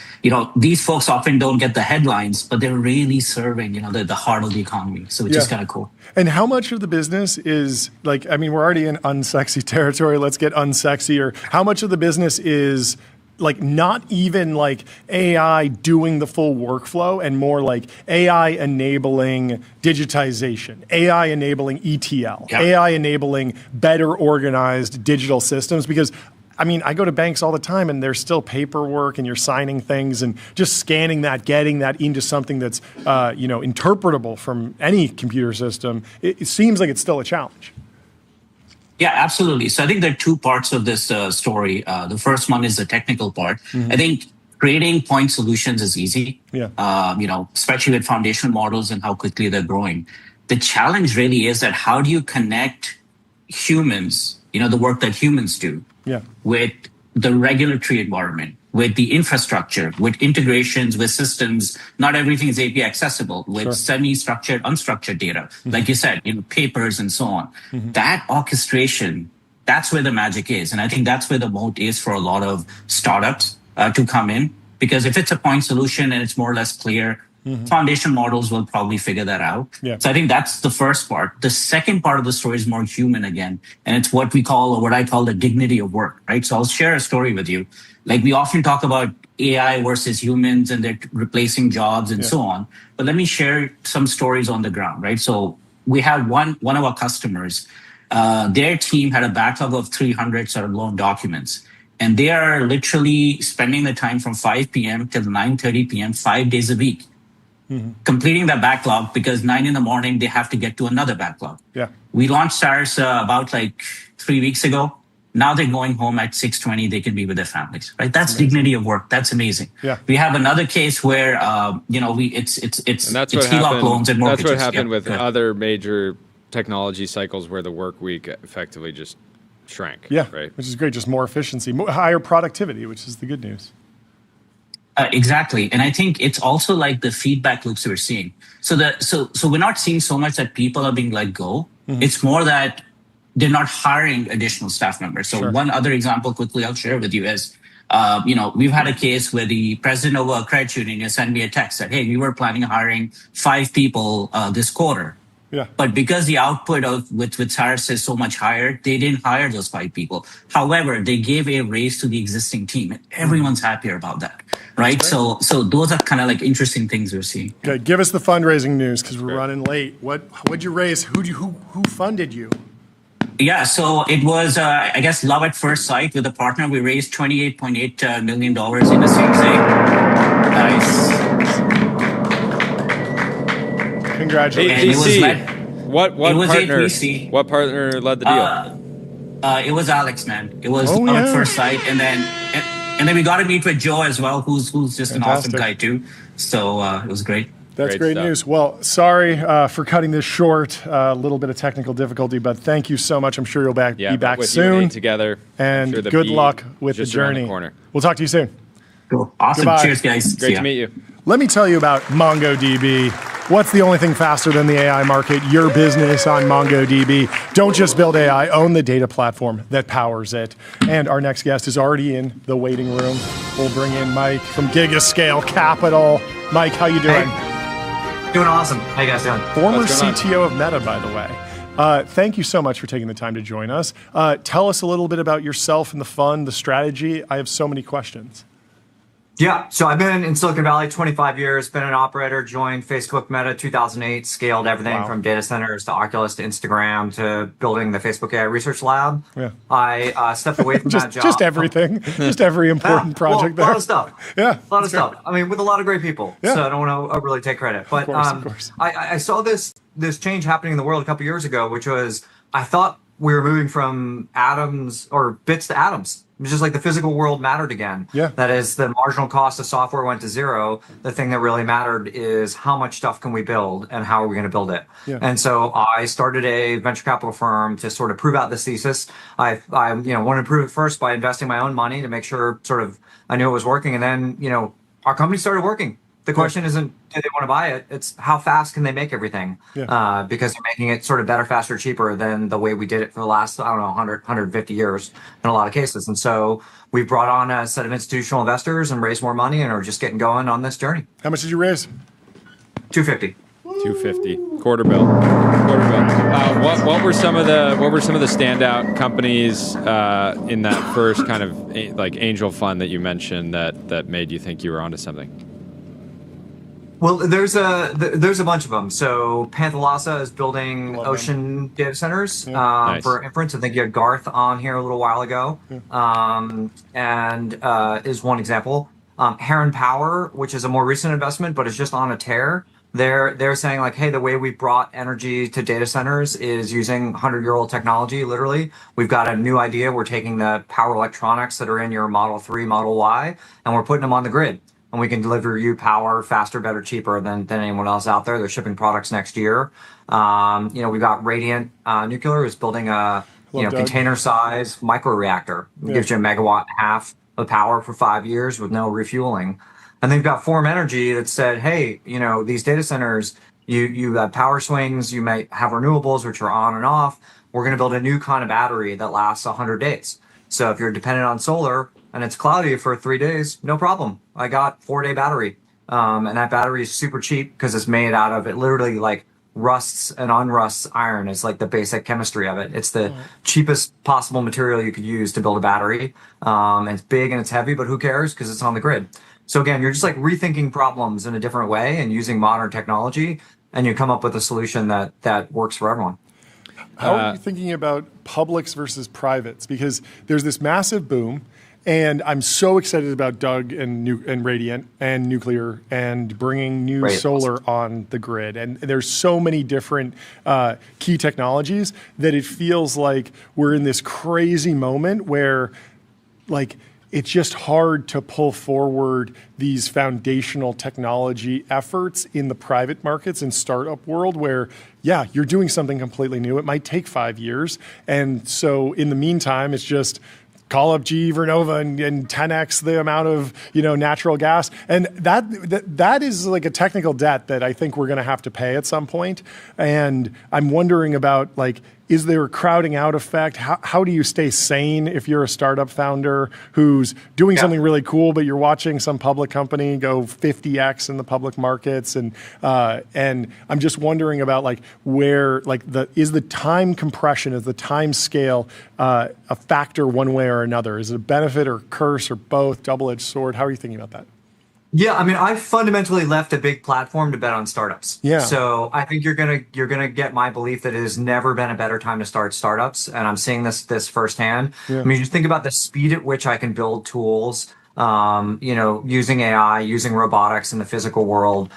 Speaker 15: these folks often don't get the headlines, but they're really serving, the heart of the economy. So it's just kind of cool.
Speaker 5: And how much of the business is like, I mean, we're already in unsexy territory. Let's get unsexier. How much of the business is like not even like AI doing the full workflow and more like AI enabling digitization, AI enabling ETL, AI enabling better organized digital systems? Because I mean, I go to banks all the time and there's still paperwork and you're signing things and just scanning that, getting that into something that's, interpretable from any computer system. It seems like it's still a challenge.
Speaker 15: Yeah, absolutely. So I think there are two parts of this story. The first one is the technical part. Mm-hmm. I think creating point solutions is easy, especially with foundational models and how quickly they're growing. The challenge really is that how do you connect humans, the work that humans do, with the regulatory environment, with the infrastructure, with integrations, with systems. Not everything is API accessible, with semi-structured, unstructured data, like you said, papers and so on. That orchestration, that's where the magic is. And I think that's where the moat is for a lot of startups to come in. Because if it's a point solution and it's more or less clear, foundation models will probably figure that out. So I think that's the first part. The second part of the story is more human again. And it's what we call, or what I call, the dignity of work, right? So I'll share a story with you. Like, we often talk about AI versus humans and they're replacing jobs and so on. But let me share some stories on the ground, right? So we have one of our customers, their team had a backlog of 300 sort of loan documents. And they are literally spending the time from 5 p.m. till 9:30 p.m., 5 days a week, completing that backlog, because 9 in the morning, they have to get to another backlog. We launched SaaS about like 3 weeks ago. Now they're going home at 6:20. They can be with their families, right? That's dignity of work. That's amazing. We have another case where, it's HELOC loans and mortgages.
Speaker 4: That's what happened with other major technology cycles where the work week effectively just shrank. Right.
Speaker 5: Which is great. Just more efficiency, higher productivity, which is the good news.
Speaker 15: Exactly. And I think it's also like the feedback loops we're seeing. So we're not seeing so much that people are being let go. It's more that they're not hiring additional staff members. So one other example quickly I'll share with you is, we've had a case where the president of a credit union sent me a text that, hey, we were planning on hiring 5 people this quarter. But because the output with Cyrus is so much higher, they didn't hire those 5 people. However, they gave a raise to the existing team, and everyone's happier about that, right? So those are kind of like interesting things we're seeing.
Speaker 5: Okay, give us the fundraising news because we're running late. What'd you raise? Who funded you?
Speaker 15: Yeah, so it was, I guess, love at first sight with a partner. We raised $28.8 million in a Series A. Nice.
Speaker 4: Congratulations. What partner led the deal?
Speaker 15: It was Alex, man. It was love at first sight, and then we got to meet with Joe as well, who's just an awesome guy too. So it was great.
Speaker 5: That's great news. Well, sorry for cutting this short. A little bit of technical difficulty, but thank you so much. I'm sure you'll be back
Speaker 4: with
Speaker 5: soon.
Speaker 4: You and together.
Speaker 5: And good luck with the journey. We'll talk to you soon.
Speaker 15: Cool. Awesome.
Speaker 5: Goodbye.
Speaker 15: Cheers, guys.
Speaker 4: Great to meet you.
Speaker 5: Let me tell you about MongoDB. What's the only thing faster than the AI market? Your business on MongoDB. Don't just build AI, own the data platform that powers it. And our next guest is already in the waiting room. We'll bring in Mike from Gigascale Capital. Mike, how you doing?
Speaker 16: Hey. Doing awesome. How you guys doing?
Speaker 5: Former CTO of Meta, by the way. Thank you so much for taking the time to join us. Tell us a little bit about yourself and the fund, the strategy. I have so many questions.
Speaker 16: Yeah, so I've been in Silicon Valley 25 years, been an operator, joined Facebook Meta 2008, scaled everything from data centers to Oculus to Instagram to building the Facebook AI Research Lab. I stepped away from that job.
Speaker 5: Just everything, just every important project there.
Speaker 16: A lot of stuff. A lot of stuff. I mean, with a lot of great people, so I don't want to really take credit. But
Speaker 5: of course.
Speaker 16: I saw this change happening in the world a couple years ago, which was I thought we were moving from atoms or bits to atoms. It was just like the physical world mattered again. That is, the marginal cost of software went to zero. The thing that really mattered is how much stuff can we build and how are we going to build it. And so I started a venture capital firm to sort of prove out this thesis. I wanted to prove it first by investing my own money to make sure sort of I knew it was working. And then, our company started working. The question isn't, do they want to buy it? It's how fast can they make everything? Because they're making it sort of better, faster, cheaper than the way we did it for the last, 150 years in a lot of cases. And so we've brought on a set of institutional investors and raised more money and are just getting going on this journey.
Speaker 5: How much did you raise?
Speaker 16: $250.
Speaker 4: $250. Quarter bill. What were some of the standout companies in that first kind of like angel fund that you mentioned that made you think you were onto something?
Speaker 16: Well, there's a bunch of them. So Panthalassa is building ocean data centers for inference. I think you had Garth on here a little while ago, and is one example. Heron Power, which is a more recent investment, but it's just on a tear. They're saying like, hey, the way we brought energy to data centers is using 100-year-old technology. Literally, we've got a new idea. We're taking the power electronics that are in your Model 3, Model Y, and we're putting them on the grid. And we can deliver you power faster, better, cheaper than anyone else out there. They're shipping products next year. We've got Radiant Nuclear is building a container size microreactor. Gives you 1.5 megawatts of power for 5 years with no refueling. And they've got Form Energy that said, hey, these data centers, you have power swings, you might have renewables, which are on and off. We're going to build a new kind of battery that lasts 100 days. So if you're dependent on solar and it's cloudy for 3 days, no problem. I got 4-day battery. And that battery is super cheap because it's made out of, it literally like rusts and unrusts iron is like the basic chemistry of it. It's the cheapest possible material you could use to build a battery. It's big and it's heavy, but who cares? Because it's on the grid. So again, you're just like rethinking problems in a different way and using modern technology, and you come up with a solution that works for everyone.
Speaker 5: How are you thinking about publics versus privates? Because there's this massive boom, and I'm so excited about Doug and Radiant and nuclear and bringing new solar on the grid. And there's so many different key technologies that it feels like we're in this crazy moment where, like, it's just hard to pull forward these foundational technology efforts in the private markets and startup world where, yeah, you're doing something completely new. It might take 5 years. And so in the meantime, it's just call up GE Vernova and 10x the amount of natural gas. And that is like a technical debt that I think we're going to have to pay at some point. And I'm wondering about, like, is there a crowding out effect? How do you stay sane if you're a startup founder who's doing something really cool, but you're watching some public company go 50x in the public markets? And I'm just wondering about, like, where, like, is the time compression, is the time scale a factor one way or another? Is it a benefit or curse or both, double-edged sword? How are you thinking about that?
Speaker 16: Yeah, I mean, I fundamentally left a big platform to bet on startups.
Speaker 5: Yeah.
Speaker 16: So I think you're gonna get my belief that it has never been a better time to start startups, and I'm seeing this firsthand. Yeah. I mean, just think about the speed at which I can build tools. Using AI, using robotics in the physical world.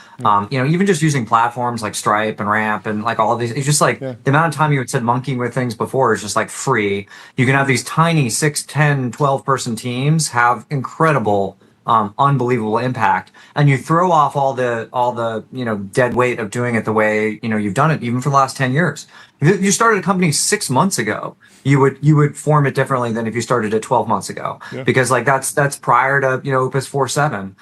Speaker 16: Even just using platforms like Stripe and Ramp and like all of these. It's just like the amount of time you had said monkeying with things before is just like free. You can have these tiny 6, 10, 12 person teams have incredible. Unbelievable impact, and you throw off all the dead weight of doing it the way you've done it, even for the last 10 years. If you started a company 6 months ago, you would form it differently than if you started it 12 months ago, because like that's prior to Opus 4.7,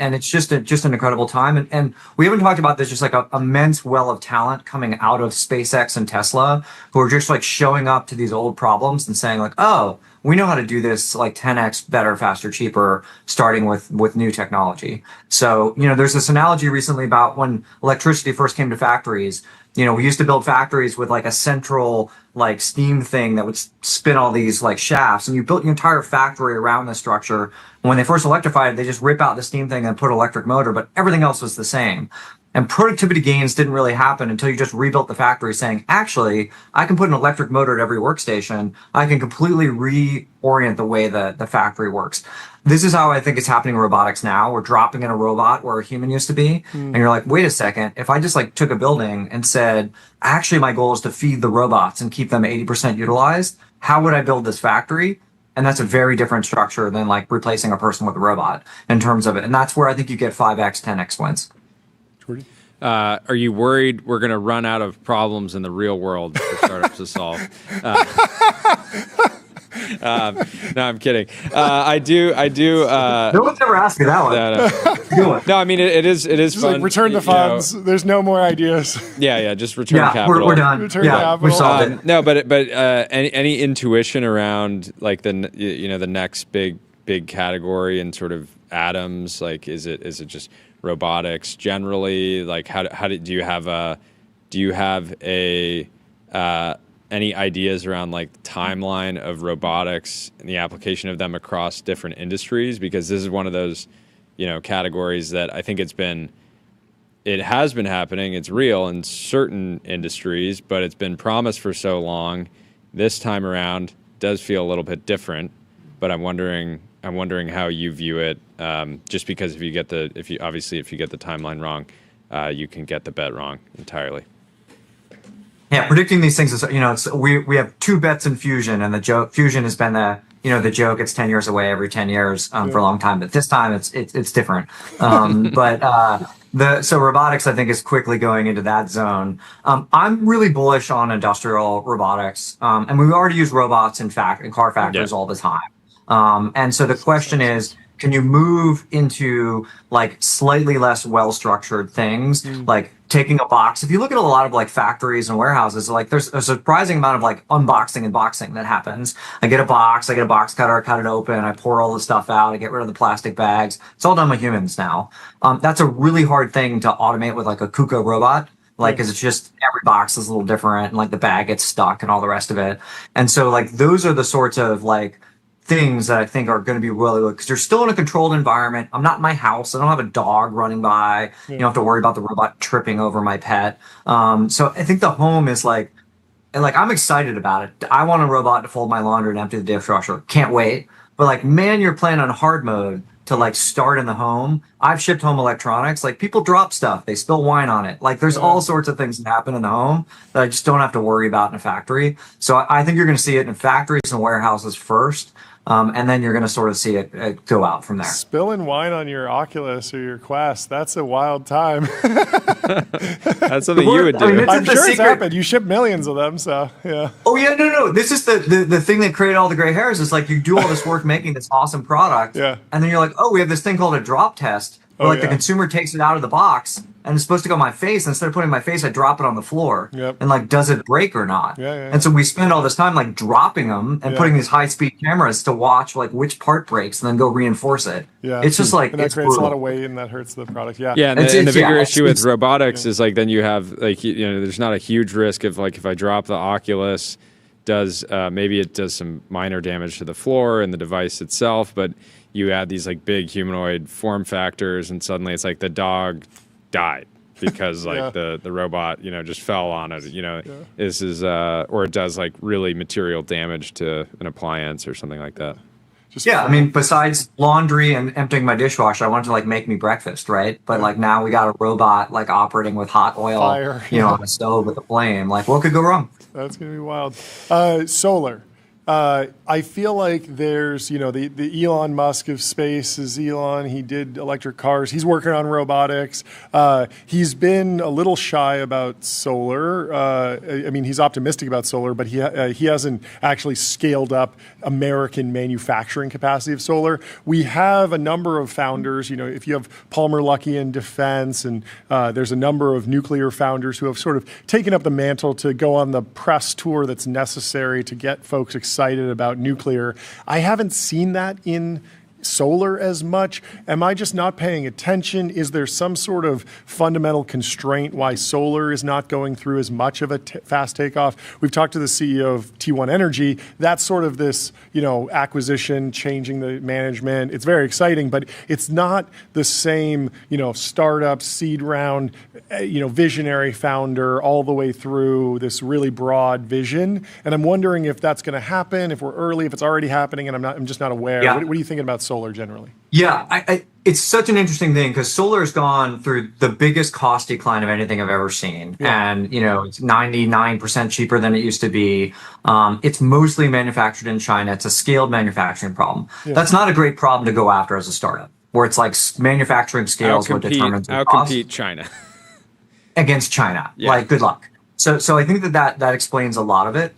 Speaker 16: and it's just an incredible time. And we haven't talked about this, just like a immense well of talent coming out of SpaceX and Tesla, who are just like showing up to these old problems and saying like, oh, we know how to do this like 10x better, faster, cheaper, starting with new technology. So, there's this analogy recently about when electricity first came to factories. We used to build factories with like a central like steam thing that would spin all these like shafts, and you built your entire factory around the structure. And when they first electrified it, they just rip out the steam thing and put an electric motor, but everything else was the same. And productivity gains didn't really happen until you just rebuilt the factory saying, actually, I can put an electric motor at every workstation. I can completely reorient the way the factory works. This is how I think it's happening in robotics now. We're dropping in a robot where a human used to be. And you're like, wait a second, if I just like took a building and said, actually, my goal is to feed the robots and keep them 80% utilized, how would I build this factory? And that's a very different structure than like replacing a person with a robot in terms of it. And that's where I think you get 5x, 10x wins.
Speaker 4: Are you worried we're going to run out of problems in the real world for startups to solve? No, I'm kidding. I do.
Speaker 16: No one's ever asked me that one.
Speaker 4: No, I mean it is
Speaker 5: just
Speaker 4: fun.
Speaker 5: Like return the funds. There's no more ideas.
Speaker 4: Yeah. Just return capital.
Speaker 16: We're done.
Speaker 5: Return capital.
Speaker 16: We solved it.
Speaker 4: No, but any intuition around like the next big category and sort of atoms? Like, is it just robotics generally? Like, do you have any ideas around like the timeline of robotics and the application of them across different industries? Because this is one of those categories that I think it has been happening. It's real in certain industries, but it's been promised for so long. This time around does feel a little bit different, but I'm wondering how you view it. Just because if you get the timeline wrong, you can get the bet wrong entirely.
Speaker 16: Yeah, predicting these things is we have 2 bets in fusion, and the joke fusion has been the joke. It's 10 years away every 10 years for a long time, but this time it's different. But So robotics, I think, is quickly going into that zone. I'm really bullish on industrial robotics, and we already use robots in car factories all the time. And so the question is, can you move into like slightly less well-structured things, like taking a box? If you look at a lot of like factories and warehouses, like there's a surprising amount of like unboxing and boxing that happens. I get a box cutter, I cut it open, I pour all the stuff out, I get rid of the plastic bags. It's all done by humans now. That's a really hard thing to automate with like a KUKA robot. Like, cause it's just every box is a little different and like the bag gets stuck and all the rest of it. And so like those are the sorts of like things that I think are going to be really good because you're still in a controlled environment. I'm not in my house. I don't have a dog running by. You don't have to worry about the robot tripping over my pet. So I think the home is like I'm excited about it. I want a robot to fold my laundry and empty the dishwasher. Can't wait. But like, man, you're playing on hard mode to like start in the home. I've shipped home electronics. Like people drop stuff. They spill wine on it. Like there's all sorts of things that happen in the home that I just don't have to worry about in a factory. So I think you're going to see it in factories and warehouses first. And then you're going to sort of see it go out from there.
Speaker 5: Spilling wine on your Oculus or your Quest, that's a wild time.
Speaker 4: That's something you would do.
Speaker 5: I mean, I'm sure it's happened. You ship millions of them, so yeah.
Speaker 16: Oh, yeah, no. This is the thing that created all the gray hairs is like you do all this work making this awesome product, and then you're like, oh, we have this thing called a drop test. Where the consumer takes it out of the box and it's supposed to go on my face. And instead of putting it on my face, I drop it on the floor. And like, does it break or not? And so we spend all this time like dropping them and putting these high-speed cameras to watch like which part breaks and then go reinforce it. It's just like,
Speaker 5: and that
Speaker 16: it's
Speaker 5: creates
Speaker 16: brutal.
Speaker 5: a lot of weight and that hurts the product.
Speaker 4: And the bigger issue with robotics is like then you have like there's not a huge risk of like if I drop the Oculus, maybe it does some minor damage to the floor and the device itself, but you add these like big humanoid form factors and suddenly it's like the dog died because like the robot just fell on it. This is or it does like really material damage to an appliance or something like that.
Speaker 16: I mean, besides laundry and emptying my dishwasher, I wanted to like make me breakfast, right? But like now we got a robot like operating with hot oil,
Speaker 5: fire,
Speaker 16: on a stove with a flame. Like what could go wrong?
Speaker 5: That's gonna be wild. Solar. I feel like there's, the Elon Musk of space is Elon. He did electric cars. He's working on robotics. He's been a little shy about solar. I mean, he's optimistic about solar, but he hasn't actually scaled up American manufacturing capacity of solar. We have a number of founders. If you have Palmer Luckey in defense, and there's a number of nuclear founders who have sort of taken up the mantle to go on the press tour that's necessary to get folks excited about nuclear. I haven't seen that in solar as much. Am I just not paying attention? Is there some sort of fundamental constraint why solar is not going through as much of a fast takeoff? We've talked to the CEO of T1 Energy. That's sort of this, acquisition, changing the management. It's very exciting, but it's not the same, startup, seed round, visionary founder all the way through this really broad vision. And I'm wondering if that's going to happen, if we're early, if it's already happening, and I'm just not aware.
Speaker 16: Yeah.
Speaker 5: What are you thinking about solar generally?
Speaker 16: Yeah, it's such an interesting thing because solar has gone through the biggest cost decline of anything I've ever seen. And, it's 99% cheaper than it used to be. It's mostly manufactured in China. It's a scaled manufacturing problem. That's not a great problem to go after as a startup, where it's like manufacturing scale is what determines the cost.
Speaker 4: Outcompete China.
Speaker 16: Against China. Like, good luck. So I think that explains a lot of it.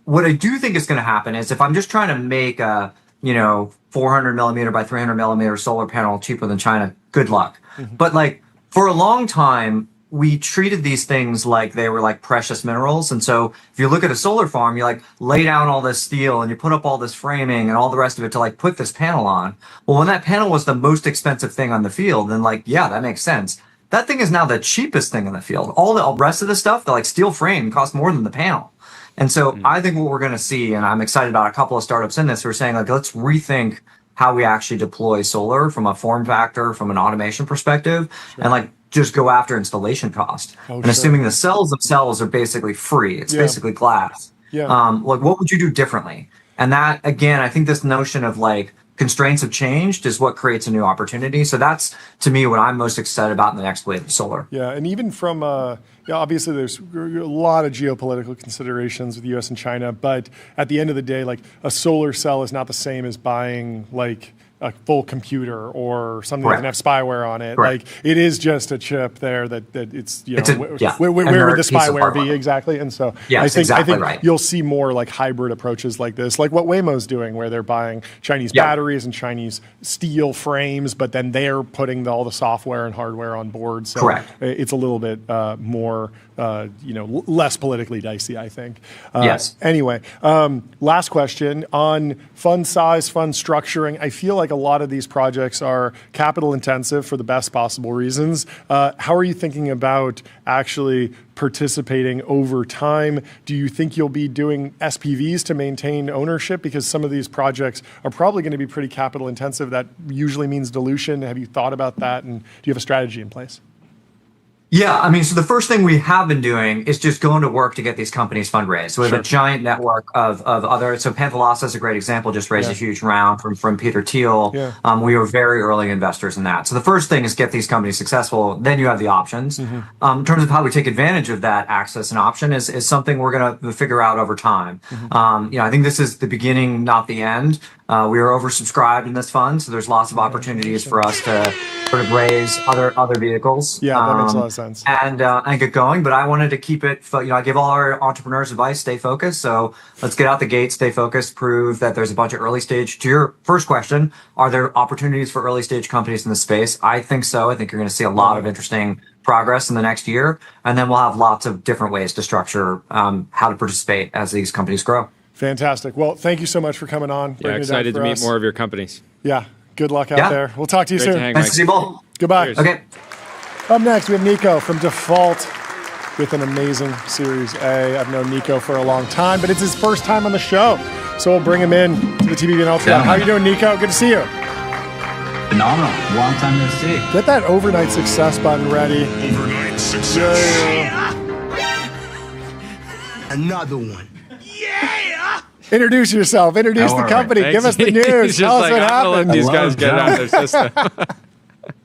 Speaker 16: What I do think is going to happen is if I'm just trying to make a 400 millimeter by 300 millimeter solar panel cheaper than China, good luck. But like for a long time, we treated these things like they were like precious minerals. And so if you look at a solar farm, you like lay down all this steel and you put up all this framing and all the rest of it to like put this panel on. Well, when that panel was the most expensive thing on the field, then like, yeah, that makes sense. That thing is now the cheapest thing in the field. All the rest of the stuff, the like steel frame costs more than the panel. And so I think what we're going to see, and I'm excited about a couple of startups in this, who are saying like, let's rethink how we actually deploy solar from a form factor, from an automation perspective, and like just go after installation cost. And assuming the cells themselves are basically free, it's basically glass. Like what would you do differently? And that, again, I think this notion of like constraints have changed is what creates a new opportunity. So that's, to me, what I'm most excited about in the next wave of solar.
Speaker 5: Yeah, and even from, obviously there's a lot of geopolitical considerations with the US and China, but at the end of the day, like a solar cell is not the same as buying like a full computer or something that can have spyware on it. Like it is just a chip there that it's, you know, where would the spyware be exactly? And so I think you'll see more like hybrid approaches like this, like what Waymo's doing, where they're buying Chinese batteries and Chinese steel frames, but then they're putting all the software and hardware on board. So it's a little bit more, you know, less politically dicey, I think. Anyway, last question on fund size, fund structuring. I feel like a lot of these projects are capital intensive for the best possible reasons. How are you thinking about actually participating over time? Do you think you'll be doing SPVs to maintain ownership? Because some of these projects are probably going to be pretty capital intensive. That usually means dilution. Have you thought about that? And do you have a strategy in place?
Speaker 16: Yeah, I mean, so the first thing we have been doing is just going to work to get these companies fundraised. So we have a giant network of other. So Panthalassa is a great example. Just raised a huge round from Peter Thiel. We were very early investors in that. So the first thing is get these companies successful. Then you have the options. In terms of how we take advantage of that access and option is something we're going to figure out over time. You know, I think this is the beginning, not the end. We are oversubscribed in this fund, so there's lots of opportunities for us to sort of raise other vehicles.
Speaker 5: Yeah, that makes a lot of sense.
Speaker 16: And get going. But I wanted to keep it, you know, I give all our entrepreneurs advice, stay focused. So let's get out the gate, stay focused, prove that there's a bunch of early stage. To your first question, are there opportunities for early stage companies in the space? I think so. I think you're going to see a lot of interesting progress in the next year. And then we'll have lots of different ways to structure how to participate as these companies grow.
Speaker 5: Fantastic. Well, thank you so much for coming on.
Speaker 4: Yeah, excited to meet more of your companies.
Speaker 5: Yeah, good luck out there. We'll talk to you soon.
Speaker 16: Nice to see you both.
Speaker 5: Goodbye.
Speaker 4: Cheers.
Speaker 16: Okay.
Speaker 5: Up next, we have Nico from Default with an amazing Series A. I've known Nico for a long time, but it's his first time on the show. So we'll bring him in to the TBPN Ultra. How are you doing, Nico? Good to see you.
Speaker 17: Phenomenal. Long time no see.
Speaker 5: Get that overnight success button ready.
Speaker 1: Overnight success.
Speaker 3: Another one.
Speaker 5: Introduce yourself. Introduce the company. Give us the news. Tell us what happened.
Speaker 4: These guys get it out of their system.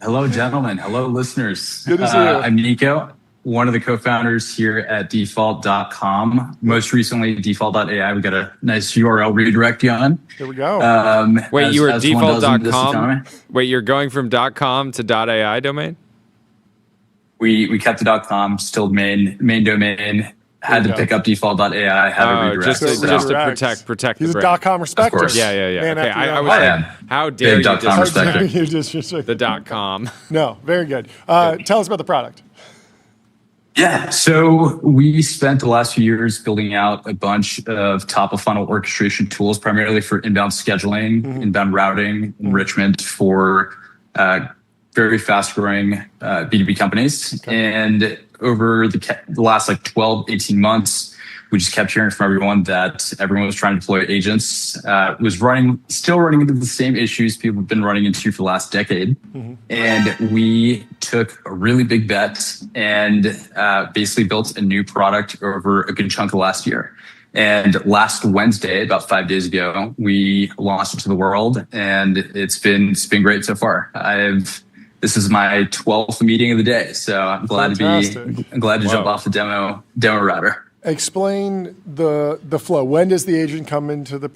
Speaker 17: Hello, gentlemen. Hello, listeners.
Speaker 5: Good to see you.
Speaker 17: I'm Nico, one of the co-founders here at Default.com. Most recently, Default.ai. We got a nice URL redirect you on.
Speaker 5: There we go.
Speaker 4: Wait, you were Default.com? Wait, you're going from .com to .ai domain?
Speaker 17: We kept the .com, still main domain. Had to pick up Default.ai, had to redirect.
Speaker 4: Just to protect
Speaker 5: He's
Speaker 4: the
Speaker 5: a
Speaker 4: brand.
Speaker 5: .com respecter.
Speaker 4: Yeah.
Speaker 5: Man,
Speaker 4: okay, I was like, how dare you
Speaker 17: respecter.
Speaker 4: the .com?
Speaker 5: No, very good. Tell us about the product.
Speaker 17: Yeah, so we spent the last few years building out a bunch of top-of-funnel orchestration tools, primarily for inbound scheduling, inbound routing, enrichment for very fast-growing B2B companies. And over the last like 12, 18 months, we just kept hearing from everyone that everyone was trying to deploy agents, still running into the same issues people have been running into for the last decade. And we took a really big bet and basically built a new product over a good chunk of last year. And last Wednesday, about 5 days ago, we launched it to the world, and it's been great so far. This is my 12th meeting of the day, so I'm glad to jump off the demo router.
Speaker 5: Explain the flow. When does the agent come into the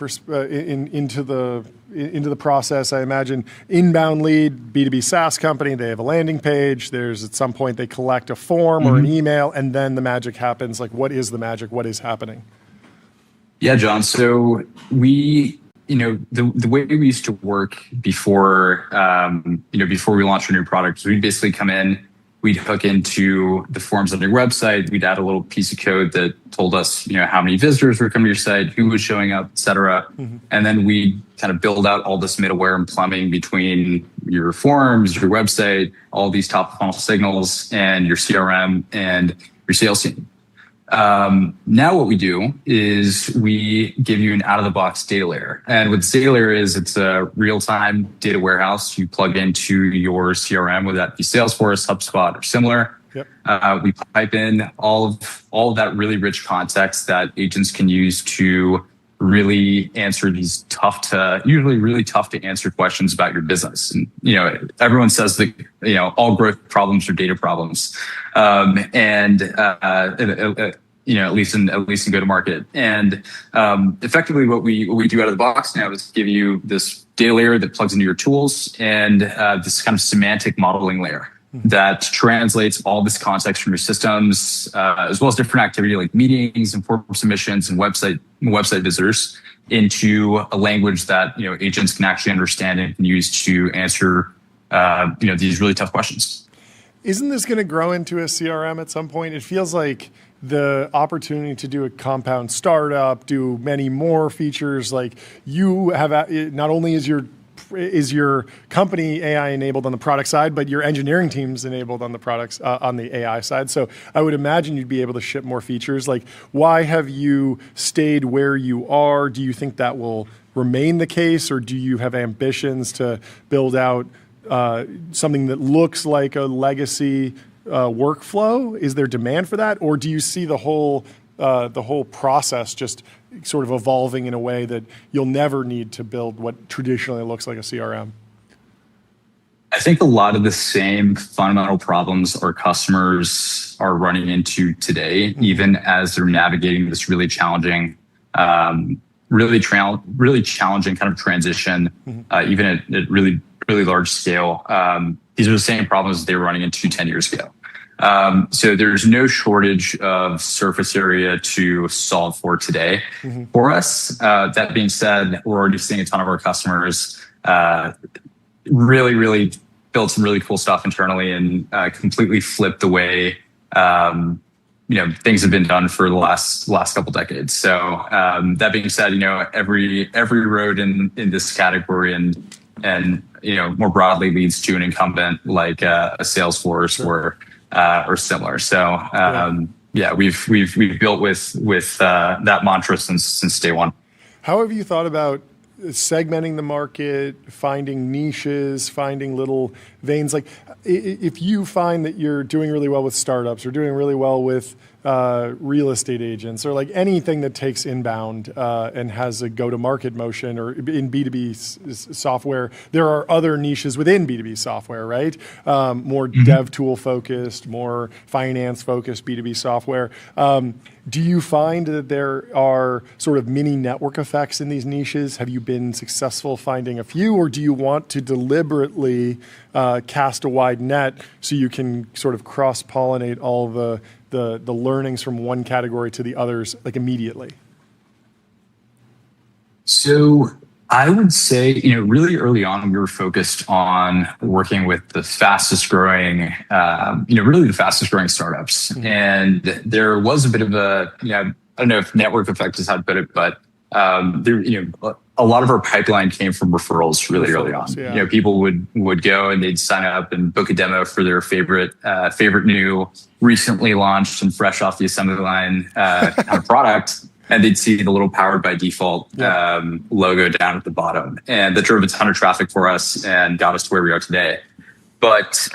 Speaker 5: process? I imagine inbound lead, B2B SaaS company. They have a landing page. There's at some point they collect a form or an email, and then the magic happens. Like, what is the magic? What is happening?
Speaker 17: Yeah, John. So the way we used to work before, before we launched our new product, we'd basically come in, we'd hook into the forms on your website, we'd add a little piece of code that told us, how many visitors were coming to your site, who was showing up, et cetera. And then we kind of build out all this middleware and plumbing between your forms, your website, all these top of funnel signals, and your CRM and your sales team. Now what we do is we give you an out-of-the-box data layer. And what data layer is, it's a real-time data warehouse you plug into your CRM, whether that be Salesforce, HubSpot, or similar. We pipe in all of that really rich context that agents can use to really answer these usually really tough to answer questions about your business. And, everyone says that, all growth problems are data problems. at least in go-to-market. And effectively, what we do out of the box now is give you this data layer that plugs into your tools and this kind of semantic modeling layer that translates all this context from your systems, as well as different activity like meetings and form submissions and website visitors into a language that agents can actually understand and can use to answer these really tough questions.
Speaker 5: Isn't this going to grow into a CRM at some point? It feels like the opportunity to do a compound startup, do many more features. Like you have, not only is your company AI enabled on the product side, but your engineering team's enabled on the products on the AI side. So I would imagine you'd be able to ship more features. Like, why have you stayed where you are? Do you think that will remain the case, or do you have ambitions to build out something that looks like a legacy workflow? Is there demand for that, or do you see the whole process just sort of evolving in a way that you'll never need to build what traditionally looks like a CRM?
Speaker 17: I think a lot of the same fundamental problems our customers are running into today, even as they're navigating this really challenging, really challenging kind of transition, even at really large scale. These are the same problems they were running into 10 years ago. So there's no shortage of surface area to solve for today for us. That being said, we're already seeing a ton of our customers really build some really cool stuff internally and completely flip the way things have been done for the last couple decades. So that being said, every road in this category and more broadly leads to an incumbent like a Salesforce or similar. So we've built with that mantra since day one.
Speaker 5: How have you thought about segmenting the market, finding niches, finding little veins? Like, if you find that you're doing really well with startups or doing really well with real estate agents, or like anything that takes inbound and has a go-to-market motion, or in B2B software, there are other niches within B2B software, right? More dev tool focused, more finance focused B2B software. Do you find that there are sort of mini network effects in these niches? Have you been successful finding a few, or do you want to deliberately cast a wide net so you can sort of cross-pollinate all the learnings from one category to the others, like, immediately?
Speaker 17: So I would say, really early on, we were focused on working with the fastest growing, really the fastest growing startups. And there was a bit of a, I don't know if network effect is how to put it, but there, a lot of our pipeline came from referrals really early on. Yeah. People would go and they'd sign up and book a demo for their favorite new, recently launched and fresh off the assembly line kind of product. And they'd see the little powered by default logo down at the bottom. And that drove a ton of traffic for us and got us to where we are today. But,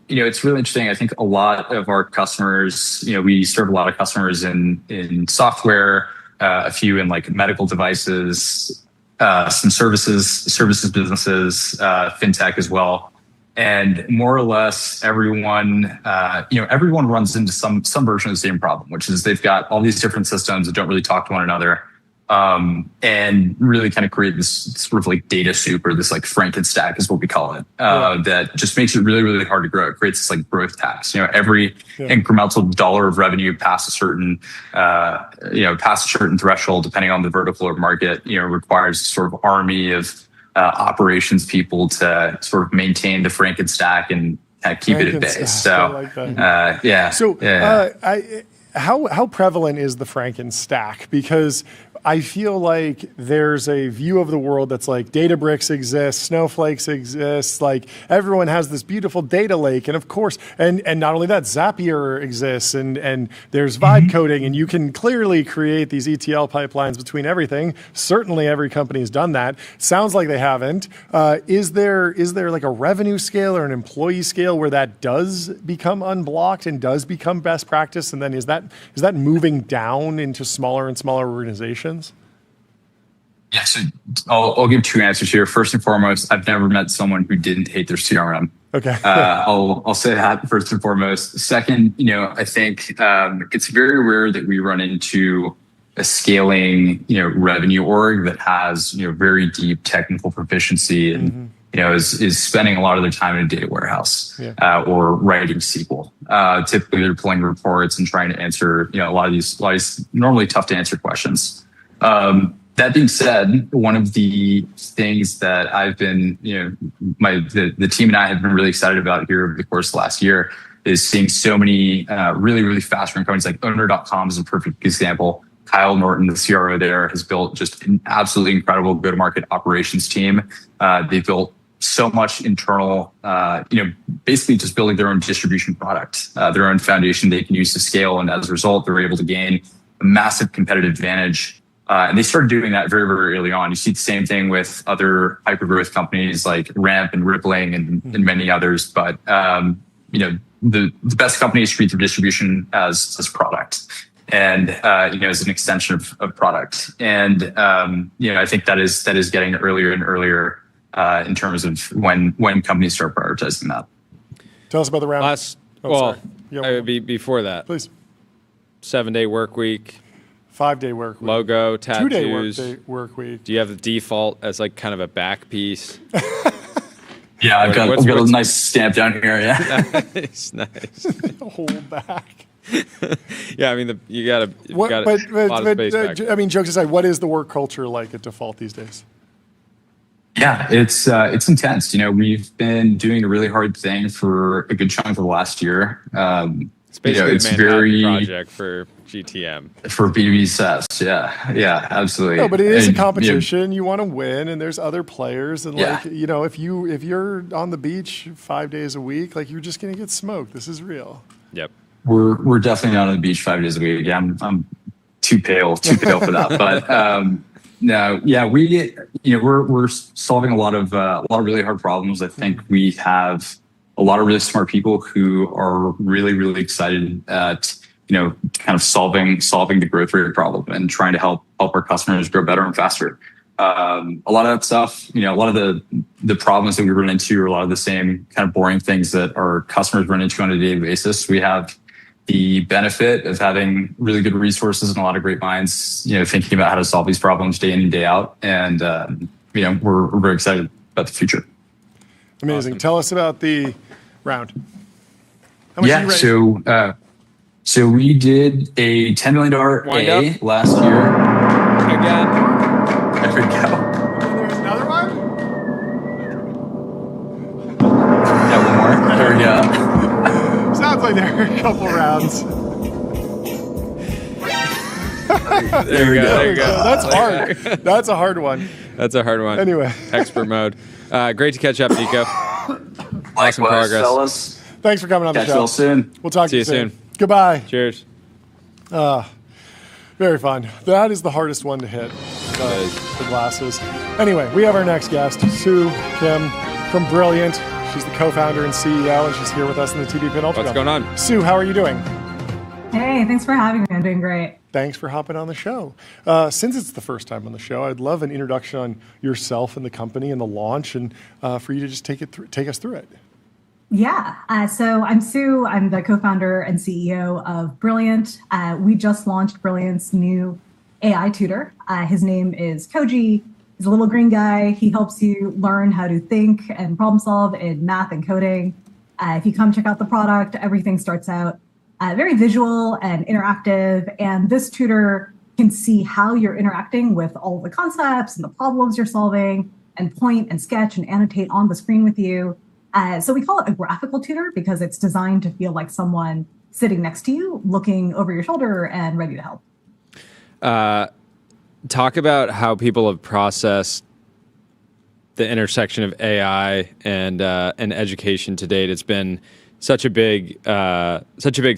Speaker 17: it's really interesting. I think a lot of our customers, we serve a lot of customers in software, a few in like medical devices, some services businesses, fintech as well. And more or less everyone runs into some version of the same problem, which is they've got all these different systems that don't really talk to one another, and really kind of create this sort of like data soup, or this like Frankenstack is what we call it, that just makes it really, really hard to grow. It creates this like growth tax. Every incremental dollar of revenue past a certain threshold, depending on the vertical or market, requires sort of army of operations people to sort of maintain the Frankenstack and keep it at bay. So, I like that.
Speaker 5: So, how prevalent is the Frankenstack? Because I feel like there's a view of the world that's like Databricks exists, Snowflakes exists, like everyone has this beautiful data lake. And of course, and not only that, Zapier exists, and there's vibe coding, and you can clearly create these ETL pipelines between everything. Certainly every company has done that. Sounds like they haven't. Is there like a revenue scale or an employee scale where that does become unblocked and does become best practice? And then is that moving down into smaller and smaller organizations?
Speaker 17: Yeah, so I'll give two answers here. First and foremost, I've never met someone who didn't hate their CRM.
Speaker 5: Okay.
Speaker 17: I'll say that first and foremost. Second, I think it's very rare that we run into a scaling, revenue org that has, very deep technical proficiency and, is spending a lot of their time in a data warehouse or writing SQL. Typically, they're pulling reports and trying to answer, a lot of these normally tough to answer questions. That being said, one of the things that I've been, the team and I have been really excited about here over the course of the last year is seeing so many really, really fast-growing companies like Owner.com is a perfect example. Kyle Norton, the CRO there, has built just an absolutely incredible go-to-market operations team. They've built so much internal, basically just building their own distribution product, their own foundation they can use to scale. And as a result, they're able to gain a massive competitive advantage. And they started doing that very, very early on. You see the same thing with other hypergrowth companies like Ramp and Rippling and many others. But, the best companies treat their distribution as product and, as an extension of product. And, I think that is getting earlier and earlier in terms of when companies start prioritizing that.
Speaker 5: Tell us about the Ramp.
Speaker 4: Before that.
Speaker 5: Please.
Speaker 4: 7-day work week.
Speaker 5: 5-day work week.
Speaker 4: Logo, tattoos.
Speaker 5: 2-day work week.
Speaker 4: Do you have the default as like kind of a back piece?
Speaker 17: Yeah, I've got a nice stamp down here. Yeah,
Speaker 4: nice.
Speaker 5: Hold back.
Speaker 4: Yeah, I mean, you got a lot of space back.
Speaker 5: I mean, jokes aside, what is the work culture like at Default these days?
Speaker 17: Yeah, it's intense. We've been doing a really hard thing for a good chunk of the last year.
Speaker 4: It's basically a Manhattan project for GTM.
Speaker 17: For B2B SaaS, yeah, absolutely.
Speaker 5: No, but it is a competition. You want to win, and there's other players. And if you're on the beach 5 days a week, like you're just going to get smoked. This is real.
Speaker 4: Yep.
Speaker 17: We're definitely not on the beach 5 days a week. Yeah, I'm too pale for that. But no, yeah, we're solving a lot of really hard problems. I think we have a lot of really smart people who are really, really excited at, kind of solving the growth rate problem and trying to help our customers grow better and faster. A lot of that stuff, a lot of the problems that we run into are a lot of the same kind of boring things that our customers run into on a daily basis. We have the benefit of having really good resources and a lot of great minds, thinking about how to solve these problems day in and day out. And, we're very excited about the future.
Speaker 5: Amazing. Awesome. Tell us about the round.
Speaker 17: So we did a $10 million A last year.
Speaker 4: Again.
Speaker 17: There we go.
Speaker 5: There's another one?
Speaker 17: Yeah, one more. There we go.
Speaker 5: Sounds like there are a couple rounds.
Speaker 4: There we go.
Speaker 5: That's hard. That's a hard one.
Speaker 4: That's a hard one.
Speaker 5: Anyway.
Speaker 4: Expert mode. Great to catch up, Nico. Awesome progress.
Speaker 16: Fellas.
Speaker 5: Thanks for coming on the show.
Speaker 17: Catch you all soon.
Speaker 5: We'll talk to you
Speaker 4: soon.
Speaker 5: Goodbye.
Speaker 4: Cheers.
Speaker 5: Very fun. That is the hardest one to hit. The glasses. Anyway, we have our next guest, Sue Kim from Brilliant. She's the co-founder and CEO, and she's here with us in the TBPN Ultra.
Speaker 4: What's going on?
Speaker 5: Sue, how are you doing?
Speaker 18: Hey, thanks for having me. I'm doing great.
Speaker 5: Thanks for hopping on the show. Since it's the first time on the show, I'd love an introduction on yourself and the company and the launch, and for you to just take us through it.
Speaker 18: Yeah. So I'm Sue. I'm the co-founder and CEO of Brilliant. We just launched Brilliant's new AI tutor. His name is Koji. He's a little green guy. He helps you learn how to think and problem solve in math and coding. If you come check out the product, everything starts out very visual and interactive. And this tutor can see how you're interacting with all the concepts and the problems you're solving, and point and sketch and annotate on the screen with you. So we call it a graphical tutor because it's designed to feel like someone sitting next to you, looking over your shoulder and ready to help.
Speaker 4: Talk about how people have processed the intersection of AI and education to date. It's been such a big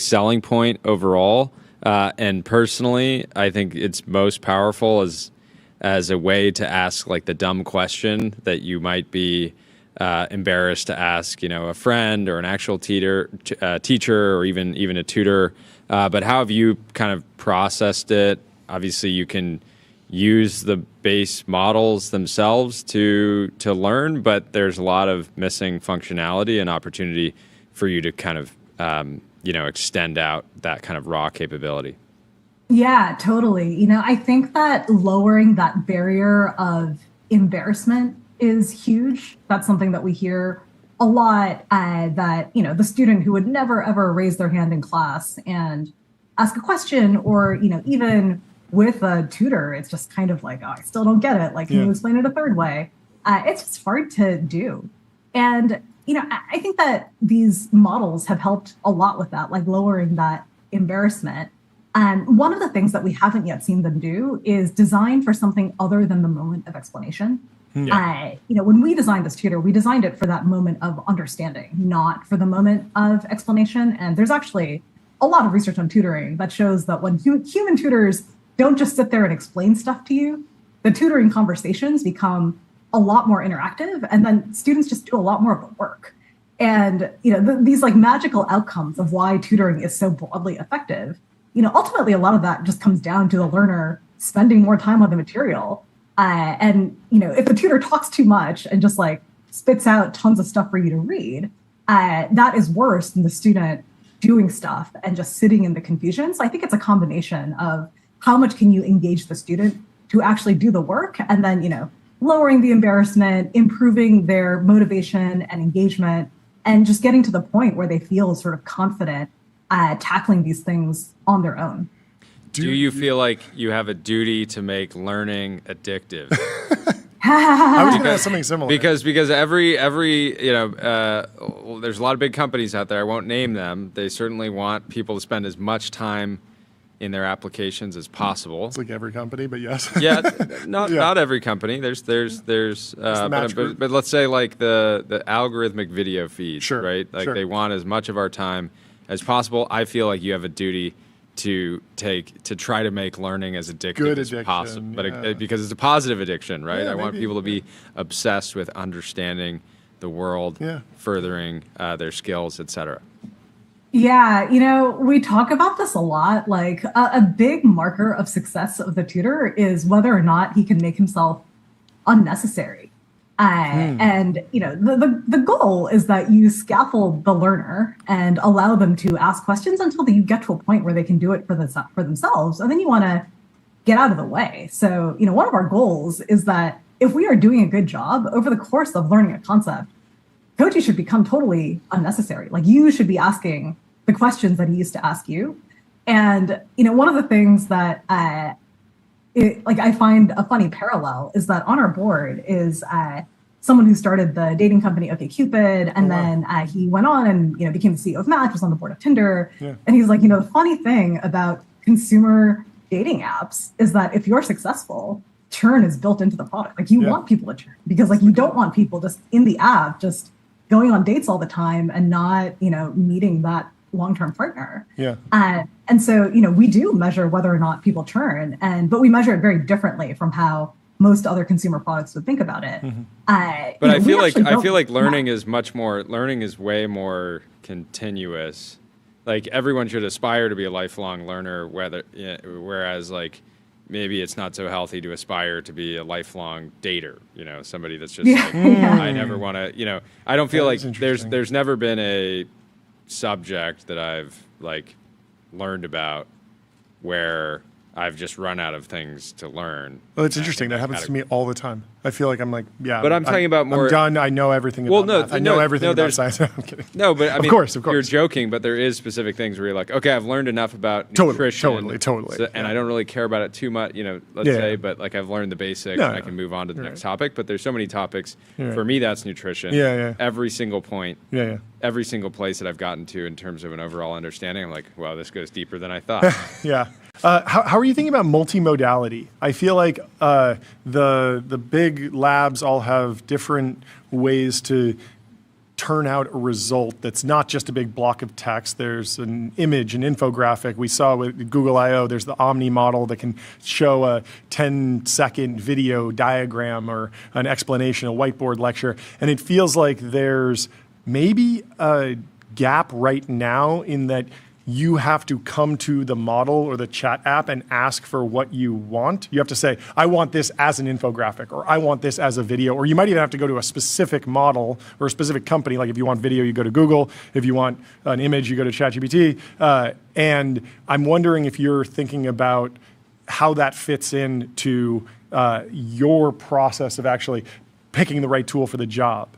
Speaker 4: selling point overall, and personally, I think it's most powerful as a way to ask like the dumb question that you might be embarrassed to ask, a friend or an actual teacher or even a tutor. But how have you kind of processed it? Obviously, you can use the base models themselves to learn, but there's a lot of missing functionality and opportunity for you to kind of extend out that kind of raw capability.
Speaker 18: Yeah, totally. I think that lowering that barrier of embarrassment is huge. That's something that we hear a lot, that the student who would never ever raise their hand in class and ask a question, or even with a tutor, it's just kind of like, oh, I still don't get it. Like, can you explain it a third way? It's just hard to do. And, I think that these models have helped a lot with that, like lowering that embarrassment. And one of the things that we haven't yet seen them do is design for something other than the moment of explanation. When we designed this tutor, we designed it for that moment of understanding, not for the moment of explanation. And there's actually a lot of research on tutoring that shows that when human tutors don't just sit there and explain stuff to you, the tutoring conversations become a lot more interactive, and then students just do a lot more of the work. And these like magical outcomes of why tutoring is so broadly effective, ultimately a lot of that just comes down to the learner spending more time on the material. And if the tutor talks too much and just like spits out tons of stuff for you to read, that is worse than the student doing stuff and just sitting in the confusion. So I think it's a combination of how much can you engage the student to actually do the work, and then, lowering the embarrassment, improving their motivation and engagement, and just getting to the point where they feel sort of confident tackling these things on their own.
Speaker 4: Do you feel like you have a duty to make learning addictive?
Speaker 5: I was going to ask something similar.
Speaker 4: Because every there's a lot of big companies out there. I won't name them. They certainly want people to spend as much time in their applications as possible.
Speaker 5: It's like every company, but yes.
Speaker 4: Not every company. There's but let's say like the algorithmic video feed, right? Like they want as much of our time as possible. I feel like you have a duty to try to make learning as addictive as possible, but because it's a positive addiction, right? I want people to be obsessed with understanding the world, furthering their skills, etc.
Speaker 18: Yeah, we talk about this a lot. Like a big marker of success of the tutor is whether or not he can make himself unnecessary. And the goal is that you scaffold the learner and allow them to ask questions until you get to a point where they can do it for themselves, and then you want to get out of the way. So one of our goals is that if we are doing a good job over the course of learning a concept, Koji should become totally unnecessary. Like you should be asking the questions that he used to ask you. And one of the things that I find a funny parallel is that on our board is someone who started the dating company OkCupid, and then he went on and became the CEO of Match, was on the board of Tinder. And he's like, the funny thing about consumer dating apps is that if you're successful, churn is built into the product. Like you want people to churn, because like you don't want people just in the app just going on dates all the time and not meeting that long-term partner. And so we do measure whether or not people churn, but we measure it very differently from how most other consumer products would think about it.
Speaker 4: But I feel like learning is way more continuous. Like everyone should aspire to be a lifelong learner, whereas like maybe it's not so healthy to aspire to be a lifelong dater, somebody that's just like, I never want to, I don't feel like there's never been a subject that I've like learned about where I've just run out of things to learn.
Speaker 5: Well, it's interesting. That happens to me all the time. I feel like I'm like,
Speaker 4: But I'm talking about more.
Speaker 5: I'm done. I know everything about math. I know everything about science. I'm kidding.
Speaker 4: No, but I mean,
Speaker 5: of course.
Speaker 4: You're joking, but there is specific things where you're like, okay, I've learned enough about nutrition.
Speaker 5: Totally.
Speaker 4: So, and I don't really care about it too much, let's say, but like I've learned the basics and I can move on to the next topic. But there's so many topics. For me, that's nutrition. Every single point. Every single place that I've gotten to in terms of an overall understanding, I'm like, wow, this goes deeper than I thought.
Speaker 5: How are you thinking about multimodality? I feel like the big labs all have different ways to turn out a result that's not just a big block of text. There's an image, an infographic. We saw with Google I/O, there's the Omni model that can show a 10-second video diagram or an explanation, a whiteboard lecture. And it feels like there's maybe a gap right now in that you have to come to the model or the chat app and ask for what you want. You have to say, I want this as an infographic, or I want this as a video, or you might even have to go to a specific model or a specific company. Like if you want video, you go to Google. If you want an image, you go to ChatGPT. And I'm wondering if you're thinking about how that fits into your process of actually picking the right tool for the job.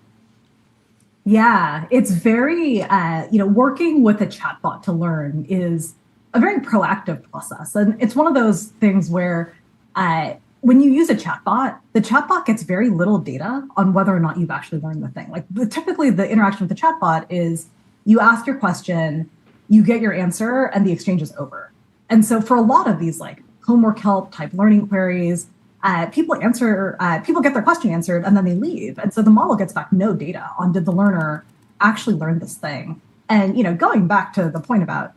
Speaker 18: Yeah, it's very, working with a chatbot to learn is a very proactive process. And it's one of those things where when you use a chatbot, the chatbot gets very little data on whether or not you've actually learned the thing. Like typically the interaction with the chatbot is you ask your question, you get your answer, and the exchange is over. And so for a lot of these like homework help type learning queries, people get their question answered and then they leave. And so the model gets back no data on did the learner actually learn this thing. And, going back to the point about,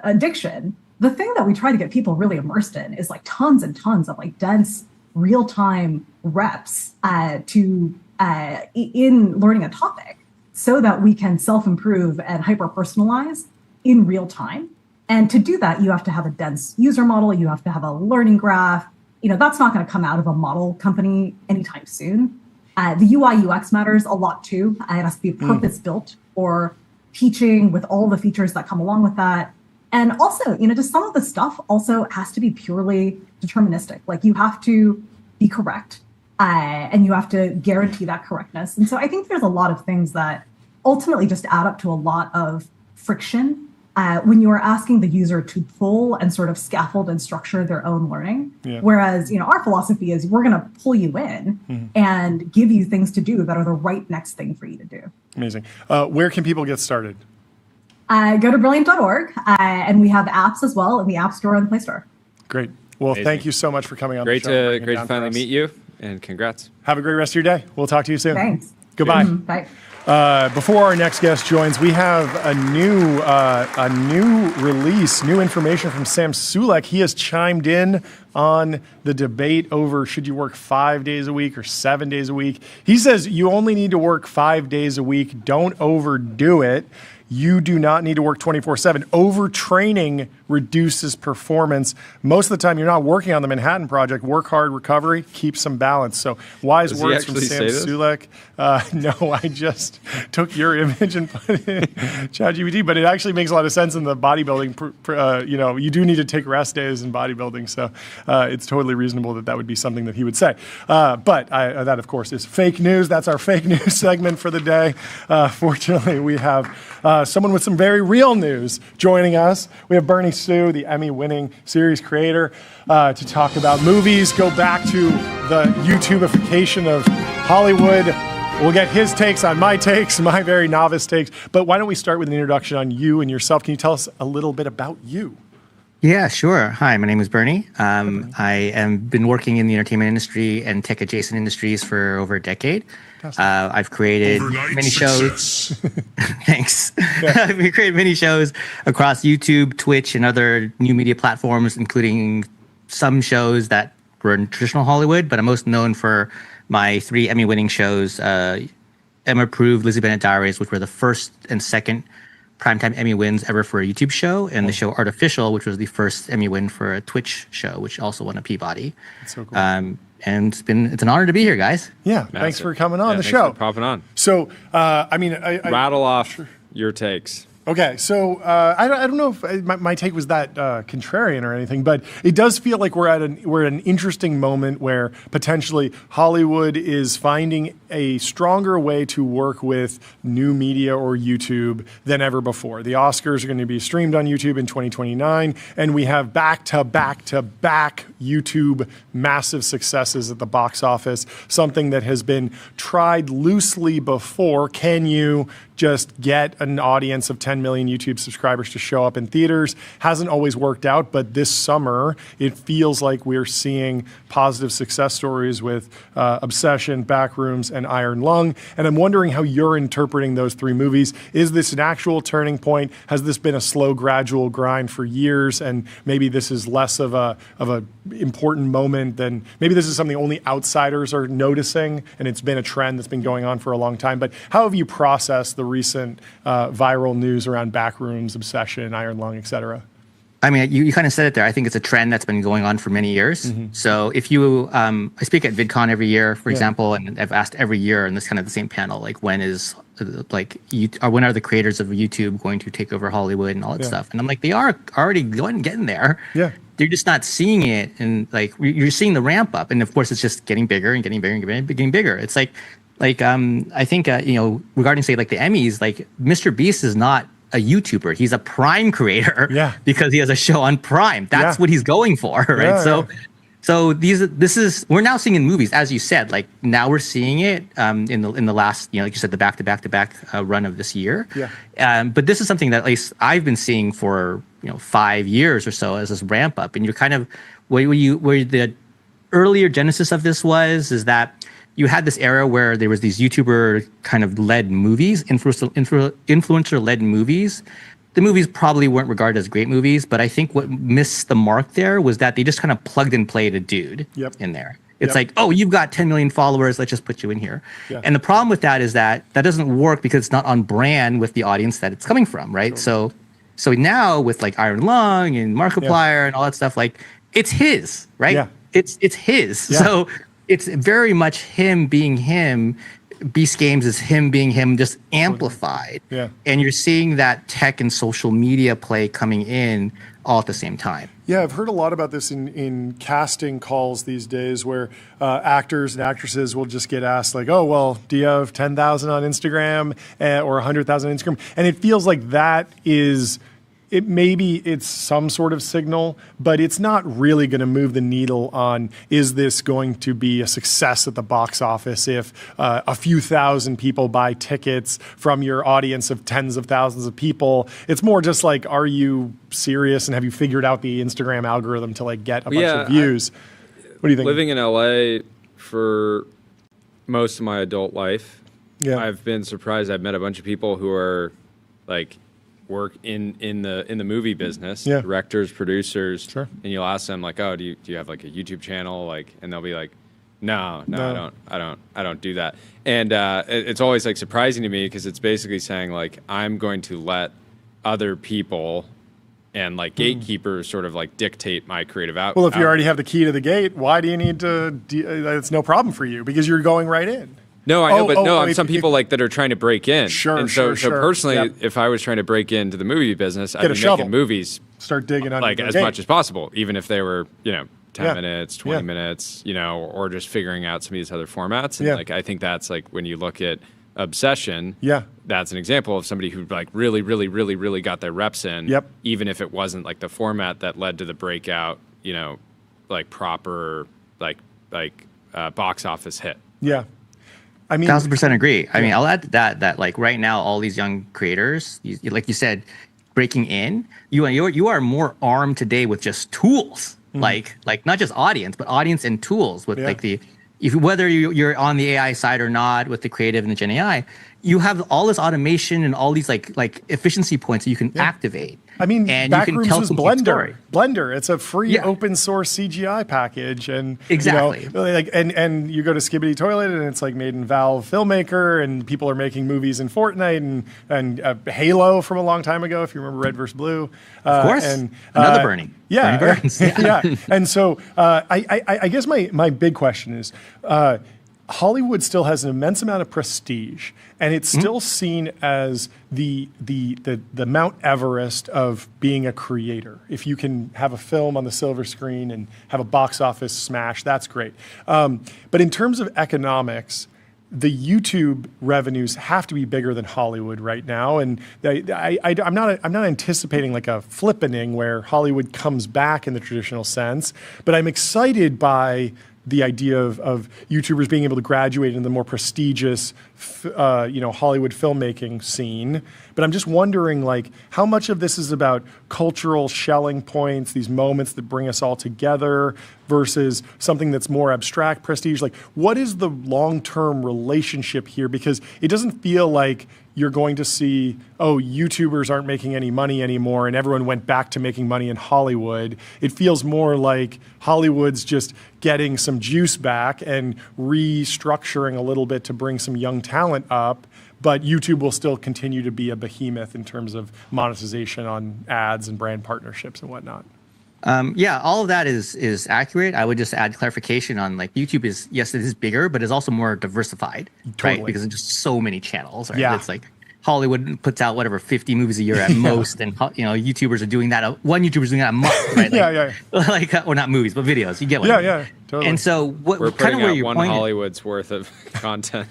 Speaker 18: addiction, the thing that we try to get people really immersed in is like tons and tons of like dense real-time reps in learning a topic so that we can self-improve and hyper-personalize in real time. And to do that, you have to have a dense user model. You have to have a learning graph. That's not going to come out of a model company anytime soon. The UI UX matters a lot too. It has to be purpose-built for teaching with all the features that come along with that. And also, just some of the stuff also has to be purely deterministic. Like you have to be correct and you have to guarantee that correctness. And so I think there's a lot of things that ultimately just add up to a lot of friction when you are asking the user to pull and sort of scaffold and structure their own learning. Yeah. Whereas, our philosophy is we're going to pull you in and give you things to do that are the right next thing for you to do.
Speaker 5: Amazing. Where can people get started?
Speaker 18: Go to brilliant.org, and we have apps as well in the App Store and the Play Store.
Speaker 5: Great. Well,
Speaker 4: Amazing.
Speaker 5: Thank you so much for coming on the show.
Speaker 4: Great to finally meet you, and congrats.
Speaker 5: Have a great rest of your day. We'll talk to you soon.
Speaker 18: Thanks.
Speaker 5: Goodbye.
Speaker 18: Bye.
Speaker 5: Before our next guest joins, we have a new release, new information from Sam Sulek. He has chimed in on the debate over should you work 5 days a week or 7 days a week. He says you only need to work 5 days a week. Don't overdo it. You do not need to work 24/7. Overtraining reduces performance. Most of the time, you're not working on the Manhattan Project. Work hard, recovery, keep some balance. So wise words from Sam Sulek. No, I just took your image and put it in ChatGPT, but it actually makes a lot of sense in the bodybuilding. You do need to take rest days in bodybuilding, so it's totally reasonable that would be something that he would say. But that, of course, is fake news. That's our fake news segment for the day. Fortunately, we have someone with some very real news joining us. We have Bernie Su, the Emmy-winning series creator, to talk about movies, go back to the YouTubeification of Hollywood. We'll get his takes on my takes, my very novice takes. But why don't we start with an introduction on you and yourself? Can you tell us a little bit about you?
Speaker 19: Yeah, sure. Hi, my name is Bernie. I have been working in the entertainment industry and tech-adjacent industries for over a decade. I've created many shows. Thanks. Yeah. I've created many shows across YouTube, Twitch, and other new media platforms, including some shows that were in traditional Hollywood, but I'm most known for my 3 Emmy-winning shows, Emma-approved Lizzie Bennet Diaries, which were the first and second primetime Emmy wins ever for a YouTube show, and the show Artificial, which was the first Emmy win for a Twitch show, which also won a Peabody.
Speaker 5: That's so cool.
Speaker 19: And it's an honor to be here, guys.
Speaker 5: Yeah, thanks for coming on the show.
Speaker 4: For popping on.
Speaker 5: So, I
Speaker 4: rattle off your takes.
Speaker 5: Okay, so I don't know if my take was that contrarian or anything, but it does feel like we're at an interesting moment where potentially Hollywood is finding a stronger way to work with new media or YouTube than ever before. The Oscars are going to be streamed on YouTube in 2029, and we have back-to-back-to-back YouTube massive successes at the box office, something that has been tried loosely before. Can you just get an audience of 10 million YouTube subscribers to show up in theaters? Hasn't always worked out, but this summer it feels like we're seeing positive success stories with Obsession, Backrooms, and Iron Lung. And I'm wondering how you're interpreting those 3 movies. Is this an actual turning point? Has this been a slow, gradual grind for years? And maybe this is less of a important moment than maybe this is something only outsiders are noticing, and it's been a trend that's been going on for a long time. But how have you processed the the recent viral news around Backrooms, Obsession, Iron Lung, et cetera?
Speaker 19: I mean, you kind of said it there. I think it's a trend that's been going on for many years. So if you, I speak at VidCon every year, for example, and I've asked every year in this kind of the same panel, like when are the creators of YouTube going to take over Hollywood and all that stuff? And I'm like, they are already getting there.
Speaker 5: Yeah.
Speaker 19: They're just not seeing it, and like you're seeing the ramp up, and of course it's just getting bigger and getting bigger and getting bigger. It's like I think regarding say like the Emmys, like Mr. Beast is not a YouTuber. He's a Prime creator because he has a show on Prime. That's what he's going for, right? So this is we're now seeing in movies, as you said. Like now we're seeing it in the last, like you said, the back-to-back run of this year. But this is something that at least I've been seeing for 5 years or so as this ramp up. And you're kind of where the earlier genesis of this is that you had this era where there was these YouTuber kind of led movies, influencer led movies. The movies probably weren't regarded as great movies, but I think what missed the mark there was that they just kind of plugged and played a dude in there. It's like, oh, you've got 10 million followers, let's just put you in here. And the problem with that is that doesn't work because it's not on brand with the audience that it's coming from, right? So now with like Iron Lung and Markiplier and all that stuff, like it's his, right? It's his. So it's very much him being him. Beast Games is him being him, just amplified. And you're seeing that tech and social media play coming in all at the same time.
Speaker 5: Yeah, I've heard a lot about this in casting calls these days where actors and actresses will just get asked like, oh, well, do you have 10,000 on Instagram or 100,000 on Instagram? And it feels like that is... maybe it's some sort of signal, but it's not really going to move the needle on, is this going to be a success at the box office if a few thousand people buy tickets from your audience of tens of thousands of people? It's more just like, are you serious and have you figured out the Instagram algorithm to like get a bunch of views? What do you think?
Speaker 4: Living in LA for most of my adult life, I've been surprised. I've met a bunch of people who are like, work in the movie business, directors, producers, and you'll ask them like, oh, do you have like a YouTube channel? Like, and they'll be like, no, I don't do that. And it's always like surprising to me because it's basically saying like, I'm going to let other people and like gatekeepers sort of like dictate my creative output.
Speaker 5: Well, if you already have the key to the gate, why do you need to? It's no problem for you because you're going right in.
Speaker 4: No, I know, but some people like that are trying to break in. So personally, if I was trying to break into the movie business, I'd be making movies.
Speaker 5: Start digging on
Speaker 4: like as much as possible, even if they were, 10 minutes, 20 minutes, or just figuring out some of these other formats. And like I think that's like when you look at Obsession, that's an example of somebody who like really, really, really, really got their reps in, even if it wasn't like the format that led to the breakout, like proper like box office hit.
Speaker 19: I mean, 1000% agree. I mean, I'll add to that like right now, all these young creators, like you said, breaking in, you are more armed today with just tools, like not just audience, but audience and tools with like whether you're on the AI side or not with the creative and the Gen AI, you have all this automation and all these like efficiency points that you can activate.
Speaker 5: I mean,
Speaker 19: and Backrooms
Speaker 5: was Blender. It's a free open source CGI package, and and you go to Skibbity Toilet, and it's like made in Valve Filmmaker, and people are making movies in Fortnite and Halo from a long time ago, if you remember Red vs. Blue.
Speaker 19: Of course, and another Bernie.
Speaker 5: Yeah,
Speaker 19: Bernie Burns.
Speaker 5: And so I guess my big question is. Hollywood still has an immense amount of prestige, and it's still seen as the Mount Everest of being a creator. If you can have a film on the silver screen and have a box office smash, that's great. But in terms of economics, the YouTube revenues have to be bigger than Hollywood right now, and I'm not anticipating like a flippening where Hollywood comes back in the traditional sense, but I'm excited by the idea of YouTubers being able to graduate into the more prestigious, Hollywood filmmaking scene. But I'm just wondering, like, how much of this is about cultural Schelling points, these moments that bring us all together, versus something that's more abstract prestige? Like, what is the long-term relationship here? Because it doesn't feel like you're going to see, oh, YouTubers aren't making any money anymore and everyone went back to making money in Hollywood. It feels more like Hollywood's just getting some juice back and restructuring a little bit to bring some young talent up. but YouTube will still continue to be a behemoth in terms of monetization on ads and brand partnerships and whatnot.
Speaker 19: Yeah, all of that is accurate. I would just add clarification on like YouTube is, yes, it is bigger, but it's also more diversified, right? Because there's just so many channels, right? It's like Hollywood puts out whatever 50 movies a year at most, and YouTubers are doing that. One YouTuber's doing that a month, right? Like, well, not movies, but videos. You get what I mean. Totally. And so
Speaker 4: we're putting out one Hollywood's worth of content.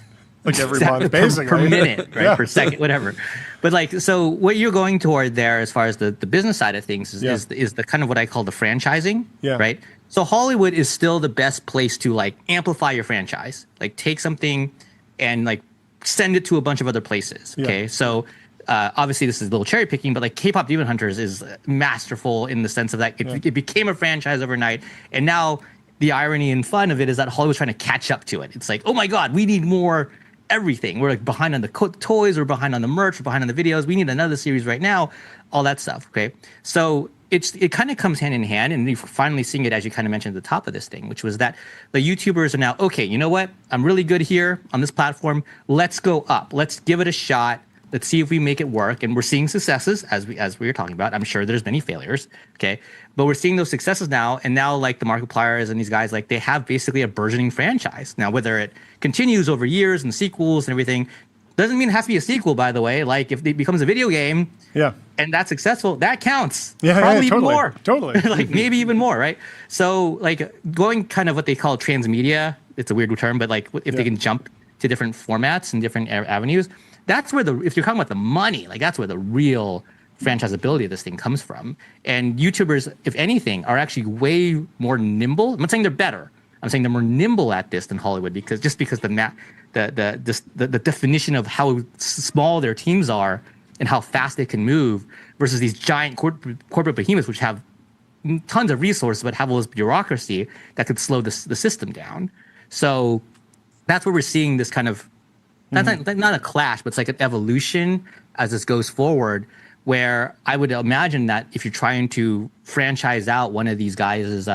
Speaker 5: Like every month, basically.
Speaker 19: Per minute, right? Per second, whatever. But like, so what you're going toward there, as far as the business side of things, is the kind of what I call the franchising, right? So Hollywood is still the best place to like amplify your franchise, like take something and like send it to a bunch of other places. Okay, so obviously this is a little cherry picking, but like K-pop Demon Hunters is masterful in the sense of that it became a franchise overnight, and now the irony and fun of it is that Hollywood's trying to catch up to it. It's like, oh my God, we need more everything. We're like behind on the toys, we're behind on the merch, we're behind on the videos. We need another series right now, all that stuff. Okay, so it kind of comes hand in hand, and you're finally seeing it as you kind of mentioned at the top of this thing, which was that the YouTubers are now, okay, you know what? I'm really good here on this platform. Let's go up. Let's give it a shot. Let's see if we make it work. And we're seeing successes as we were talking about. I'm sure there's many failures. Okay, but we're seeing those successes now, and now like the Markipliers and these guys, like they have basically a burgeoning franchise now. Whether it continues over years and sequels and everything, doesn't mean it has to be a sequel, by the way. Like if it becomes a video game, and that's successful, that counts. Probably even more.
Speaker 5: Totally.
Speaker 19: Like maybe even more, right? So like going kind of what they call transmedia. It's a weird term, but like if they can jump to different formats and different avenues, that's where if you're talking about the money, like that's where the real franchisability of this thing comes from. And YouTubers, if anything, are actually way more nimble. I'm not saying they're better. I'm saying they're more nimble at this than Hollywood because the definition of how small their teams are and how fast they can move versus these giant corporate behemoths, which have tons of resources but have all this bureaucracy that could slow the system down. So that's where we're seeing this kind of not a clash, but it's like an evolution as this goes forward, where I would imagine that if you're trying to franchise out one of these guys'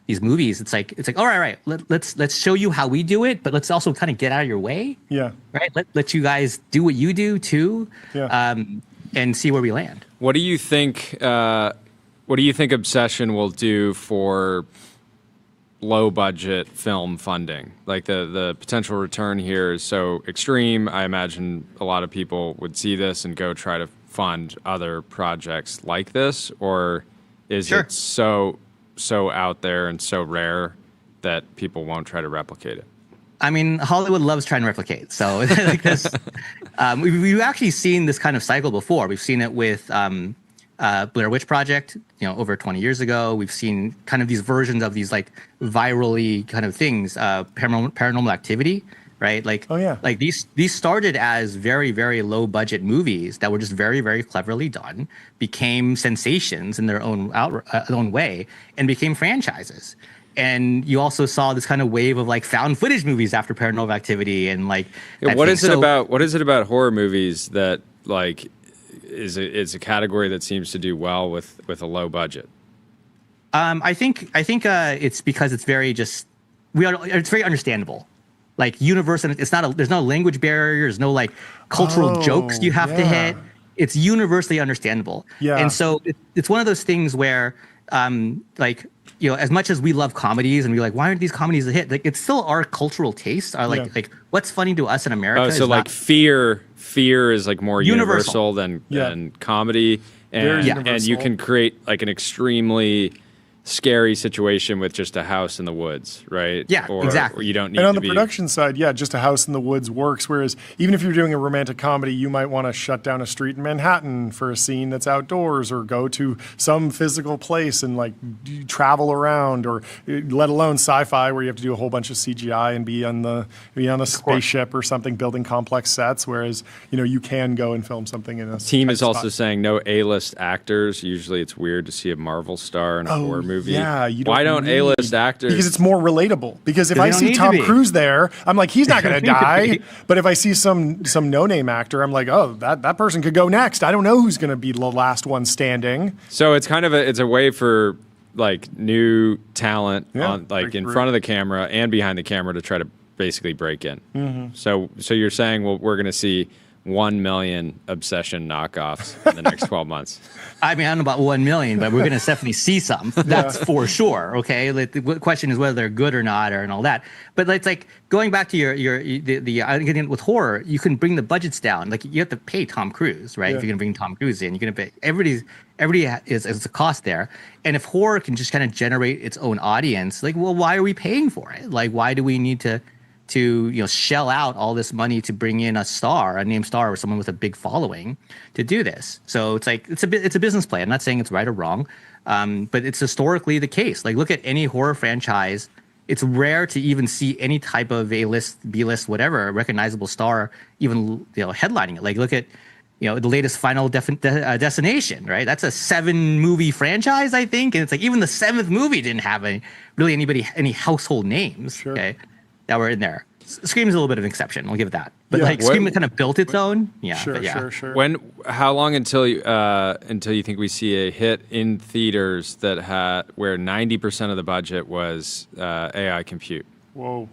Speaker 19: these movies, it's like all right, let's show you how we do it, but let's also kind of get out of your way. Right. Let you guys do what you do too. And see where we land.
Speaker 4: What do you think? What do you think Obsession will do for low budget film funding? Like the potential return here is so extreme. I imagine a lot of people would see this and go try to fund other projects like this, or is it so out there and so rare that people won't try to replicate it?
Speaker 19: I mean, Hollywood loves trying to replicate. So like this, we've actually seen this kind of cycle before. We've seen it with Blair Witch Project, over 20 years ago. We've seen kind of these versions of these like virally kind of things, Paranormal Activity, right? Like, like these started as very, very low budget movies that were just very, very cleverly done, became sensations in their own way, and became franchises. And you also saw this kind of wave of like found footage movies after Paranormal Activity and like.
Speaker 4: What is it about horror movies that like is a category that seems to do well with a low budget?
Speaker 19: I think it's because it's very it's very understandable, like universal. It's not there's no language barrier. There's no like cultural jokes you have to hit. It's universally understandable. And so it's one of those things where as much as we love comedies and we're like, why aren't these comedies a hit? Like, it's still our cultural taste. Our like what's funny to us in America.
Speaker 4: Oh, so like fear is like more universal than comedy, and you can create like an extremely scary situation with just a house in the woods, right?
Speaker 19: Exactly.
Speaker 4: Or you don't need.
Speaker 5: And on the production side, just a house in the woods works. Whereas even if you're doing a romantic comedy, you might want to shut down a street in Manhattan for a scene that's outdoors, or go to some physical place and like travel around, or let alone sci-fi where you have to do a whole bunch of CGI and be on a spaceship or something, building complex sets. Whereas you can go and film something in a
Speaker 4: team is also saying no A-list actors. Usually, it's weird to see a Marvel star in a horror movie.
Speaker 5: Yeah,
Speaker 4: why don't A-list actors?
Speaker 5: Because it's more relatable. Because if I see Tom Cruise there, I'm like, he's not going to die. But if I see some no-name actor, I'm like, oh, that person could go next. I don't know who's going to be the last one standing.
Speaker 4: So it's kind of a way for like new talent on in front of the camera and behind the camera to try to basically break in. So you're saying, well, we're going to see 1 million Obsession knockoffs in the next 12 months.
Speaker 19: I mean, I don't know about 1 million, but we're going to definitely see some. That's for sure. Okay. Like, the question is whether they're good or not, and all that. But it's like going back to getting with horror, you can bring the budgets down. Like you have to pay Tom Cruise, right? If you're going to bring Tom Cruise in, you're going to pay everybody is a cost there. And if horror can just kind of generate its own audience, like, well, why are we paying for it? Like, why do we need to shell out all this money to bring in a named star or someone with a big following to do this? So it's like it's a business play. I'm not saying it's right or wrong, but it's historically the case. Like look at any horror franchise. It's rare to even see any type of A-list, B-list, whatever recognizable star even headlining it. Like look at the latest Final Destination, right? That's a 7-movie franchise, I think, and it's like even the 7th movie didn't have any household names.
Speaker 5: Sure.
Speaker 19: Okay. That were in there. Scream's a little bit of an exception. I'll give it that. But Scream kind of built its own. Yeah.
Speaker 5: Sure.
Speaker 4: How long until you think we see a hit in theaters where 90% of the budget was AI compute?
Speaker 5: Whoa.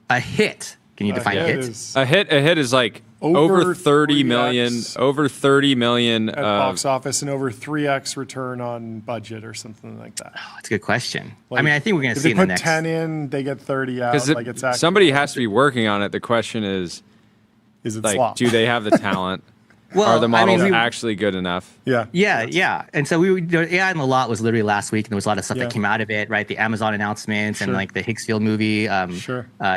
Speaker 19: A hit. Can you define a hit?
Speaker 4: A hit is like over 30 million. Over 30 million
Speaker 5: at box office and over 3x return on budget or something like that.
Speaker 19: Oh, that's a good question. I mean, I think we're going to see
Speaker 5: in the next. If they put 10 in, they get 30 out.
Speaker 4: Somebody has to be working on it. The question is
Speaker 5: it
Speaker 4: like,
Speaker 5: slop?
Speaker 4: do they have the talent? Are the models actually good enough?
Speaker 19: Yeah. And so AI in the Lot was literally last week, and there was a lot of stuff that came out of it, right? The Amazon announcements and like the Higgsfield movie,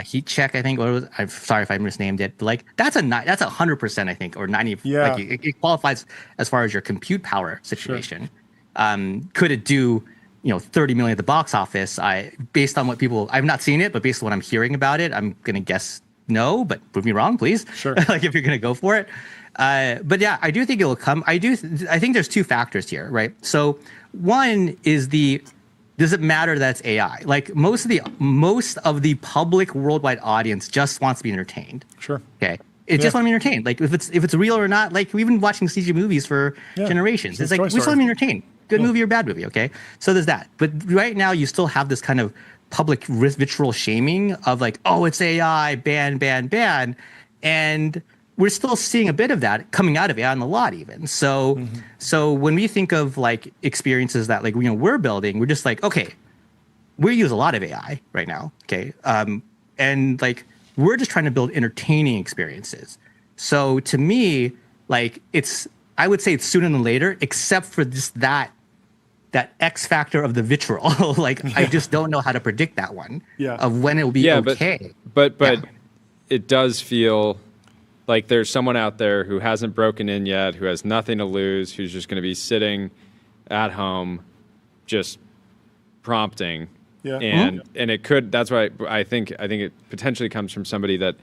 Speaker 19: Heat Check, I think. I'm sorry if I misnamed it, but like that's 100%, I think, or 90. Like it qualifies as far as your compute power situation. Could it do 30 million at the box office? Based on what I've not seen it, but based on what I'm hearing about it, I'm gonna guess no. But prove me wrong, please.
Speaker 5: Sure.
Speaker 19: Like if you're gonna go for it. But yeah, I do think it will come. I think there's two factors here, right? So one is does it matter that it's AI? Like most of the public worldwide audience just wants to be entertained.
Speaker 5: Sure.
Speaker 19: Okay. It just want to be entertained. Like if it's real or not. Like we've been watching CG movies for generations. It's like we just want to be entertained. Good movie or bad movie. Okay. So there's that. But right now you still have this kind of public vitriol shaming of like, oh, it's AI, ban, and we're still seeing a bit of that coming out of AI in the Lot even. So when we think of like experiences that like we're building, we're just like, okay, we use a lot of AI right now, okay? And like we're just trying to build entertaining experiences. So to me, like I would say it's sooner than later, except for just that X factor of the vitriol. Like I just don't know how to predict that one of when it will be okay.
Speaker 4: But it does feel like there's someone out there who hasn't broken in yet, who has nothing to lose, who's just going to be sitting at home just prompting. And it could, that's why I think it potentially comes from somebody that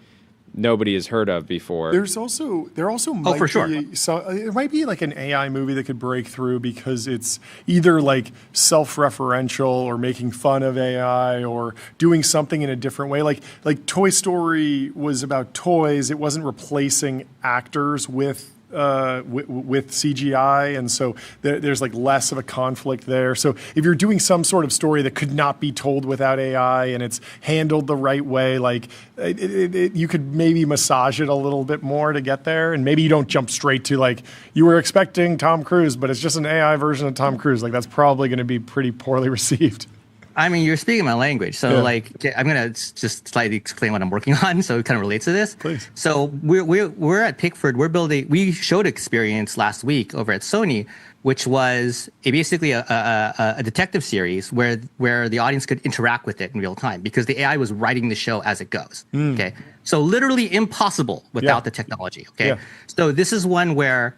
Speaker 4: nobody has heard of before.
Speaker 5: There also might
Speaker 19: for sure.
Speaker 5: It might be like an AI movie that could break through because it's either like self-referential or making fun of AI or doing something in a different way. Like Toy Story was about toys. It wasn't replacing actors with CGI, and so there's like less of a conflict there. So if you're doing some sort of story that could not be told without AI and it's handled the right way, like you could maybe massage it a little bit more to get there, and maybe you don't jump straight to like you were expecting Tom Cruise, but it's just an AI version of Tom Cruise. Like that's probably going to be pretty poorly received.
Speaker 19: I mean, you're speaking my language. So, like, I'm going to just slightly explain what I'm working on so it kind of relates to this.
Speaker 5: Please.
Speaker 19: So, we're at Pickford. We showed experience last week over at Sony, which was basically a detective series where the audience could interact with it in real time because the AI was writing the show as it goes. Okay. So, literally impossible without the technology. Okay. So, this is one where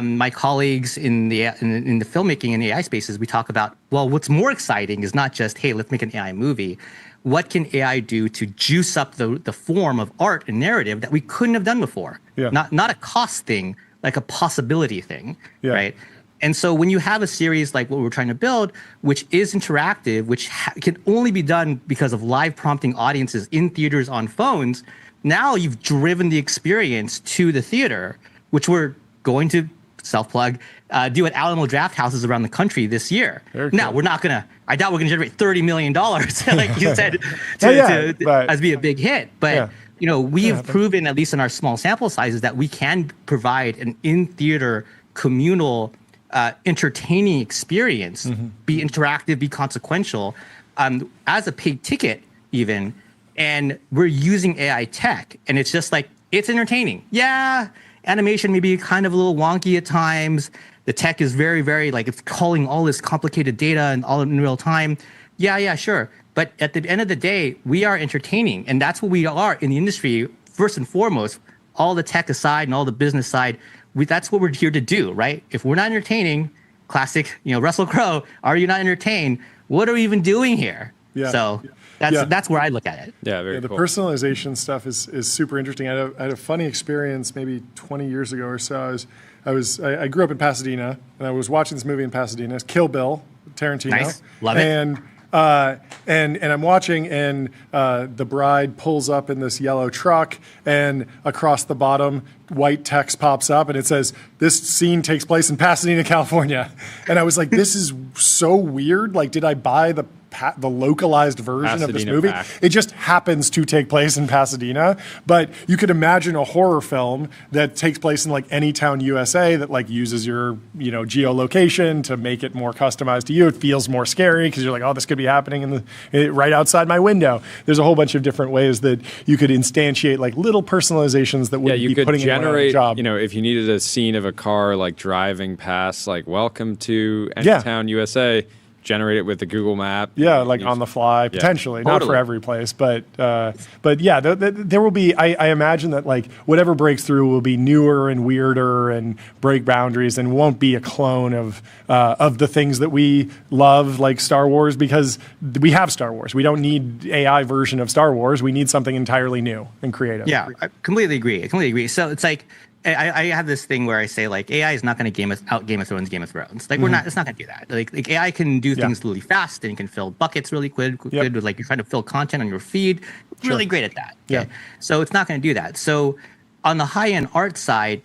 Speaker 19: my colleagues in the filmmaking and AI spaces, we talk about, well, what's more exciting is not just, hey, let's make an AI movie. What can AI do to juice up the form of art and narrative that we couldn't have done before? Not a cost thing, like a possibility thing, right? And so when you have a series like what we're trying to build, which is interactive, which can only be done because of live prompting audiences in theaters on phones, now you've driven the experience to the theater, which we're going to self-plug, do at Alamo Draft Houses around the country this year. Now, we're not going to, I doubt we're going to generate $30 million, like you said, to be a big hit. But we've proven, at least in our small sample sizes, that we can provide an in-theater communal entertaining experience, be interactive, be consequential, as a paid ticket even. And we're using AI tech, and it's just like, it's entertaining. Yeah, animation may be kind of a little wonky at times. The tech is very, very, like, it's calling all this complicated data and all in real time. Yeah, sure. But at the end of the day, we are entertaining, and that's what we are in the industry, first and foremost. All the tech aside and all the business side, that's what we're here to do, right? If we're not entertaining, classic, Russell Crowe, are you not entertained? What are we even doing here? Yeah. So that's where I look at it.
Speaker 4: Yeah, very
Speaker 5: the
Speaker 4: cool.
Speaker 5: personalization stuff is super interesting. I had a funny experience maybe 20 years ago or so. I grew up in Pasadena, and I was watching this movie in Pasadena. It's Kill Bill, Tarantino.
Speaker 19: Nice. Love it.
Speaker 5: And I'm watching, and the bride pulls up in this yellow truck, and across the bottom, white text pops up, and it says, "This scene takes place in Pasadena, California." And I was like, "This is so weird. Like, did I buy the localized version of this movie?" It just happens to take place in Pasadena, but you could imagine a horror film that takes place in like any town USA that like uses your geolocation to make it more customized to you. It feels more scary because you're like, oh, this could be happening right outside my window. There's a whole bunch of different ways that you could instantiate like little personalizations that would be putting
Speaker 4: generate,
Speaker 5: anyone on a job.
Speaker 4: if you needed a scene of a car like driving past, like welcome to any town USA. Generate it with the Google map.
Speaker 5: Yeah, like on the fly, potentially. Not for every place, but yeah, there will be, I imagine that like whatever breaks through will be newer and weirder and break boundaries and won't be a clone of the things that we love, like Star Wars, because we have Star Wars. We don't need AI version of Star Wars. We need something entirely new and creative.
Speaker 19: Yeah, I completely agree. So it's like, I have this thing where I say like AI is not going to out Game of Thrones. Like it's not going to do that. Like AI can do things really fast, and you can fill buckets really good with like you're trying to fill content on your feed. Really great at that. Okay? So it's not going to do that. So on the high end art side,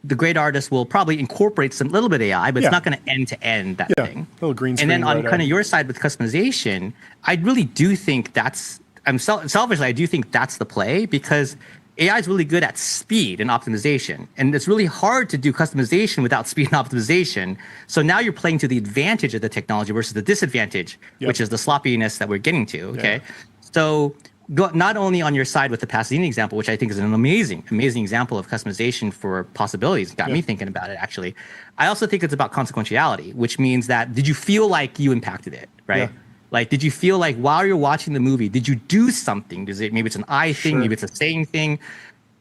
Speaker 19: the great artist will probably incorporate some little bit of AI, but it's not going to end to end that thing.
Speaker 5: Little green screen.
Speaker 19: And then on kind of your side with customization, I really do think selfishly I do think that's the play, because AI is really good at speed and optimization, and it's really hard to do customization without speed and optimization. So now you're playing to the advantage of the technology versus the disadvantage, which is the sloppiness that we're getting to. Okay, so not only on your side with the Pasadena example, which I think is an amazing example of customization for possibilities, got me thinking about it actually. I also think it's about consequentiality, which means that did you feel like you impacted it, right? Yeah. Like, did you feel like while you're watching the movie, did you do something? Maybe it's an eye thing, maybe it's a saying thing.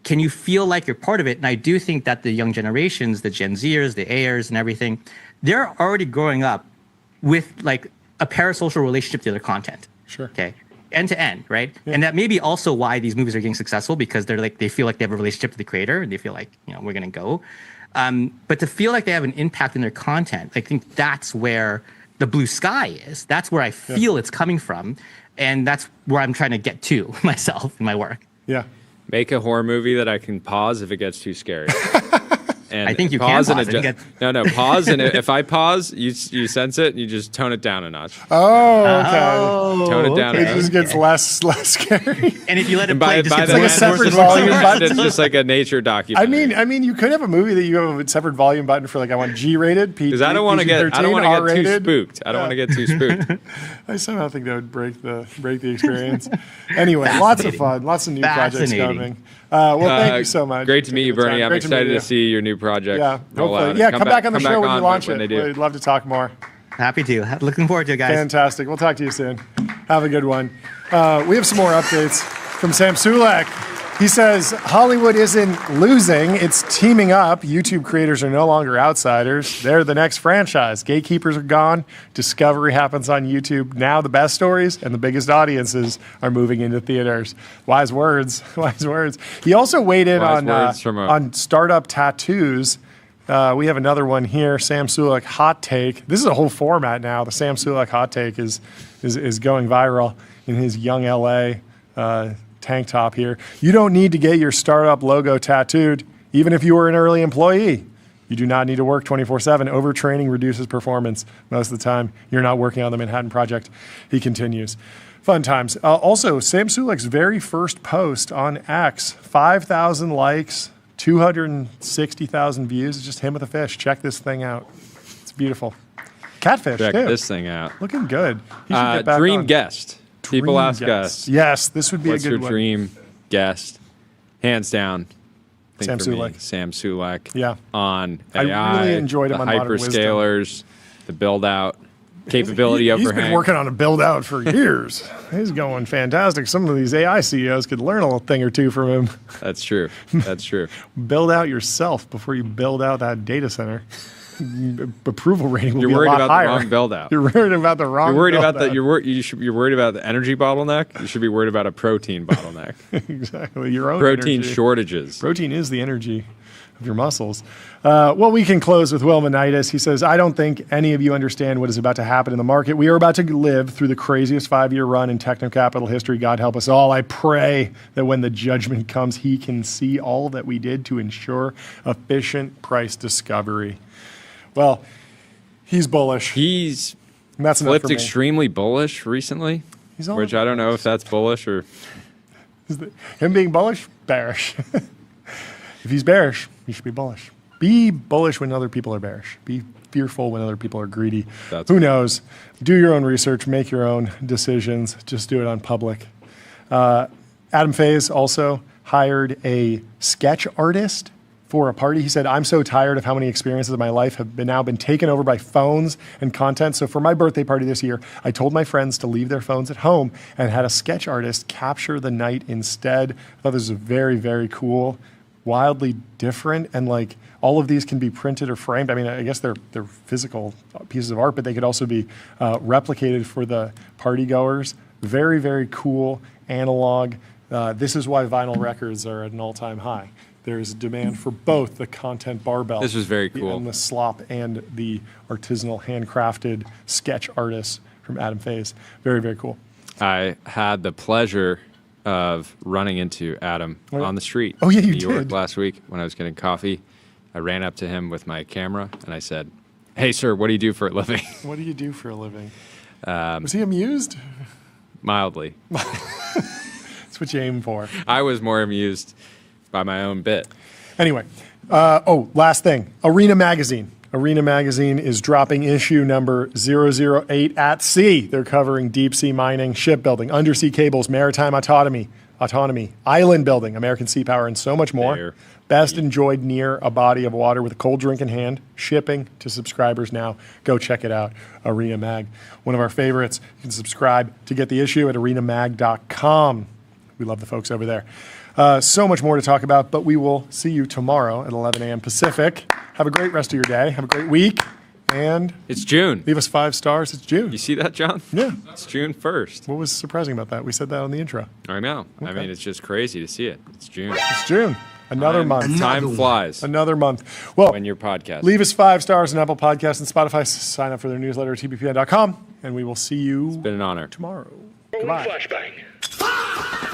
Speaker 19: Can you feel like you're part of it? And I do think that the young generations, the Gen Zers, the Ayers and everything, they're already growing up with like a parasocial relationship to their content.
Speaker 5: Sure.
Speaker 19: Okay. End to end, right? Yeah. And that may be also why these movies are getting successful, because they feel like they have a relationship to the creator, and they feel like, we're going to go. But to feel like they have an impact in their content, I think that's where the blue sky is. That's where I feel it's coming from, and that's where I'm trying to get to myself in my work.
Speaker 5: Yeah.
Speaker 4: Make a horror movie that I can pause if it gets too scary. And
Speaker 19: I think you
Speaker 4: pause
Speaker 19: can
Speaker 4: pause. No, pause, and if I pause, you sense it, and you just tone it down a notch.
Speaker 5: Oh, okay.
Speaker 4: Tone it down.
Speaker 5: It just gets less scary.
Speaker 19: And if you let it play, it just gets
Speaker 5: like a separate volume button.
Speaker 4: It's just like a nature documentary.
Speaker 5: I mean, you could have a movie that you have a separate volume button for, like, I want G-rated, PG,
Speaker 4: because I don't want to get too spooked. I don't want to get too spooked.
Speaker 5: I somehow think that would break the experience. Anyway, lots of fun, lots of new projects coming. Well, thank you so much.
Speaker 4: Great to meet you, Bernie. I'm excited to see your new project.
Speaker 5: Yeah, hopefully. Yeah, come back on the show when you launch it. We'd love to talk more.
Speaker 19: Happy to. Looking forward to it, guys.
Speaker 5: Fantastic. We'll talk to you soon. Have a good one. We have some more updates from Sam Sulek. He says, Hollywood isn't losing, it's teaming up. YouTube creators are no longer outsiders. They're the next franchise. Gatekeepers are gone. Discovery happens on YouTube. Now the best stories and the biggest audiences are moving into theaters. Wise words. Wise words. He also weighed in on startup tattoos. We have another one here, Sam Sulek hot take. This is a whole format now. The Sam Sulek hot take is going viral in his young LA tank top here. You don't need to get your startup logo tattooed, even if you were an early employee. You do not need to work 24/7. Overtraining reduces performance most of the time. You're not working on the Manhattan Project. He continues. Fun times. Also, Sam Sulek's very first post on X, 5,000 likes, 260,000 views. It's just him with a fish. Check this thing out. It's beautiful. Catfish,
Speaker 4: Check
Speaker 5: too.
Speaker 4: this thing out.
Speaker 5: Looking good. He should get back
Speaker 4: dream
Speaker 5: on.
Speaker 4: guest. People
Speaker 5: Dream
Speaker 4: ask
Speaker 5: guest.
Speaker 4: us.
Speaker 5: Yes, this would be
Speaker 4: what's
Speaker 5: a good
Speaker 4: your
Speaker 5: one.
Speaker 4: dream guest? Hands down. I think
Speaker 5: Sam
Speaker 4: for me,
Speaker 5: Sulek.
Speaker 4: Sam Sulek.
Speaker 5: Yeah.
Speaker 4: On
Speaker 5: I
Speaker 4: AI,
Speaker 5: really enjoyed him
Speaker 4: the
Speaker 5: on Modern Wisdom.
Speaker 4: hyperscalers, the build-out, capability
Speaker 5: He's
Speaker 4: overhang.
Speaker 5: been working on a build-out for years. He's going fantastic. Some of these AI CEOs could learn a little thing or two from him.
Speaker 4: That's true. That's true.
Speaker 5: Build out yourself before you build out that data center. Approval rating will
Speaker 4: You're
Speaker 5: be
Speaker 4: worried
Speaker 5: a lot
Speaker 4: about
Speaker 5: higher.
Speaker 4: the wrong build-out.
Speaker 5: You're worried about the wrong
Speaker 4: You're worried about
Speaker 5: build-out.
Speaker 4: that. You're worried about the energy bottleneck. You should be worried about a protein bottleneck.
Speaker 5: Exactly. Your own
Speaker 4: protein
Speaker 5: energy.
Speaker 4: shortages.
Speaker 5: Protein is the energy of your muscles. Well, we can close with Will Manitis. He says, I don't think any of you understand what is about to happen in the market. We are about to live through the craziest 5-year run in techno-capital history. God help us all. I pray that when the judgment comes, he can see all that we did to ensure efficient price discovery. Well, he's bullish.
Speaker 4: He's
Speaker 5: that's enough
Speaker 4: flipped
Speaker 5: for me.
Speaker 4: extremely bullish recently,
Speaker 5: He's all
Speaker 4: which I don't know if that's bullish or...
Speaker 5: Him being bullish, bearish. If he's bearish, he should be bullish. Be bullish when other people are bearish. Be fearful when other people are greedy. Who knows? Do your own research. Make your own decisions. Just do it on public. Adam Faze also hired a sketch artist for a party. He said, I'm so tired of how many experiences of my life have now been taken over by phones and content. So for my birthday party this year, I told my friends to leave their phones at home and had a sketch artist capture the night instead. I thought this was very, very cool, wildly different. And like all of these can be printed or framed. I mean, I guess they're physical pieces of art, but they could also be replicated for the party goers. Very, very cool analog. This is why vinyl records are at an all-time high. There's a demand for both the content barbell.
Speaker 4: This was very cool.
Speaker 5: And the slop and the artisanal handcrafted sketch artists from Adam Faze. Very, very cool.
Speaker 4: I had the pleasure of running into Adam on the street
Speaker 5: Oh, yeah,
Speaker 4: in
Speaker 5: you
Speaker 4: New York
Speaker 5: did.
Speaker 4: last week when I was getting coffee. I ran up to him with my camera and I said, hey, sir, what do you do for a living?
Speaker 5: What do you do for a living? Was he amused?
Speaker 4: Mildly.
Speaker 5: That's what you aim for.
Speaker 4: I was more amused by my own bit.
Speaker 5: Anyway, last thing. Arena Magazine. Arena Magazine is dropping issue number 008 at sea. They're covering deep sea mining, shipbuilding, undersea cables, maritime autonomy, island building, American sea power, and so much more. Best enjoyed near a body of water with a cold drink in hand. Shipping to subscribers now. Go check it out. Arena Mag. One of our favorites. You can subscribe to get the issue at arenamag.com. We love the folks over there. So much more to talk about, but we will see you tomorrow at 11 a.m. Pacific. Have a great rest of your day. Have a great week. And
Speaker 4: it's June.
Speaker 5: Leave us 5 stars. It's June.
Speaker 4: You see that, John?
Speaker 5: Yeah.
Speaker 4: It's June 1st.
Speaker 5: What was surprising about that? We said that on the intro.
Speaker 4: I know.
Speaker 5: Okay.
Speaker 4: I mean, it's just crazy to see it. It's June.
Speaker 5: It's June. Another month.
Speaker 4: Time flies.
Speaker 5: Another month. Well,
Speaker 4: when you're podcasting.
Speaker 5: Leave us 5 stars on Apple Podcasts and Spotify. Sign up for their newsletter at tbpn.com. And we will see you
Speaker 4: It's been an honor.
Speaker 5: Tomorrow. Goodbye.
Speaker 1: Flashbang.